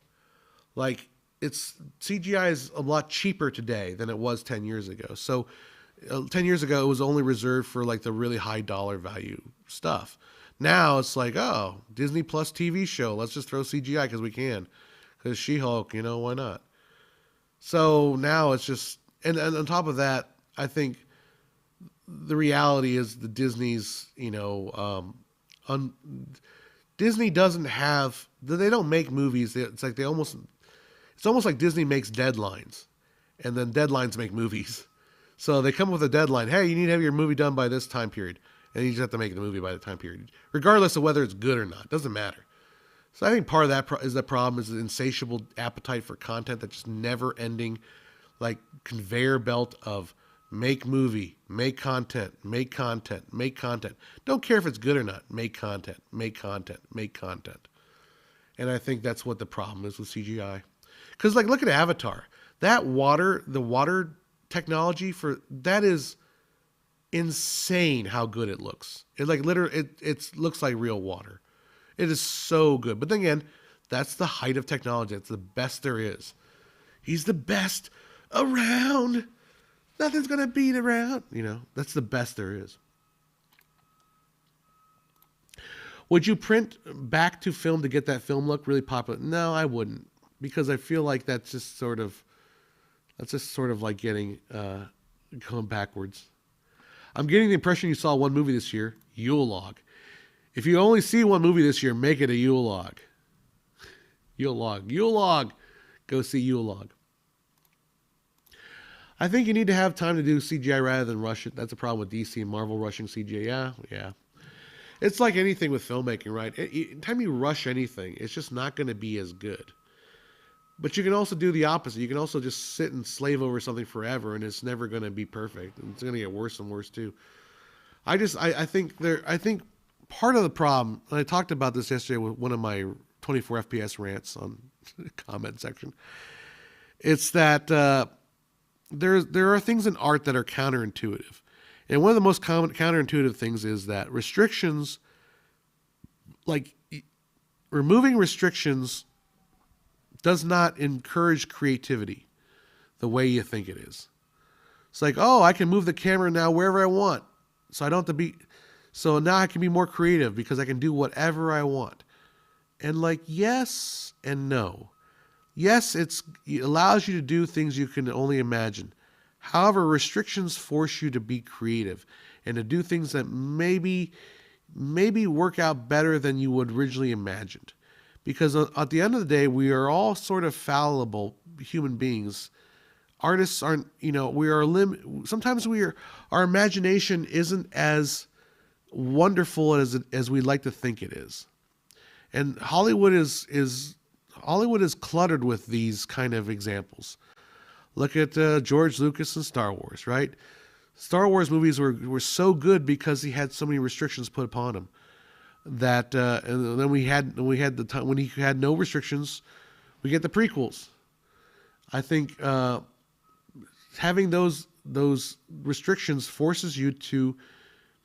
Like, CGI is a lot cheaper today than it was 10 years ago. So 10 years ago, it was only reserved for like the really high dollar value stuff. Now it's like, oh, Disney Plus TV show. Let's just throw CGI because we can. Because She-Hulk, why not? So now it's just, and on top of that, I think the reality is the Disney's, Disney doesn't have, they don't make movies. It's almost like Disney makes deadlines, and then deadlines make movies. So they come up with a deadline. Hey, you need to have your movie done by this time period. And you just have to make the movie by the time period, regardless of whether it's good or not. Doesn't matter. So I think part of that is the problem is the insatiable appetite for content that's just never ending, like conveyor belt of make movie, make content, make content, make content. Don't care if it's good or not. Make content, make content, make content. And I think that's what the problem is with CGI. Because like, look at Avatar. The water technology for that is insane how good it looks. It like literally it looks like real water. It is so good. But then again, that's the height of technology. It's the best there is. He's the best around. Nothing's gonna beat around. That's the best there is. Would you print back to film to get that film look really popular? No, I wouldn't, because I feel like that's just sort of like getting Going backwards. I'm getting the impression you saw one movie this year. Yule log. If you only see one movie this year, make it a Yule log. Yule log. Yule log. Go see Yule log. I think you need to have time to do CGI rather than rush it. That's a problem with DC and Marvel rushing CGI. Yeah. It's like anything with filmmaking, right? Anytime you rush anything, it's just not going to be as good. But you can also do the opposite. You can also just sit and slave over something forever, and it's never going to be perfect. It's going to get worse and worse too. I think part of the problem, and I talked about this yesterday with one of my 24 FPS rants on the comment section. It's that there are things in art that are counterintuitive. And one of the most common counterintuitive things is that restrictions, like removing restrictions, does not encourage creativity the way you think it is. It's like, oh, I can move the camera now wherever I want. So so now I can be more creative because I can do whatever I want. And like, yes and no. Yes, it allows you to do things you can only imagine. However, restrictions force you to be creative and to do things that maybe work out better than you would originally imagined. Because at the end of the day, we are all sort of fallible human beings. Artists aren't, we are sometimes our imagination isn't as wonderful as we like to think it is. And Hollywood is cluttered with these kind of examples. Look at George Lucas and Star Wars, right? Star Wars movies were so good because he had so many restrictions put upon him. That and then we had the time when he had no restrictions, we get the prequels. I think having those restrictions forces you to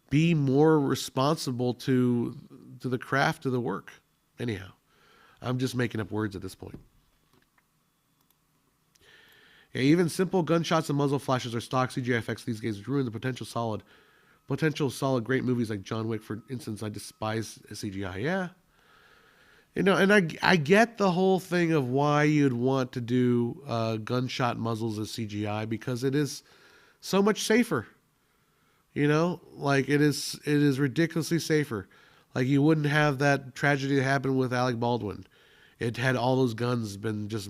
be more responsible to the craft of the work. Anyhow, I'm just making up words at this point. Yeah, even simple gunshots and muzzle flashes or stock CGI effects these days ruin the potential solid great movies like John Wick, for instance. I despise CGI. Yeah. And I get the whole thing of why you'd want to do gunshot muzzles as CGI because it is so much safer. Like it is ridiculously safer. Like you wouldn't have that tragedy that happened with Alec Baldwin. It had all those guns been just,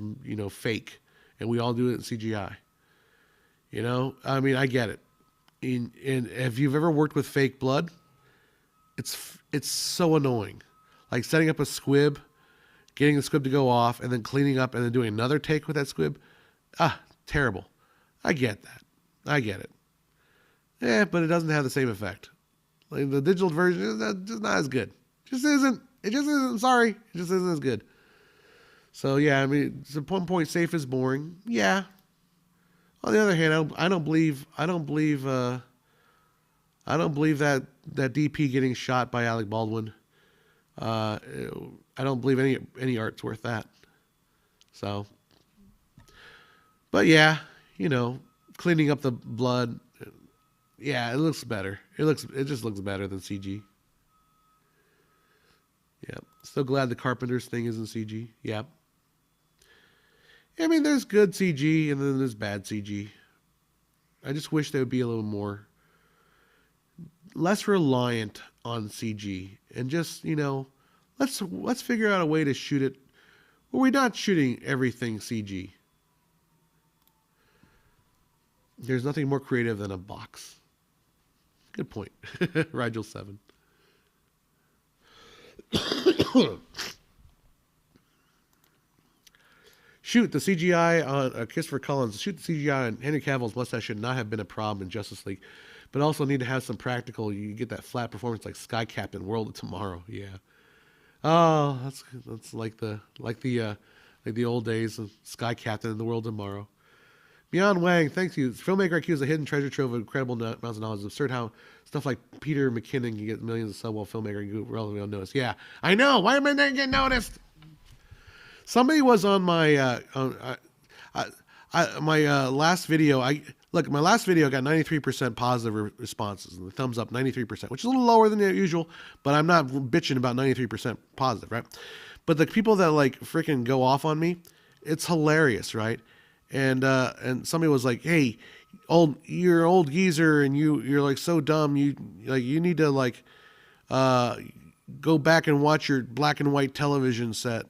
fake, and we all do it in CGI. I mean, I get it. And if you've ever worked with fake blood, it's so annoying. Like setting up a squib, getting the squib to go off, and then cleaning up and then doing another take with that squib. Terrible. I get that. I get it. Yeah, but it doesn't have the same effect. Like the digital version is just not as good. It just isn't. I'm sorry. It just isn't as good. So yeah, I mean, at one point, safe is boring. Yeah. On the other hand, I don't believe that DP getting shot by Alec Baldwin. I don't believe any art's worth that. So, but yeah, cleaning up the blood. Yeah, it looks better. It just looks better than CG. Yeah. Still glad the Carpenter's thing isn't CG. Yeah. I mean, there's good CG and then there's bad CG. I just wish they would be a little less reliant on CG and just, let's figure out a way to shoot it where we're not shooting everything CG. There's nothing more creative than a box. Good point. Rigel 7. Shoot, the CGI on Christopher Collins. Shoot, the CGI on Henry Cavill's mustache should not have been a problem in Justice League, but also need to have some practical. You get that flat performance like Sky Captain, World of Tomorrow. Yeah. Oh, that's like the old days of Sky Captain and the World of Tomorrow. Beyond Wang, thanks you. Filmmaker IQ is a hidden treasure trove of incredible amounts of knowledge. It's absurd how stuff like Peter McKinnon can get millions of sub while filmmaker can go relatively unnoticed. Yeah, I know. Why am I not getting noticed? Somebody was on my last video. My last video got 93% positive responses, and the thumbs up 93%, which is a little lower than usual, but I'm not bitching about 93% positive, right? But the people that like freaking go off on me, it's hilarious, right? And somebody was like, "Hey, you're an old geezer and you're like so dumb. You need to like uh, go back and watch your black and white television set.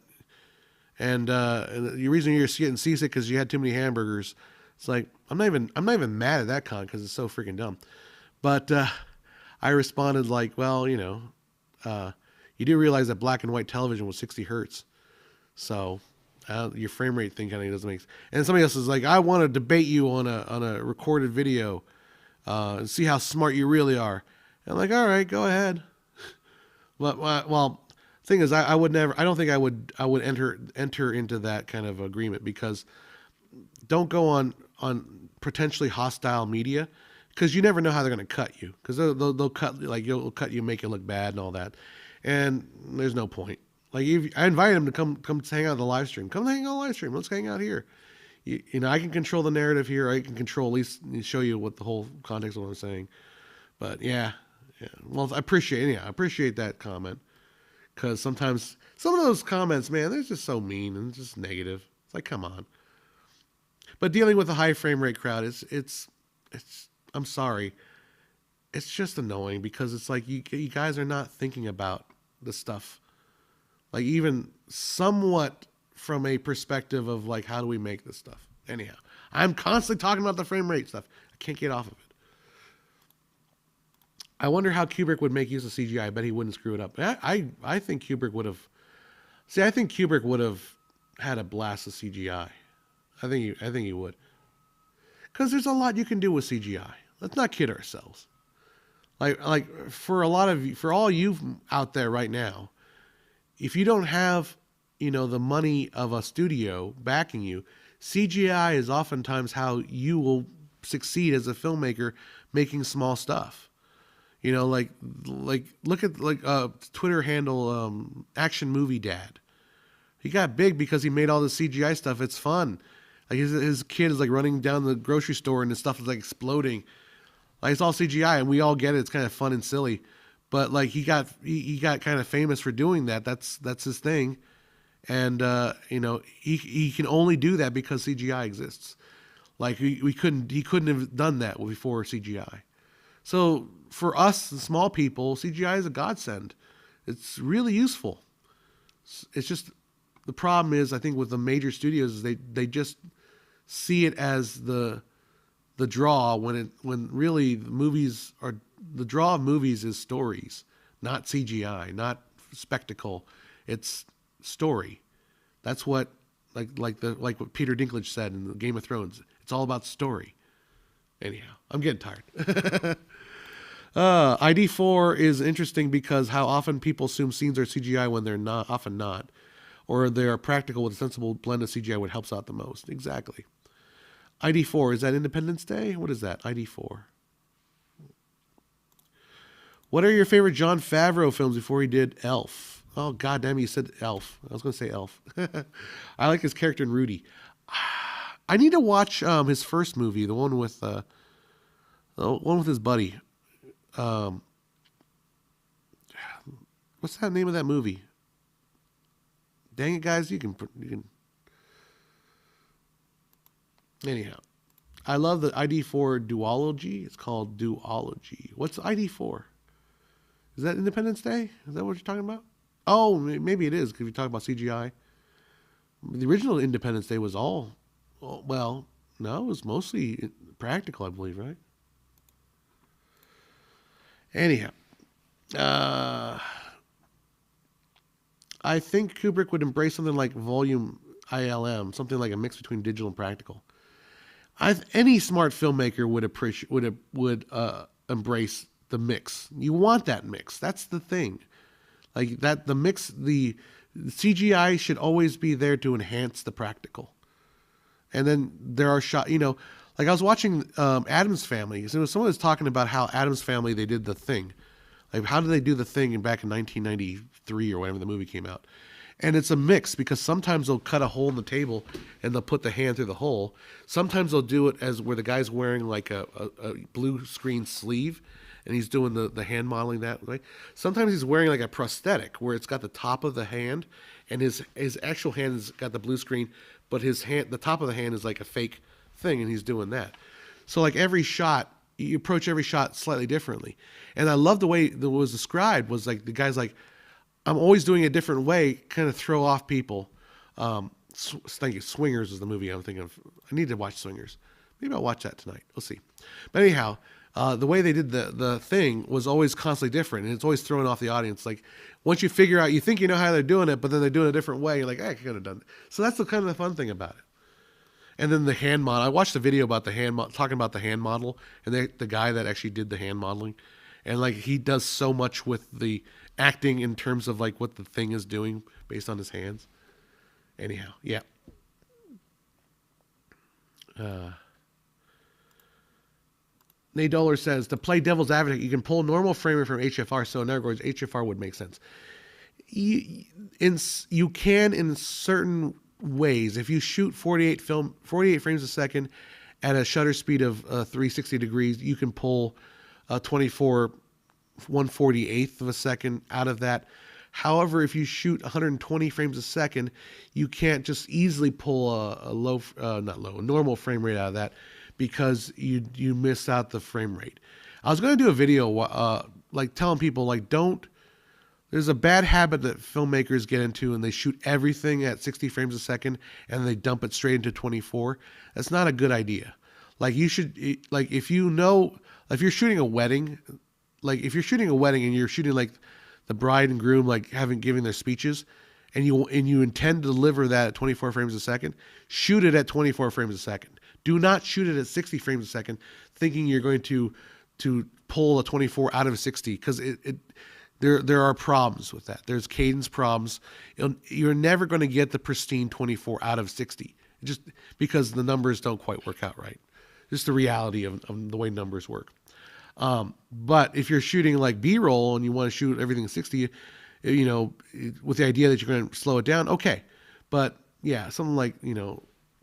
And the reason you're getting seasick because you had too many hamburgers. It's like I'm not even mad at that comment because it's so freaking dumb. But I responded like, well, you do realize that black and white television was 60 hertz, so your frame rate thing kind of doesn't make sense. And somebody else is like, I want to debate you on a recorded video and see how smart you really are. And I'm like, all right, go ahead. But well, thing is, I would never. I don't think I would enter into that kind of agreement because don't go on potentially hostile media because you never know how they're going to cut you because they'll cut like you'll cut you, make it look bad and all that, and there's no point. Like I invited him to come hang out on the live stream. Come hang out on the live stream. Let's hang out here. I can control the narrative here. I can control at least show you what the whole context of what I'm saying. But yeah. Well, I appreciate that comment because sometimes some of those comments, man, they're just so mean and just negative. It's like, come on. But dealing with a high frame rate crowd, it's. I'm sorry, it's just annoying because it's like you guys are not thinking about the stuff, like even somewhat from a perspective of like how do we make this stuff. Anyhow, I'm constantly talking about the frame rate stuff. I can't get off of it. I wonder how Kubrick would make use of CGI. I bet he wouldn't screw it up. I think Kubrick would have. See, I think Kubrick would have had a blast of CGI. I think he would. Because there's a lot you can do with CGI. Let's not kid ourselves. Like for all you out there right now, if you don't have, the money of a studio backing you, CGI is oftentimes how you will succeed as a filmmaker making small stuff. Like look at Twitter handle Action Movie Dad. He got big because he made all the CGI stuff. It's fun. Like his kid is like running down the grocery store and the stuff is like exploding. Like it's all CGI and we all get it. It's kind of fun and silly. But like he got kind of famous for doing that. That's his thing. And he can only do that because CGI exists. Like he couldn't have done that before CGI. So for us, the small people, CGI is a godsend. It's really useful. It's just the problem is, I think with the major studios, they just see it as the draw when really the draw of movies is stories, not CGI, not spectacle. It's story. That's what like what Peter Dinklage said in the Game of Thrones. It's all about story. Anyhow, I'm getting tired. ID4 is interesting because how often people assume scenes are CGI when they're not, often not, or they are practical with a sensible blend of CGI, what helps out the most. Exactly. ID4, is that Independence Day? What is that? ID4. What are your favorite Jon Favreau films before he did Elf? Oh, goddamn, you said Elf. I was going to say Elf. I like his character in Rudy. I need to watch his first movie, the one with his buddy. What's that name of that movie? Dang it, guys! You can. Anyhow, I love the ID4 duology. It's called duology. What's ID4? Is that Independence Day? Is that what you're talking about? Oh, maybe it is because you talk about CGI. The original Independence Day was all. Well, no, it was mostly practical, I believe, right? Anyhow, I think Kubrick would embrace something like volume ILM, something like a mix between digital and practical. Any smart filmmaker would embrace the mix. You want that mix. That's the thing. Like that, the mix, the CGI should always be there to enhance the practical. And then there are shots, like I was watching Addams Family. So someone was talking about how Addams Family, they did The Thing. Like how did they do The Thing back in 1993 or whenever the movie came out? And it's a mix because sometimes they'll cut a hole in the table and they'll put the hand through the hole. Sometimes they'll do it as where the guy's wearing like a blue screen sleeve and he's doing the hand modeling that way. Sometimes he's wearing like a prosthetic where it's got the top of the hand and his actual hand has got the blue screen, but the top of the hand is like a fake thing and he's doing that. So like every shot, you approach every shot slightly differently. And I love the way that was described was like the guy's like, I'm always doing it a different way, kind of throw off people. Thank you. Swingers is the movie I'm thinking of. I need to watch Swingers. Maybe I'll watch that tonight. We'll see. But anyhow, the way they did the thing was always constantly different, and it's always throwing off the audience. Like once you figure out, you think you know how they're doing it, but then they're doing it a different way. You're like, I could have done it. So that's the kind of the fun thing about it. And then the hand model. I watched a video about the hand talking about the hand model, and the guy that actually did the hand modeling, and like he does so much with the acting in terms of like what the thing is doing based on his hands. Anyhow, yeah. Nate Dollar says, to play devil's advocate, you can pull normal frame rate from HFR. So in other words, HFR would make sense. You can in certain ways. If you shoot 48 frames a second at a shutter speed of 360 degrees, you can pull 24 1/48 of a second out of that. However, if you shoot 120 frames a second, you can't just easily pull a normal frame rate out of that because you miss out the frame rate. I was going to do a video like telling people like there's a bad habit that filmmakers get into, and they shoot everything at 60 frames a second and they dump it straight into 24. That's not a good idea. Like you should, like if you're shooting a wedding, and you're shooting like the bride and groom like giving their speeches, and you intend to deliver that at 24 frames a second, shoot it at 24 frames a second. Do not shoot it at 60 frames a second, thinking you're going to pull a 24 out of 60, because there are problems with that. There's cadence problems. You're never going to get the pristine 24 out of 60, just because the numbers don't quite work out right. Just the reality of the way numbers work. But if you're shooting like B-roll and you want to shoot everything at 60, with the idea that you're going to slow it down, okay. But yeah, something like,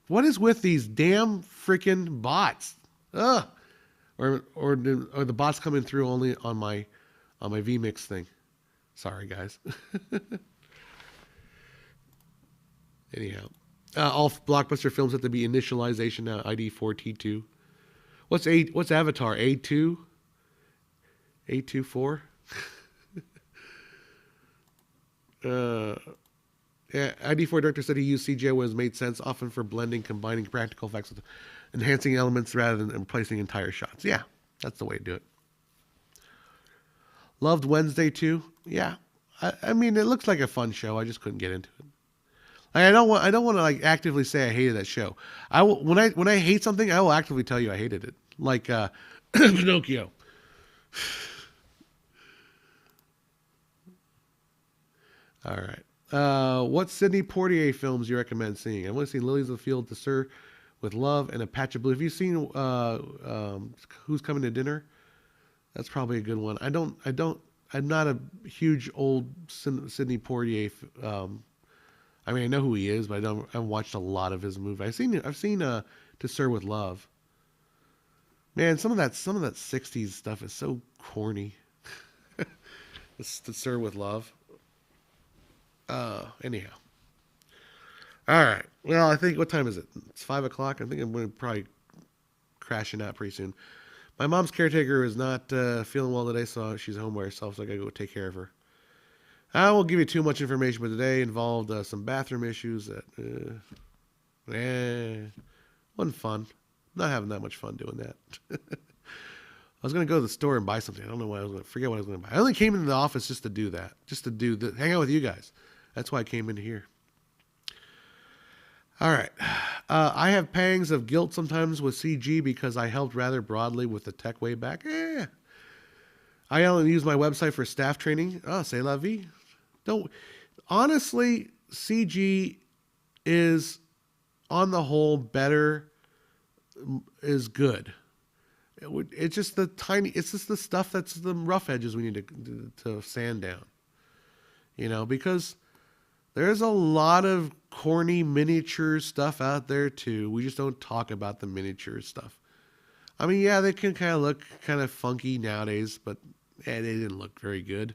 what is with these damn freaking bots? Ugh. Or the bots coming through only on my vMix thing. Sorry, guys. Anyhow, all blockbuster films have to be initialization now. ID 4T2. What's Avatar? A2? A24? Yeah, ID4 director said he used CGI when it made sense, often for blending, combining practical effects with enhancing elements rather than replacing entire shots. Yeah, that's the way to do it. Loved Wednesday too. Yeah, I mean it looks like a fun show. I just couldn't get into it. I don't want to like actively say I hated that show. When I hate something, I will actively tell you I hated it. Like Pinocchio. All right. What Sidney Poitier films you recommend seeing? I want to see Lilies of the Field, To Sir with Love, and A Patch of Blue. Have you seen Who's Coming to Dinner? That's probably a good one. I'm not a huge old Sidney Poitier. I mean, I know who he is, but I haven't watched a lot of his movies. I've seen To Sir with Love. Man, some of that 60s stuff is so corny. To Sir with Love. Anyhow. All right. Well, I think, what time is it? It's 5 o'clock. I think I'm going to probably crashing out pretty soon. My mom's caretaker is not feeling well today, so she's home by herself, so I got to go take care of her. I won't give you too much information, but today involved some bathroom issues that wasn't fun. Not having that much fun doing that. I was going to go to the store and buy something. I don't know what I was going to forget what I was going to buy. I only came into the office just to do that, hang out with you guys. That's why I came into here. All right. I have pangs of guilt sometimes with CG because I helped rather broadly with the tech way back. I only use my website for staff training. Oh, c'est la vie. Honestly, CG is on the whole better, is good. It's just the stuff that's the rough edges we need to sand down. Because there's a lot of corny miniature stuff out there too. We just don't talk about the miniature stuff. I mean, yeah, they can kind of look kind of funky nowadays, but they didn't look very good.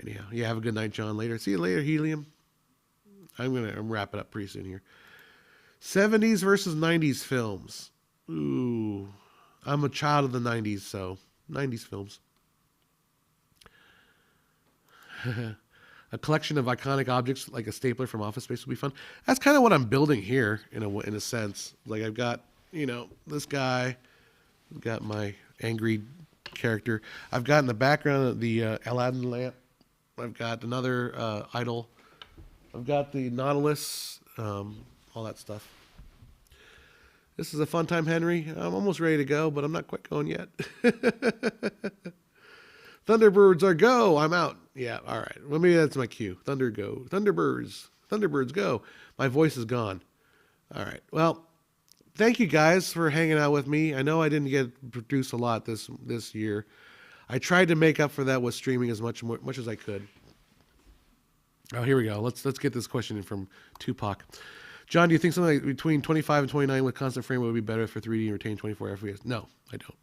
Anyhow, yeah, have a good night, John. Later. See you later, Helium. I'm wrap it up pretty soon here. 70s versus 90s films. Ooh, I'm a child of the '90s, so '90s films. A collection of iconic objects like a stapler from Office Space would be fun. That's kind of what I'm building here in a sense. Like I've got this guy, I've got my angry character. I've got in the background the Aladdin lamp. I've got another idol. I've got the Nautilus, all that stuff. This is a fun time, Henry. I'm almost ready to go, but I'm not quite going yet. Thunderbirds are go. I'm out. Yeah, all right. Well, maybe that's my cue. Thunder go. Thunderbirds. Thunderbirds go. My voice is gone. All right. Well, thank you guys for hanging out with me. I know I didn't get to produce a lot this year. I tried to make up for that with streaming as much as I could. Oh, here we go. Let's get this question in from Tupac. John, do you think something like between 25 and 29 with constant frame rate would be better for 3D and retain 24 FPS? No, I don't.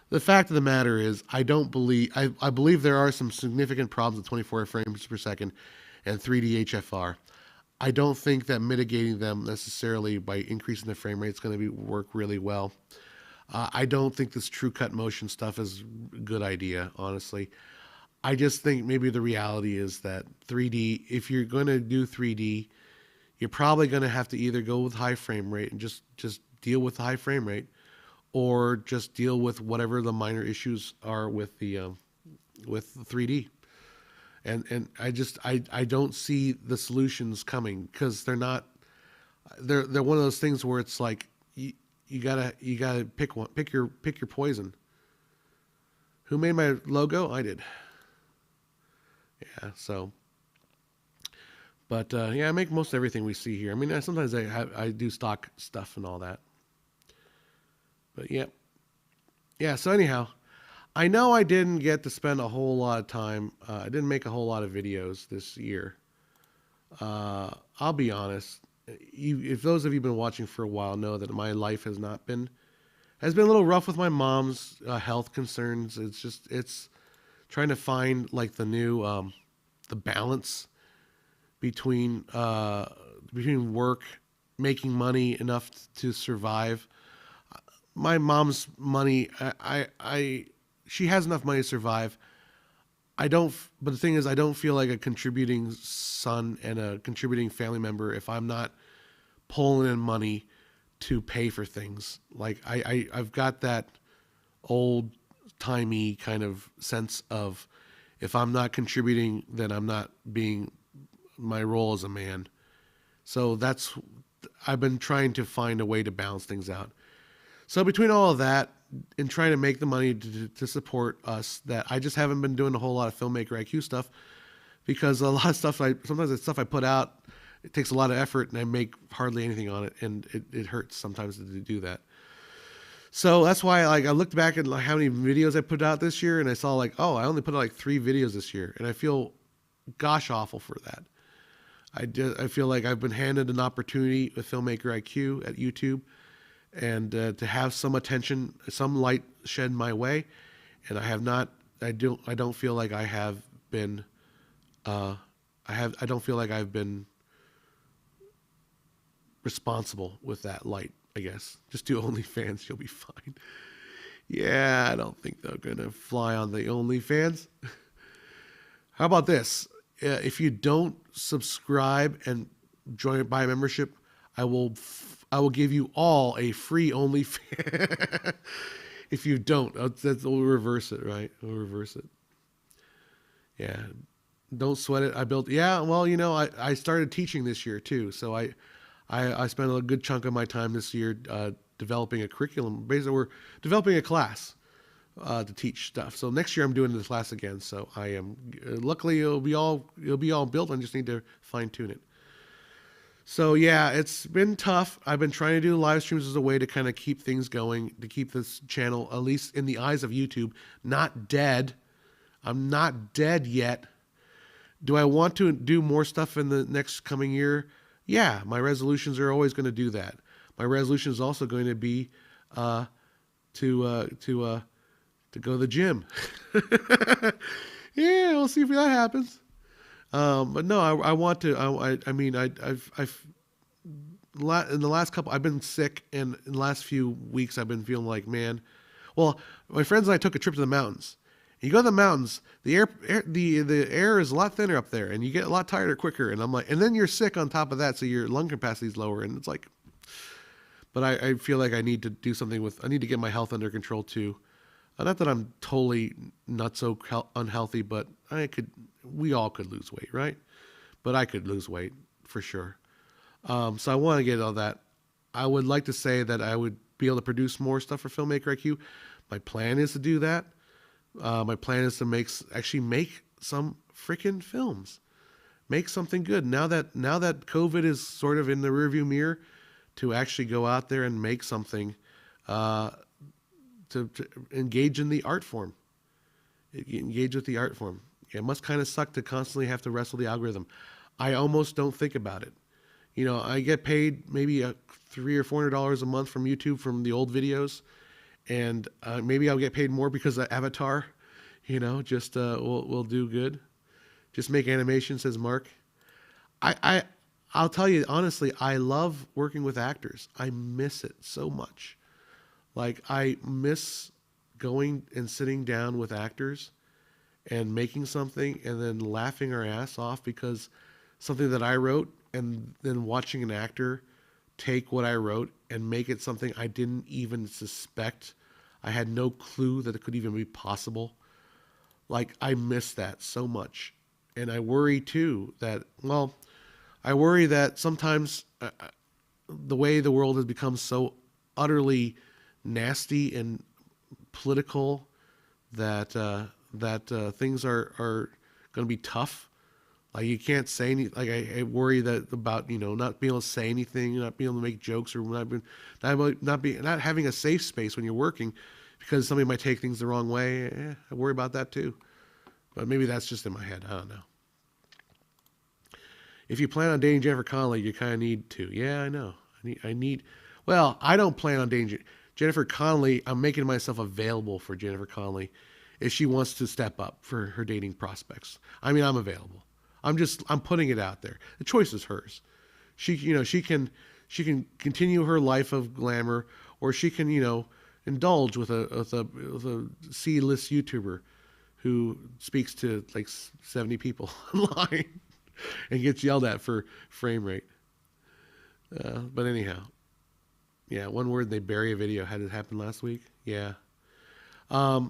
The fact of the matter is, I believe there are some significant problems with 24 frames per second and 3D HFR. I don't think that mitigating them necessarily by increasing the frame rate is going to work really well. I don't think this true cut motion stuff is a good idea, honestly. I just think maybe the reality is that 3D, if you're going to do 3D, you're probably going to have to either go with high frame rate and just deal with high frame rate, or just deal with whatever the minor issues are with the 3D. And I don't see the solutions coming, because they're one of those things where it's like you gotta pick your poison. Who made my logo? I did. Yeah, so. But yeah, I make most everything we see here. I mean, sometimes I do stock stuff and all that. But yeah. So anyhow, I know I didn't get to spend a whole lot of time. I didn't make a whole lot of videos this year. I'll be honest. If those of you been watching for a while know that my life has been a little rough with my mom's health concerns. It's trying to find like the new the balance between work, making money enough to survive. My mom's money, she has enough money to survive. But the thing is, I don't feel like a contributing son and a contributing family member if I'm not pulling in money to pay for things. Like I've got that old timey kind of sense of, if I'm not contributing, then I'm not being my role as a man. So I've been trying to find a way to balance things out. So between all of that and trying to make the money to support us, that I just haven't been doing a whole lot of Filmmaker IQ stuff, because a lot of stuff sometimes the stuff I put out, it takes a lot of effort and I make hardly anything on it, and it hurts sometimes to do that. So that's why I looked back at how many videos I put out this year, and I saw I only put out 3 videos this year, and I feel gosh awful for that. I feel like I've been handed an opportunity with Filmmaker IQ at YouTube, and to have some attention, some light shed my way, and I don't feel like I have been. I don't feel like I've been responsible with that light. I guess just do OnlyFans, you'll be fine. Yeah, I don't think they're gonna fly on the OnlyFans. How about this? If you don't subscribe and buy a membership, I will give you all a free OnlyFans. If you don't, we'll reverse it, right? We'll reverse it. Yeah, don't sweat it. I started teaching this year too, so I spent a good chunk of my time this year developing a curriculum. Basically, we're developing a class to teach stuff. So next year I'm doing this class again. So I am luckily it'll be all built. I just need to fine tune it. So yeah, it's been tough. I've been trying to do live streams as a way to kind of keep things going, to keep this channel, at least in the eyes of YouTube, not dead. I'm not dead yet. Do I want to do more stuff in the next coming year? Yeah, my resolutions are always going to do that. My resolution is also going to be to go to the gym. Yeah, we'll see if that happens. But no, I want to. in the last couple, I've been sick, and in the last few weeks, I've been feeling like, man. Well, my friends and I took a trip to the mountains. You go to the mountains, the air is a lot thinner up there, and you get a lot tired quicker. And I'm like, and then you're sick on top of that, so your lung capacity is lower, and it's like. But I feel like I need to do something with. I need to get my health under control too. Not that I'm totally not so unhealthy, but I could. We all could lose weight, right? But I could lose weight for sure. So I want to get all that. I would like to say that I would be able to produce more stuff for Filmmaker IQ. My plan is to do that. My plan is to actually make some freaking films, make something good. Now that COVID is sort of in the rearview mirror, to actually go out there and make something, to engage in the art form, engage with the art form. It must kind of suck to constantly have to wrestle the algorithm. I almost don't think about it. You know, I get paid maybe $300 or $400 a month from YouTube from the old videos. And maybe I'll get paid more because of Avatar, you know, just we'll do good. Just make animation, says Mark. I'll tell you, honestly, I love working with actors. I miss it so much. Like, I miss going and sitting down with actors and making something and then laughing our ass off because something that I wrote, and then watching an actor take what I wrote and make it something I didn't even suspect. I had no clue that it could even be possible. Like, I miss that so much. And I worry too that, I worry that sometimes the way the world has become so utterly nasty and political that things are going to be tough. Like, you can't say any. Like, I worry that about, you know, not being able to say anything, not being able to make jokes, or not having a safe space when you're working, because somebody might take things the wrong way. I worry about that too. But maybe that's just in my head. I don't know. If you plan on dating Jennifer Connelly, you kind of need to. Yeah, I know. Well, I don't plan on dating Jennifer Connelly. I'm making myself available for Jennifer Connelly if she wants to step up for her dating prospects. I mean, I'm available. I'm putting it out there. The choice is hers. She can continue her life of glamour, or she can, indulge with a C-list YouTuber who speaks to like 70 people online and gets yelled at for frame rate. But anyhow, yeah, one word, they bury a video. Had it happen last week? Yeah. I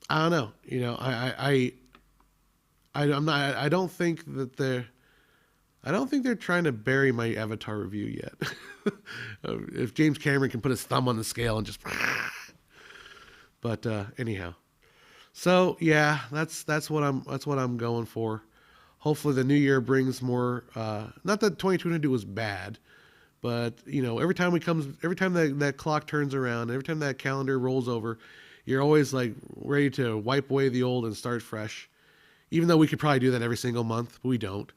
don't know. I don't think they're trying to bury my Avatar review yet. If James Cameron can put his thumb on the scale and just, but anyhow, so yeah, that's what I'm going for. Hopefully the new year brings more. Not that 2022 was bad, but every time that clock turns around, every time that calendar rolls over, you're always like ready to wipe away the old and start fresh. Even though we could probably do that every single month, but we don't.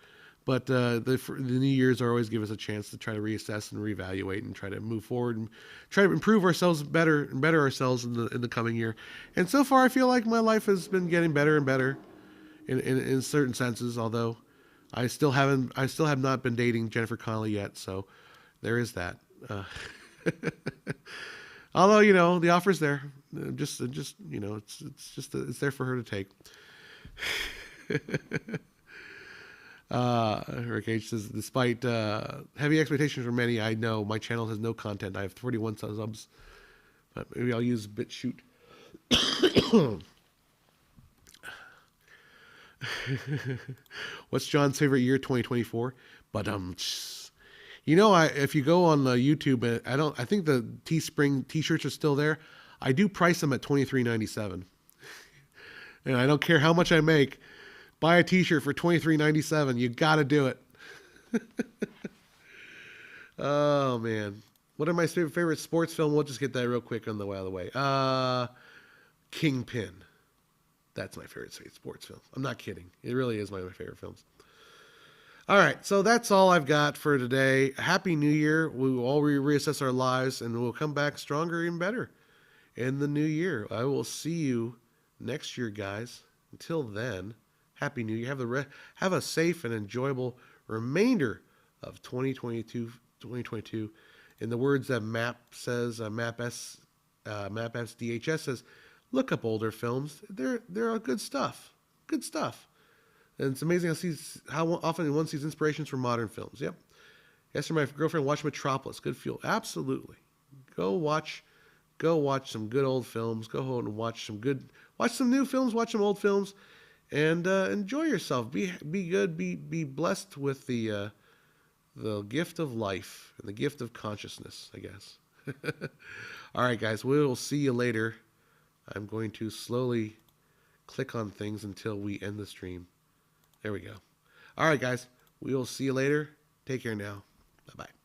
But the New Year's always give us a chance to try to reassess and reevaluate and try to move forward and try to improve ourselves better ourselves in the coming year. And so far, I feel like my life has been getting better and better in certain senses. Although I still have not been dating Jennifer Connelly yet, so there is that. Although the offer's there, it's there for her to take. Rick H says, despite heavy expectations from many, I know my channel has no content. I have 41 subs, but maybe I'll use BitChute. What's John's favorite year? 2024. But if you go on YouTube, I think the Teespring t-shirts are still there. I do price them at $23.97. And I don't care how much I make. Buy a t-shirt for $23.97. You got to do it. Oh, man. What are my favorite sports film? We'll just get that real quick on the way. Kingpin. That's my favorite sports film. I'm not kidding. It really is one of my favorite films. All right. So that's all I've got for today. Happy New Year. We will all reassess our lives, and we'll come back stronger and better in the new year. I will see you next year, guys. Until then, Happy New Year. Have a safe and enjoyable remainder of 2022 2022. In the words that Map says, Map S DHS says, look up older films. They're good stuff. Good stuff. And it's amazing how often one sees inspirations from modern films. Yep. Yesterday, my girlfriend watched Metropolis. Good fuel. Absolutely. Go watch some good old films. Go home and watch some new films. Watch some old films, and enjoy yourself. Be good. Be blessed with the gift of life and the gift of consciousness, I guess. All right, guys. We'll see you later. I'm going to slowly click on things until we end the stream. There we go. All right, guys. We will see you later. Take care now. Bye-bye.